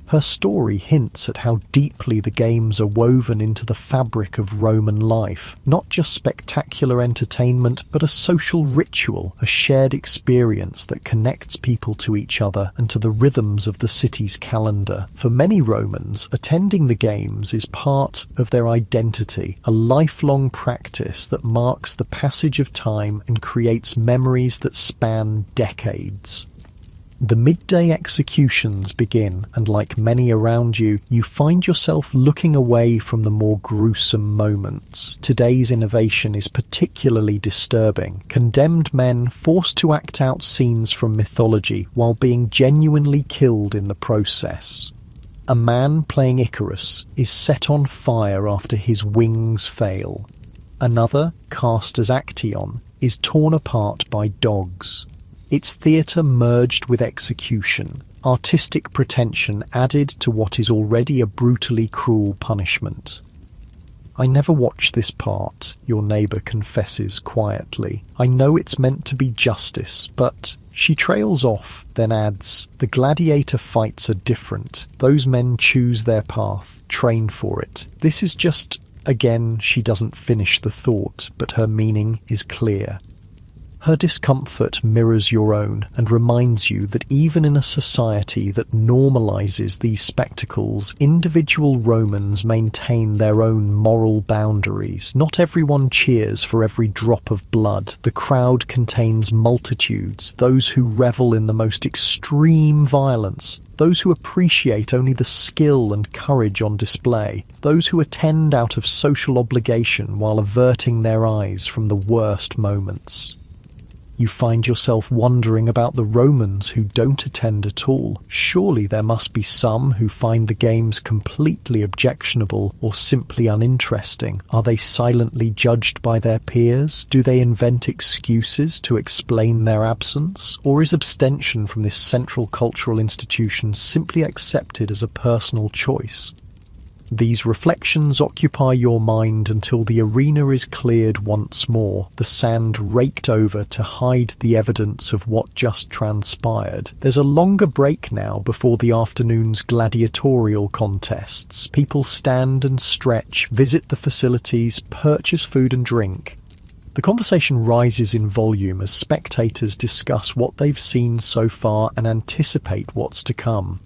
Her story hints at how deeply the games are woven into the fabric of Roman life, not just spectacular entertainment, but a social ritual, a shared experience that connects people to each other and to the rhythms of the city's calendar. For many Romans, attending the games is part of their identity, a lifelong practice that marks the passage of time and creates memories that span decades. The midday executions begin, and like many around you, you find yourself looking away from the more gruesome moments. Today's innovation is particularly disturbing. Condemned men forced to act out scenes from mythology while being genuinely killed in the process. A man playing Icarus is set on fire after his wings fail. Another, cast as Actaeon, is torn apart by dogs. It's theatre merged with execution, artistic pretension added to what is already a brutally cruel punishment. "I never watched this part," your neighbour confesses quietly. "I know it's meant to be justice, but..." She trails off, then adds, "The gladiator fights are different. Those men choose their path, train for it. This is just..." Again, she doesn't finish the thought, but her meaning is clear. Her discomfort mirrors your own and reminds you that even in a society that normalizes these spectacles, individual Romans maintain their own moral boundaries. Not everyone cheers for every drop of blood. The crowd contains multitudes, those who revel in the most extreme violence, those who appreciate only the skill and courage on display, those who attend out of social obligation while averting their eyes from the worst moments. You find yourself wondering about the Romans who don't attend at all. Surely there must be some who find the games completely objectionable or simply uninteresting. Are they silently judged by their peers? Do they invent excuses to explain their absence? Or is abstention from this central cultural institution simply accepted as a personal choice? These reflections occupy your mind until the arena is cleared once more, the sand raked over to hide the evidence of what just transpired. There's a longer break now before the afternoon's gladiatorial contests. People stand and stretch, visit the facilities, purchase food and drink. The conversation rises in volume as spectators discuss what they've seen so far and anticipate what's to come.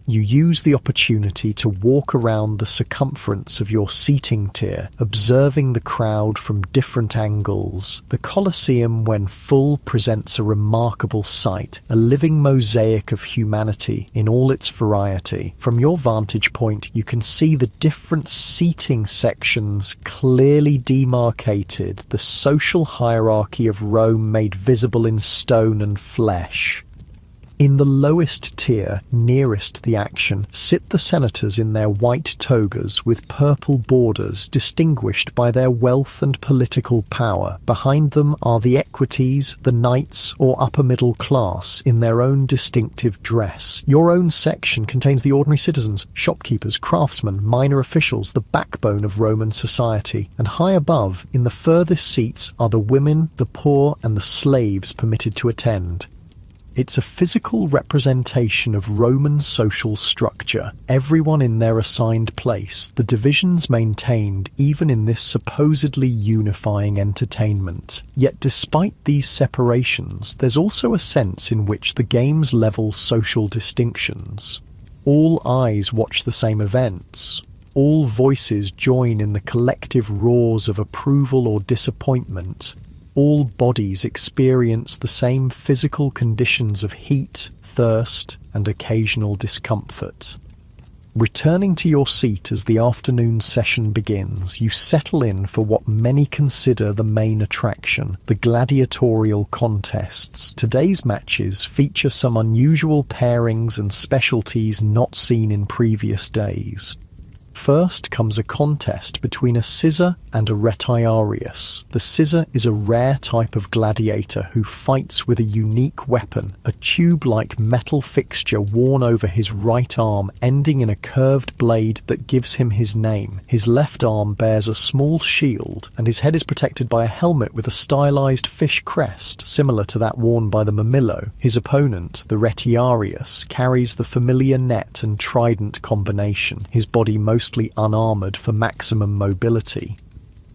You use the opportunity to walk around the circumference of your seating tier, observing the crowd from different angles. The Colosseum, when full, presents a remarkable sight, a living mosaic of humanity in all its variety. From your vantage point, you can see the different seating sections clearly demarcated, the social hierarchy of Rome made visible in stone and flesh. In the lowest tier, nearest the action, sit the senators in their white togas with purple borders distinguished by their wealth and political power. Behind them are the equites, the knights or upper middle class in their own distinctive dress. Your own section contains the ordinary citizens, shopkeepers, craftsmen, minor officials, the backbone of Roman society. And high above, in the furthest seats, are the women, the poor and the slaves permitted to attend. It's a physical representation of Roman social structure, everyone in their assigned place, the divisions maintained even in this supposedly unifying entertainment. Yet despite these separations, there's also a sense in which the games level social distinctions. All eyes watch the same events. All voices join in the collective roars of approval or disappointment. All bodies experience the same physical conditions of heat, thirst, and occasional discomfort. Returning to your seat as the afternoon session begins, you settle in for what many consider the main attraction, the gladiatorial contests. Today's matches feature some unusual pairings and specialties not seen in previous days. First comes a contest between a scissor and a retiarius. The scissor is a rare type of gladiator who fights with a unique weapon, a tube-like metal fixture worn over his right arm, ending in a curved blade that gives him his name. His left arm bears a small shield, and his head is protected by a helmet with a stylized fish crest, similar to that worn by the Mamillo. His opponent, the retiarius, carries the familiar net and trident combination, his body mostly unarmoured for maximum mobility.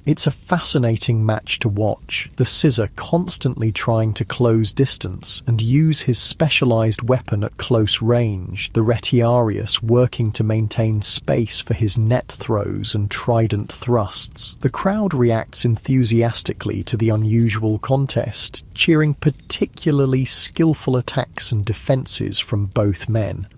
It's a fascinating match to watch, the scissor constantly trying to close distance and use his specialised weapon at close range, the retiarius working to maintain space for his net throws and trident thrusts. The crowd reacts enthusiastically to the unusual contest, cheering particularly skillful attacks and defences from both men.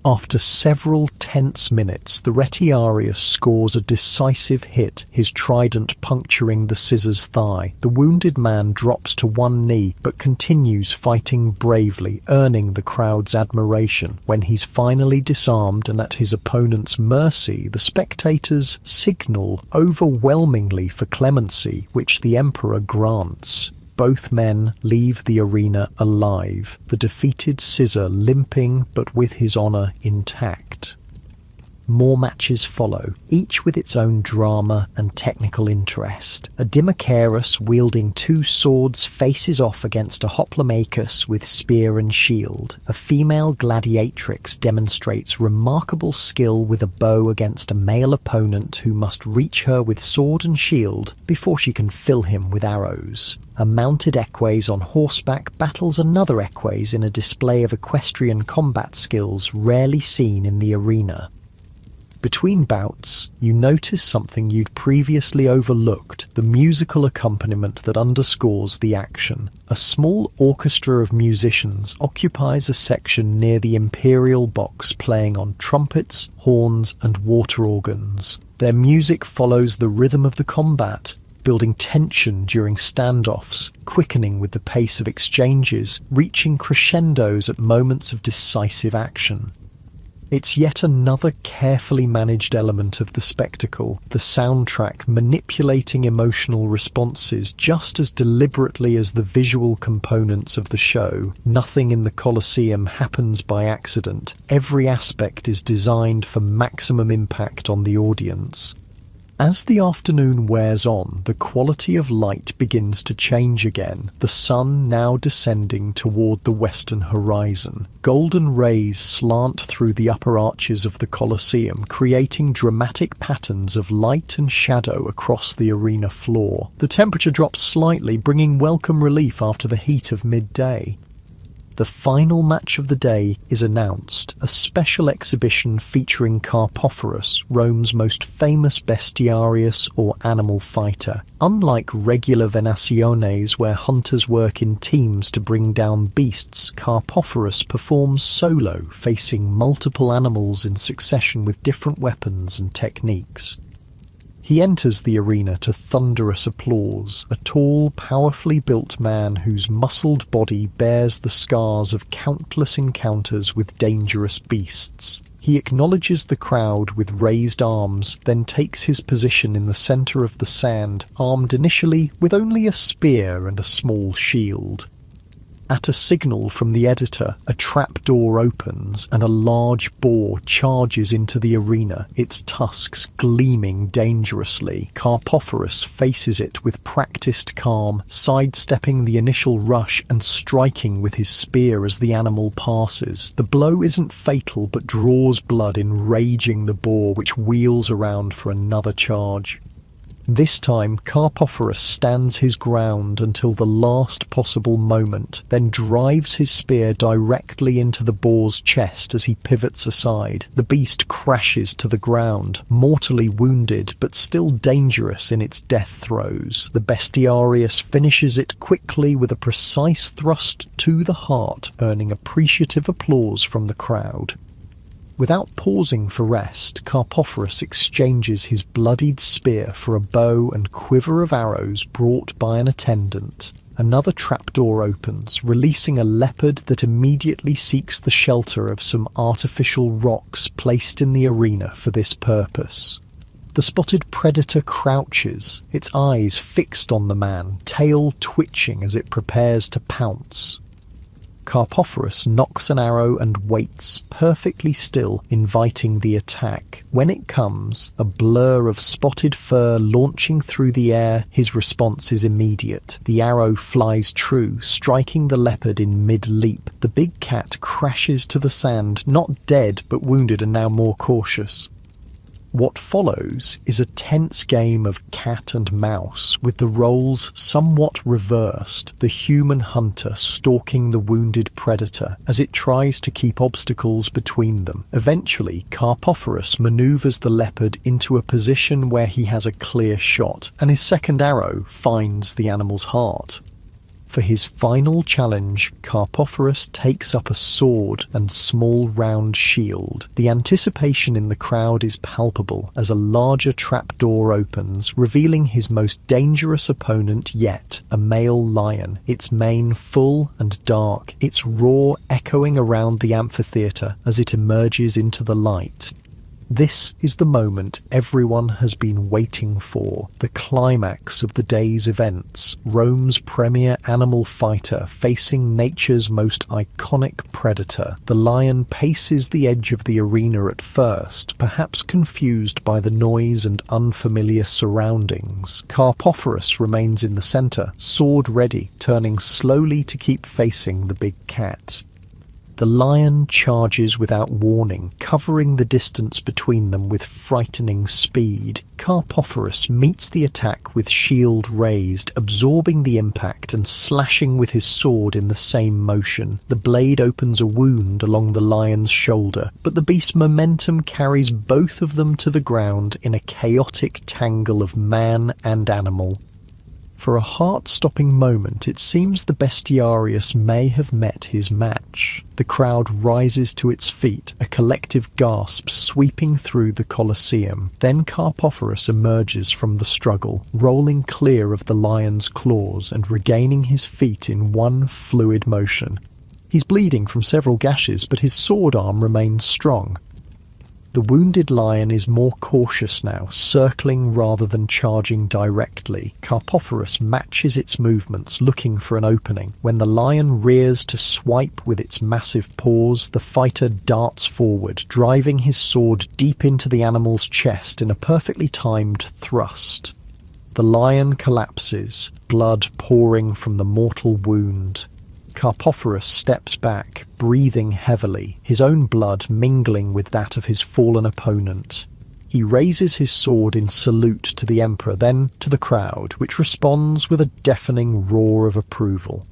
After several tense minutes, the retiarius scores a decisive hit, his trident puncturing the scissor's thigh. The wounded man drops to one knee, but continues fighting bravely, earning the crowd's admiration. When he's finally disarmed and at his opponent's mercy, the spectators signal overwhelmingly for clemency, which the emperor grants. Both men leave the arena alive, the defeated scissor limping but with his honour intact. More matches follow, each with its own drama and technical interest. A Dimachus wielding two swords faces off against a Hoplomachus with spear and shield. A female gladiatrix demonstrates remarkable skill with a bow against a male opponent who must reach her with sword and shield before she can fill him with arrows. A mounted eques on horseback battles another eques in a display of equestrian combat skills rarely seen in the arena. Between bouts, you notice something you'd previously overlooked, the musical accompaniment that underscores the action. A small orchestra of musicians occupies a section near the imperial box, playing on trumpets, horns, and water organs. Their music follows the rhythm of the combat, building tension during standoffs, quickening with the pace of exchanges, reaching crescendos at moments of decisive action. It's yet another carefully managed element of the spectacle, the soundtrack manipulating emotional responses just as deliberately as the visual components of the show. Nothing in the Colosseum happens by accident. Every aspect is designed for maximum impact on the audience. As the afternoon wears on, the quality of light begins to change again, the sun now descending toward the western horizon. Golden rays slant through the upper arches of the Colosseum, creating dramatic patterns of light and shadow across the arena floor. The temperature drops slightly, bringing welcome relief after the heat of midday. The final match of the day is announced, a special exhibition featuring Carpophorus, Rome's most famous bestiarius or animal fighter. Unlike regular venaciones where hunters work in teams to bring down beasts, Carpophorus performs solo, facing multiple animals in succession with different weapons and techniques. He enters the arena to thunderous applause, a tall, powerfully built man whose muscled body bears the scars of countless encounters with dangerous beasts. He acknowledges the crowd with raised arms, then takes his position in the centre of the sand, armed initially with only a spear and a small shield. At a signal from the editor, a trapdoor opens and a large boar charges into the arena, its tusks gleaming dangerously. Carpophorus faces it with practiced calm, sidestepping the initial rush and striking with his spear as the animal passes. The blow isn't fatal but draws blood, enraging the boar, which wheels around for another charge. This time, Carpophorus stands his ground until the last possible moment, then drives his spear directly into the boar's chest as he pivots aside. The beast crashes to the ground, mortally wounded but still dangerous in its death throes. The bestiarius finishes it quickly with a precise thrust to the heart, earning appreciative applause from the crowd. Without pausing for rest, Carpophorus exchanges his bloodied spear for a bow and quiver of arrows brought by an attendant. Another trapdoor opens, releasing a leopard that immediately seeks the shelter of some artificial rocks placed in the arena for this purpose. The spotted predator crouches, its eyes fixed on the man, tail twitching as it prepares to pounce. Carpophorus nocks an arrow and waits, perfectly still, inviting the attack. When it comes, a blur of spotted fur launching through the air, his response is immediate. The arrow flies true, striking the leopard in mid-leap. The big cat crashes to the sand, not dead but wounded and now more cautious. What follows is a tense game of cat and mouse, with the roles somewhat reversed, the human hunter stalking the wounded predator as it tries to keep obstacles between them. Eventually, Carpophorus maneuvers the leopard into a position where he has a clear shot, and his second arrow finds the animal's heart. For his final challenge, Carpophorus takes up a sword and small round shield. The anticipation in the crowd is palpable as a larger trapdoor opens, revealing his most dangerous opponent yet, a male lion, its mane full and dark, its roar echoing around the amphitheatre as it emerges into the light. This is the moment everyone has been waiting for, the climax of the day's events, Rome's premier animal fighter facing nature's most iconic predator. The lion paces the edge of the arena at first, perhaps confused by the noise and unfamiliar surroundings. Carpophorus remains in the centre, sword ready, turning slowly to keep facing the big cat. The lion charges without warning, covering the distance between them with frightening speed. Carpophorus meets the attack with shield raised, absorbing the impact and slashing with his sword in the same motion. The blade opens a wound along the lion's shoulder, but the beast's momentum carries both of them to the ground in a chaotic tangle of man and animal. For a heart-stopping moment, it seems the bestiarius may have met his match. The crowd rises to its feet, a collective gasp sweeping through the Colosseum. Then Carpophorus emerges from the struggle, rolling clear of the lion's claws and regaining his feet in one fluid motion. He's bleeding from several gashes, but his sword arm remains strong. The wounded lion is more cautious now, circling rather than charging directly. Carpophorus matches its movements, looking for an opening. When the lion rears to swipe with its massive paws, the fighter darts forward, driving his sword deep into the animal's chest in a perfectly timed thrust. The lion collapses, blood pouring from the mortal wound. Carpophorus steps back, breathing heavily, his own blood mingling with that of his fallen opponent. He raises his sword in salute to the emperor, then to the crowd, which responds with a deafening roar of approval.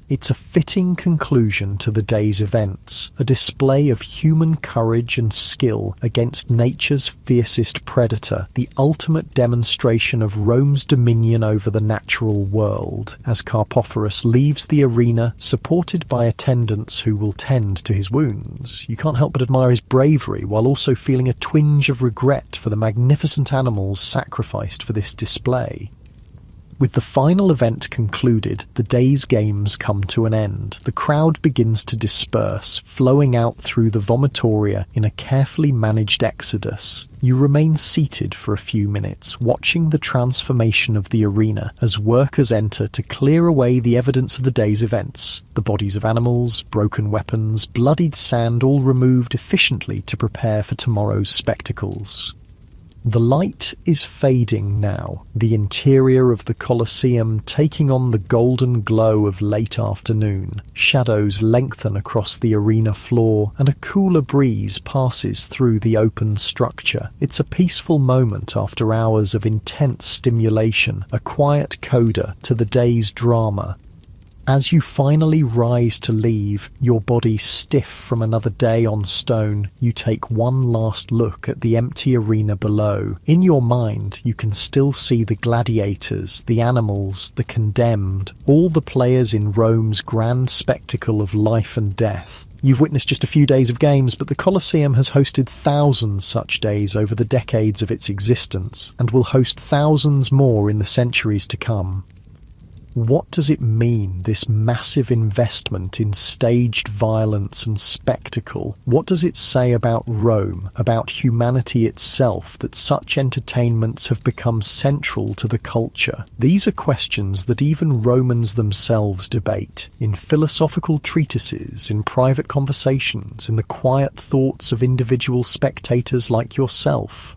It's a fitting conclusion to the day's events, a display of human courage and skill against nature's fiercest predator, the ultimate demonstration of Rome's dominion over the natural world, as Carpophorus leaves the arena supported by attendants who will tend to his wounds. You can't help but admire his bravery while also feeling a twinge of regret for the magnificent animals sacrificed for this display. With the final event concluded, the day's games come to an end. The crowd begins to disperse, flowing out through the vomitoria in a carefully managed exodus. You remain seated for a few minutes, watching the transformation of the arena as workers enter to clear away the evidence of the day's events. The bodies of animals, broken weapons, bloodied sand, all removed efficiently to prepare for tomorrow's spectacles. The light is fading now, the interior of the Colosseum taking on the golden glow of late afternoon. Shadows lengthen across the arena floor, and a cooler breeze passes through the open structure. It's a peaceful moment after hours of intense stimulation, a quiet coda to the day's drama. As you finally rise to leave, your body stiff from another day on stone, you take one last look at the empty arena below. In your mind, you can still see the gladiators, the animals, the condemned, all the players in Rome's grand spectacle of life and death. You've witnessed just a few days of games, but the Colosseum has hosted thousands such days over the decades of its existence, and will host thousands more in the centuries to come. What does it mean, this massive investment in staged violence and spectacle? What does it say about Rome, about humanity itself, that such entertainments have become central to the culture? These are questions that even Romans themselves debate, in philosophical treatises, in private conversations, in the quiet thoughts of individual spectators like yourself.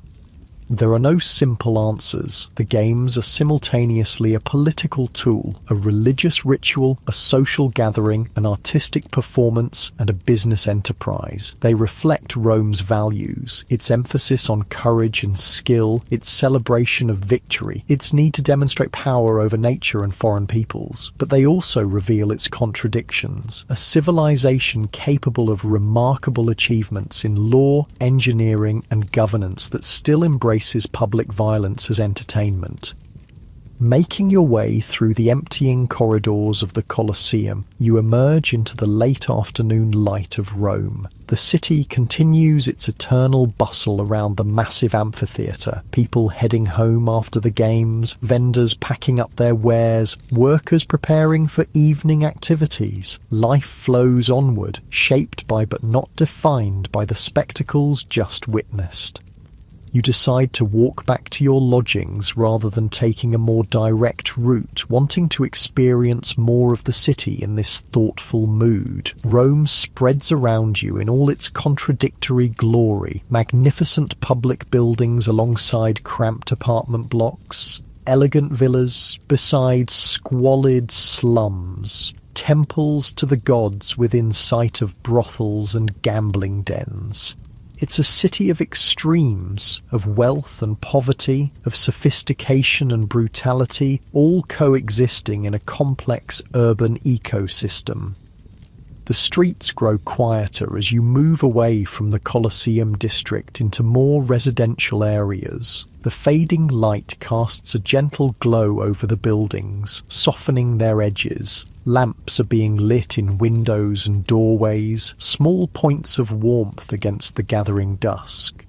There are no simple answers. The games are simultaneously a political tool, a religious ritual, a social gathering, an artistic performance, and a business enterprise. They reflect Rome's values, its emphasis on courage and skill, its celebration of victory, its need to demonstrate power over nature and foreign peoples. But they also reveal its contradictions, a civilization capable of remarkable achievements in law, engineering, and governance that still embraces public violence as entertainment. Making your way through the emptying corridors of the Colosseum, you emerge into the late afternoon light of Rome. The city continues its eternal bustle around the massive amphitheatre, people heading home after the games, vendors packing up their wares, workers preparing for evening activities. Life flows onward, shaped by but not defined by the spectacles just witnessed. You decide to walk back to your lodgings rather than taking a more direct route, wanting to experience more of the city in this thoughtful mood. Rome spreads around you in all its contradictory glory, magnificent public buildings alongside cramped apartment blocks, elegant villas beside squalid slums, temples to the gods within sight of brothels and gambling dens. It's a city of extremes, of wealth and poverty, of sophistication and brutality, all coexisting in a complex urban ecosystem. The streets grow quieter as you move away from the Colosseum district into more residential areas. The fading light casts a gentle glow over the buildings, softening their edges. Lamps are being lit in windows and doorways, small points of warmth against the gathering dusk.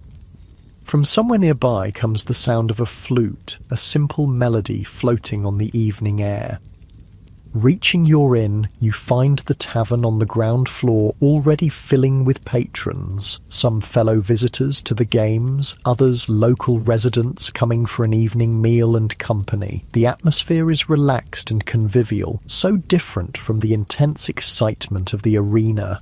From somewhere nearby comes the sound of a flute, a simple melody floating on the evening air. Reaching your inn, you find the tavern on the ground floor already filling with patrons, some fellow visitors to the games, others local residents coming for an evening meal and company. The atmosphere is relaxed and convivial, so different from the intense excitement of the arena.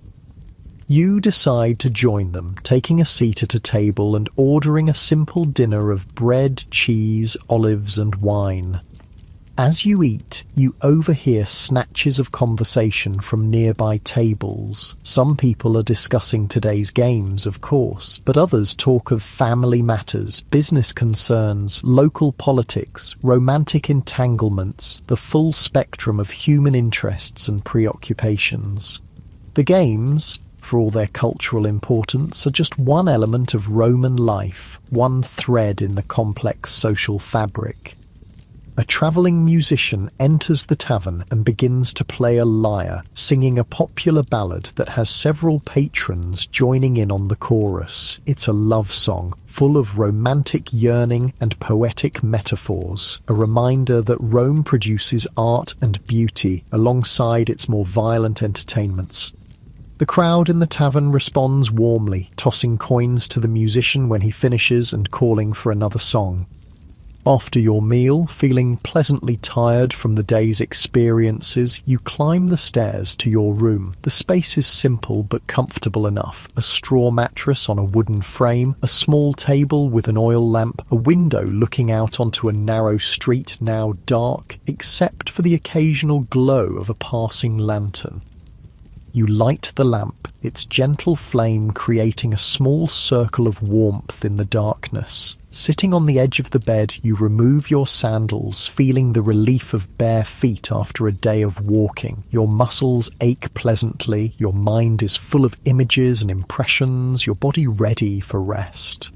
You decide to join them, taking a seat at a table and ordering a simple dinner of bread, cheese, olives and wine. As you eat, you overhear snatches of conversation from nearby tables. Some people are discussing today's games, of course, but others talk of family matters, business concerns, local politics, romantic entanglements, the full spectrum of human interests and preoccupations. The games, for all their cultural importance, are just one element of Roman life, one thread in the complex social fabric. A travelling musician enters the tavern and begins to play a lyre, singing a popular ballad that has several patrons joining in on the chorus. It's a love song, full of romantic yearning and poetic metaphors, a reminder that Rome produces art and beauty alongside its more violent entertainments. The crowd in the tavern responds warmly, tossing coins to the musician when he finishes and calling for another song. After your meal, feeling pleasantly tired from the day's experiences, you climb the stairs to your room. The space is simple but comfortable enough. A straw mattress on a wooden frame, a small table with an oil lamp, a window looking out onto a narrow street now dark, except for the occasional glow of a passing lantern. You light the lamp, its gentle flame creating a small circle of warmth in the darkness. Sitting on the edge of the bed, you remove your sandals, feeling the relief of bare feet after a day of walking. Your muscles ache pleasantly, your mind is full of images and impressions, your body ready for rest.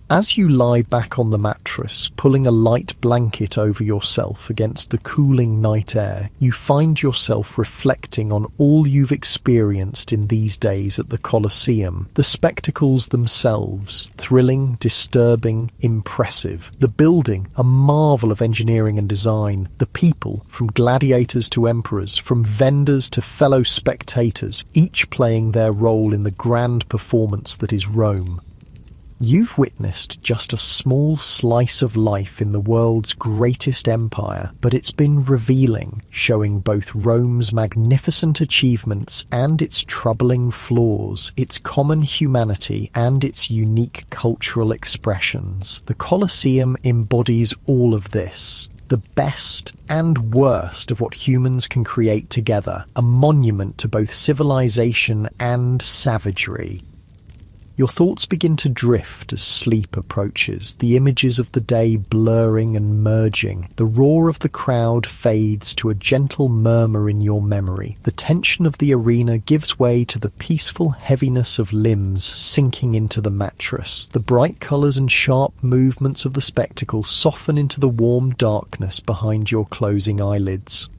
As you lie back on the mattress, pulling a light blanket over yourself against the cooling night air, you find yourself reflecting on all you've experienced in these days at the Colosseum. The spectacles themselves, thrilling, disturbing, impressive. The building, a marvel of engineering and design. The people, from gladiators to emperors, from vendors to fellow spectators, each playing their role in the grand performance that is Rome. You've witnessed just a small slice of life in the world's greatest empire, but it's been revealing, showing both Rome's magnificent achievements and its troubling flaws, its common humanity and its unique cultural expressions. The Colosseum embodies all of this. The best and worst of what humans can create together, a monument to both civilization and savagery. Your thoughts begin to drift as sleep approaches, the images of the day blurring and merging. The roar of the crowd fades to a gentle murmur in your memory. The tension of the arena gives way to the peaceful heaviness of limbs sinking into the mattress. The bright colours and sharp movements of the spectacle soften into the warm darkness behind your closing eyelids.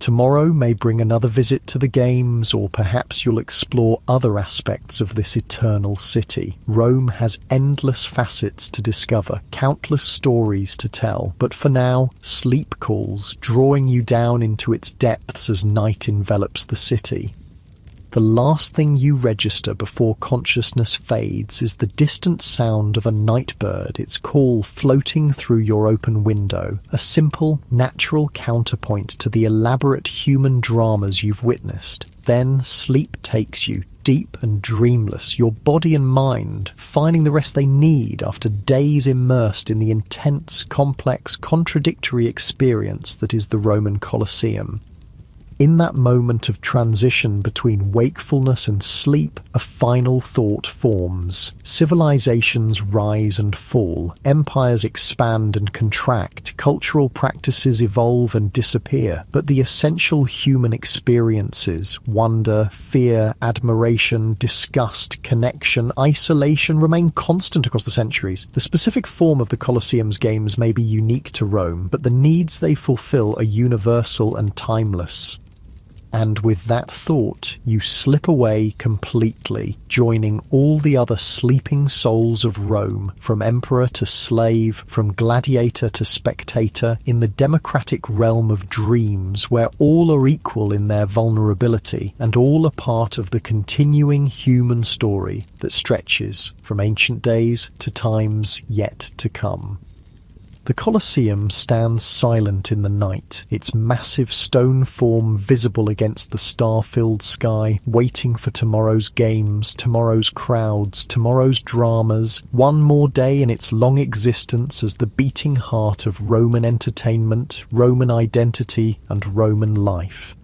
Tomorrow may bring another visit to the games, or perhaps you'll explore other aspects of this eternal city. Rome has endless facets to discover, countless stories to tell, but for now, sleep calls, drawing you down into its depths as night envelops the city. The last thing you register before consciousness fades is the distant sound of a night bird, its call floating through your open window, a simple, natural counterpoint to the elaborate human dramas you've witnessed. Then sleep takes you, deep and dreamless, your body and mind finding the rest they need after days immersed in the intense, complex, contradictory experience that is the Roman Colosseum. In that moment of transition between wakefulness and sleep, a final thought forms. Civilizations rise and fall, empires expand and contract, cultural practices evolve and disappear, but the essential human experiences, wonder, fear, admiration, disgust, connection, isolation, remain constant across the centuries. The specific form of the Colosseum's games may be unique to Rome, but the needs they fulfill are universal and timeless. And with that thought, you slip away completely, joining all the other sleeping souls of Rome, from emperor to slave, from gladiator to spectator, in the democratic realm of dreams, where all are equal in their vulnerability, and all are part of the continuing human story that stretches from ancient days to times yet to come. The The Colosseum stands silent in the night, its massive stone form visible against the star-filled sky, waiting for tomorrow's games, tomorrow's crowds, tomorrow's dramas, one more day in its long existence as the beating heart of Roman entertainment, Roman identity, and Roman life.